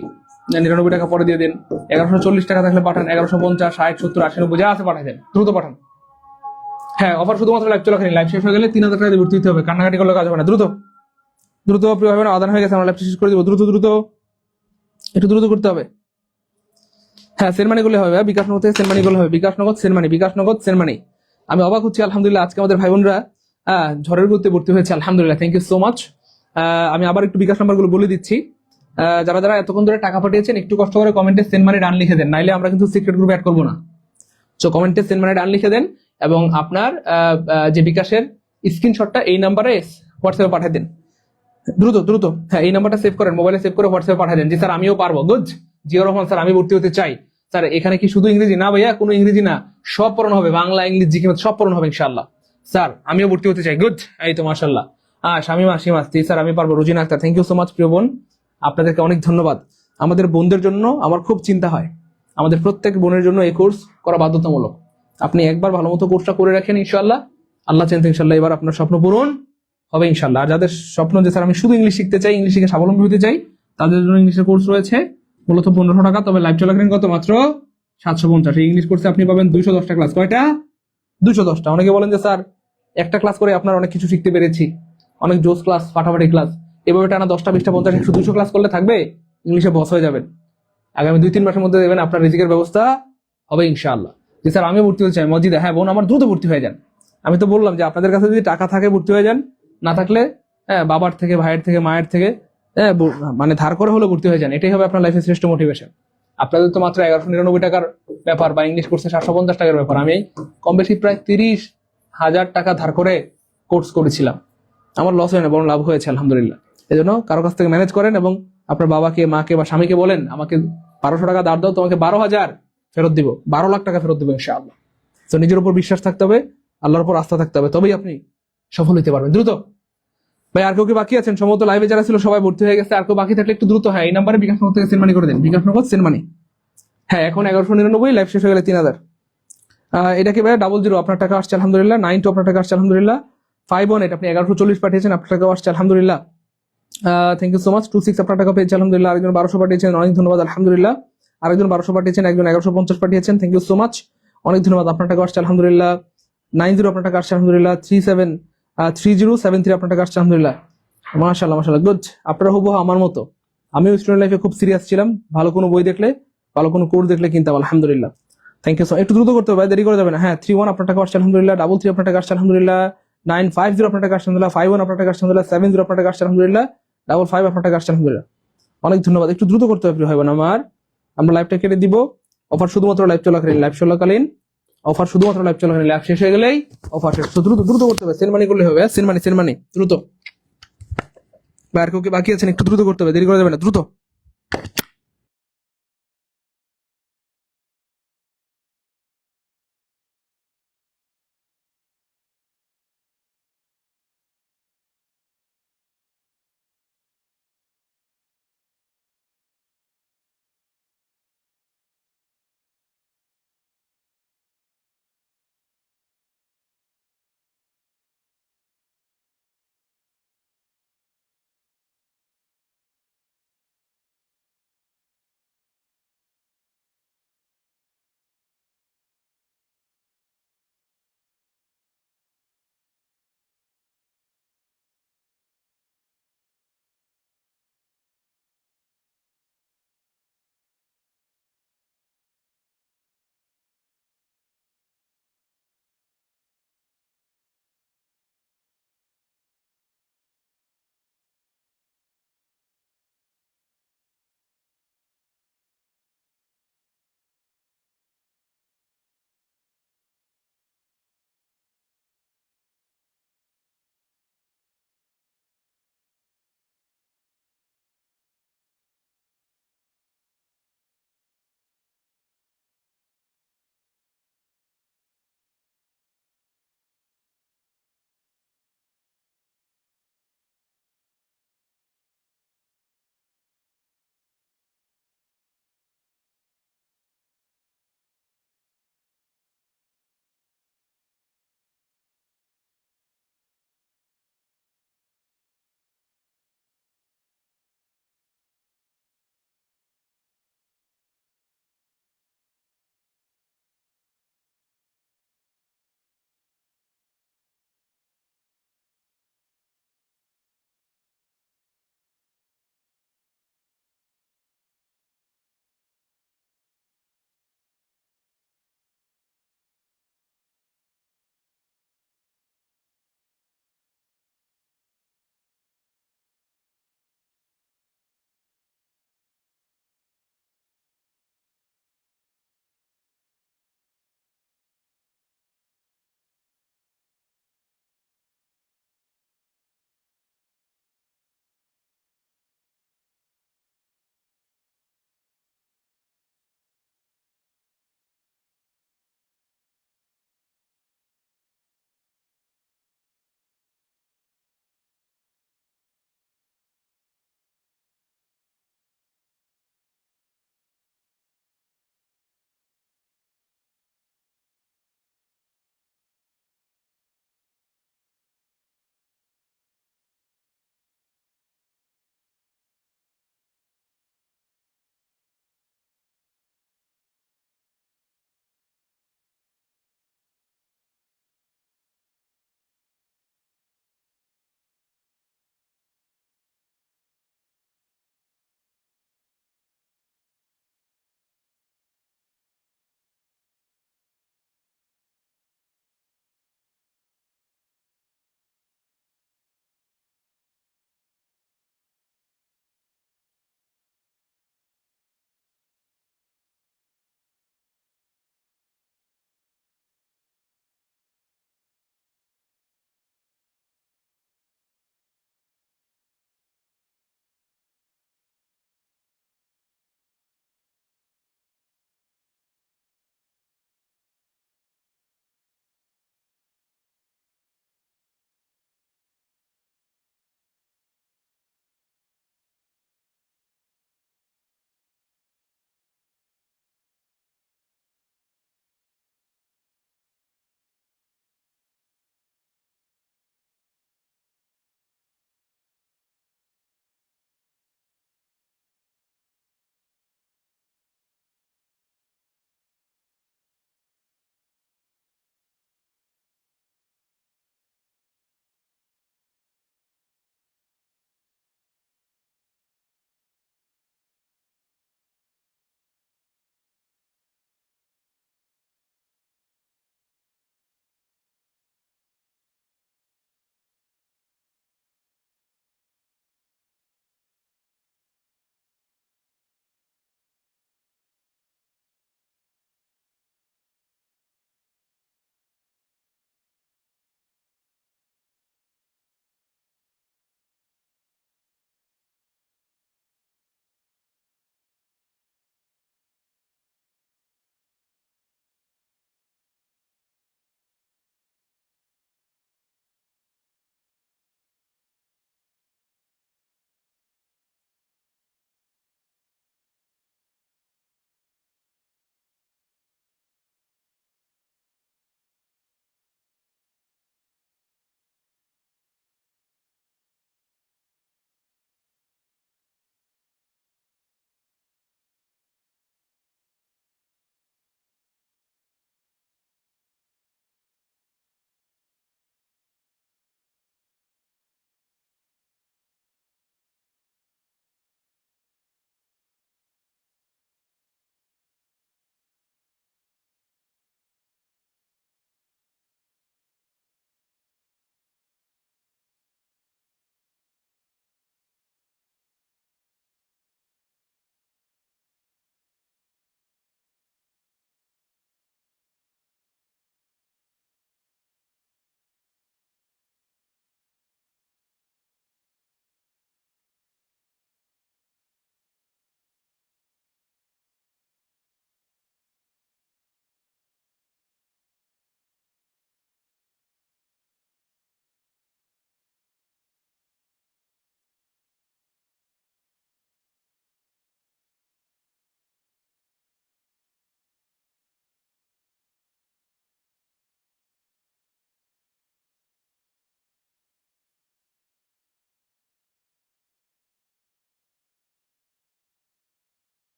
99 টাকা পরে দিয়ে দিন। 1,140 টাকা থাকলে পাঠান, 1,150, 60, 70, 80, 90 যা আছে পাঠাই দেন, দ্রুত পাঠান। হ্যাঁ অফার শুধুমাত্র লাইভ চলাকালীন, লাইভ শেষ হয়ে গেলে 3,000 টাকা দিয়ে ভর্তি হতে হবে, কান্নাকাটি করলে কাজ হবে না, দ্রুত দ্রুত। প্রিয় ভাই বোন আদান হয়ে গেছে, আমরা লাইভ শেষ করে দিব, দ্রুত দ্রুত, একটু দ্রুত করতে হবে। হ্যাঁ সেনমানি গুলো হবে, বিকাশনগর থেকে সেনমানি গুলো হবে, বিকাশনগর সেনমানি, বিকাশনগর সেনমানি। আমি অবাক হচ্ছি আলহামদুলিল্লাহ, আজকে আমাদের ভাই বোনরা ঝড়ের গতিতে ভর্তি হয়েছে আলহামদুলিল্লাহ, থ্যাংক ইউ সো মাচ। আমি আবার একটু বিকাশ নাম্বার গুলো বলে দিচ্ছি। যারা যারা এতক্ষণ ধরে টাকা পাঠিয়েছেন একটু কষ্ট করে কমেন্টে সেনমানি ডান লিখে দেন, নাইলে আমরা কিন্তু সিক্রেট গ্রুপে অ্যাড করবো না। সো কমেন্টে সেনমানি ডান লিখে দেন এবং আপনার যে বিকাশের স্ক্রিনশটটা এই নাম্বারে হোয়াটসঅ্যাপে পাঠিয়ে দেন দ্রুত দ্রুত। হ্যাঁ এই নাম্বারটা সেভ করেন, মোবাইলে সেভ করে হোয়াটসঅ্যাপে পাঠিয়ে দেন যে স্যার আমিও পারবো, গুড। জিয়াউর রহমান স্যার আমি ভর্তি হতে চাই। স্যার এখানে কি শুধু ইংরেজি? না ভাইয়া, কোনো ইংরেজি না, সব পড়ানো হবে, বাংলা ইংলিশ জিকে সব পড়ানো হবে ইনশাআল্লাহ। স্যার আমিও ভর্তি হতে চাই, গুড। এই তো মাশাআল্লাহ। শামিমা সিমাস্তি স্যার আমি পারবো, Rujina Akhtar thank you so much. প্রিয় বোন আপনাদেরকে অনেক ধন্যবাদ। আমাদের বোনদের জন্য আমার খুব চিন্তা হয়, আমাদের প্রত্যেক বোনের জন্য এই কোর্স করা বাধ্যতামূলক। আপনি একবার ভালো মতো কোর্সটা করে রাখেন ইনশাআল্লাহ, আল্লাহ চাইতে ইনশাআল্লাহ এবার আপনার স্বপ্ন পূরণ হবে ইনশাআল্লাহ। আর যাদের স্বপ্ন যে স্যার আমি শুধু ইংলিশ শিখতে চাই, ইংলিশ শিখে স্বাবলম্বী হতে চাই, তাদের জন্য ইংলিশের কোর্স রয়েছে মূলত 1,500 টাকা, তবে লাইভ চলাকালীন কত মাত্র 750। এই ইংলিশ কোর্সে আপনি পাবেন 210টা ক্লাস। কয়টা? 210টা। অনেকে বলেন যে স্যার একটা ক্লাস করে আপনার অনেক কিছু শিখতে পেরেছি, অনেক জোস ক্লাস, ফাটাফাটি ক্লাস, এভাবে টানা 10টা 20টা 50 100 200 ক্লাস করলে থাকবে, ইংলিশে বস হয়ে যাবেন। আগামী 2-3 মাসের মধ্যে দেবেন আপনার রিজিকের ব্যবস্থা হবে ইনশাআল্লাহ। যে স্যার আমি ভর্তি হতে চাই মসজিদে, হ্যাঁ বোন আমার দ্রুত ভর্তি হয়ে যান। আমি তো বললাম যে আপনাদের কাছে যদি টাকা থাকে ভর্তি হয়ে যান, না থাকলে হ্যাঁ, বাবার থেকে, ভাইয়ের থেকে, মায়ের থেকে, হ্যাঁ, মানে ধার করে হলে ভর্তি হয়ে যান। এটাই হবে আপনার লাইফের শ্রেষ্ঠ মোটিভেশন। আপনাদের তো মাত্র 1199 টাকার ব্যাপার বা ইংলিশ কোর্সে 750 টাকার ব্যাপার। আমি কম বেশি প্রায় 30,000 টাকা ধার করে কোর্স করেছিলাম। আমার লস হয় না, বরং লাভ হয়েছে আলহামদুলিল্লাহ। এই জন্য কারো কাছ থেকে ম্যানেজ করেন এবং আপনার বাবাকে, মাকে বা স্বামীকে বলেন, আমাকে 1200 টাকা ধার দাও, তোমাকে 12,000 ফেরত দিব, 12 লাখ টাকা ফেরত দিব ইনশাআল্লাহ। তো নিজের উপর বিশ্বাস থাকতে হবে, আল্লাহর উপর আস্থা থাকতে হবে, তবেই আপনি সফল হতে পারবেন। দ্রুত ভাই, আর কেউ কি বাকি আছেন? সম্ভবত লাইভে যারা ছিল সবাই ভর্তি হয়ে গেছে। আর কেউ বাকি থাকলে একটু দ্রুত, হ্যাঁ, এই নাম্বারে বিকাশ নগদ থেকে সেন্ড মানি করে দেন, বিকাশ নগদ সেন্ড মানি। হ্যাঁ, এখন 1199, লাইভ শেষ হয়ে গেলে 3000। এটা কি ভাই 00 আপনার টাকা আসছে আলহামদুলিল্লাহ। 92 আপনার টাকা আসছে আলহামদুলিল্লাহ। 518 আপনি 1140 পাঠিয়েছেন, আপনার টাকা আসছে আলহামদুলিল্লাহ। Thank you so much. 26 আপনার টাকা পেয়েছে আলহামদুলিল্লাহ। আরেকজন 1200 পাঠিয়েছেন, অনেক ধন্যবাদ আলহামদুলিল্লাহ। আরেকজন 1200 পাঠিয়েছেন, একজন 1150 পাঠিয়েছেন, থ্যাংক ইউ সো মাচ, অনেক ধন্যবাদ, আপনার টাকা আসছে আলহামদুলিল্লাহ। 90 আপনার টাকা আসছে আলহামদুলিল্লাহ। 3073 আপনার টাকা আসছে আলহামদুলিল্লাহ। মাশাআল্লাহ মাশাআল্লাহ, গুড। আপনারা হুবহু আমার মতো, আমিও স্টুডেন্ট লাইফে খুব সিরিয়াস ছিলাম। ভালো কোনো বই দেখলে, ভালো কোনো কোর্স দেখলে কিনতাম আলহামদুলিল্লাহ। থ্যাংক ইউ সো, একটু দ্রুত করতে হবে ভাই, দেরি করে যাবে না। হ্যাঁ, 31 আপনার টাকা আসছে আলহামদুলিল্লাহ। 33 আপনার টাকা আসছে আলহামদুলিল্লাহ। 950 আপনার টাকা আসছে আলহামদুলিল্লাহ। 51 আপনার টাকা আসছে আলহামদুলিল্লাহ। 70 আপনার টাকা আসছে আলহামদুলিল্লাহ। 55 আপনার টাকা আসছে আলহামদুলিল্লাহ। অনেক ধন্যবাদ। একটু দ্রুত করতে হবে ভাই বোন আমার। আমরা লাইভটা কেটে দিব। অফার শুধুমাত্র লাইভ চলাকালীন, লাইভ চলাকালীন অফার, শুধুমাত্র লাইভ চলাকালীন। লাইভ শেষ হয়ে গেলেই অফার শেষ। দ্রুত দ্রুত করতে হবে, সেন্ড মানি করলে হবে। সেন্ড মানি দ্রুত। আর কেউ কি বাকি আছেন? একটু দ্রুত করতে হবে, দেরি করা যাবে না, দ্রুত।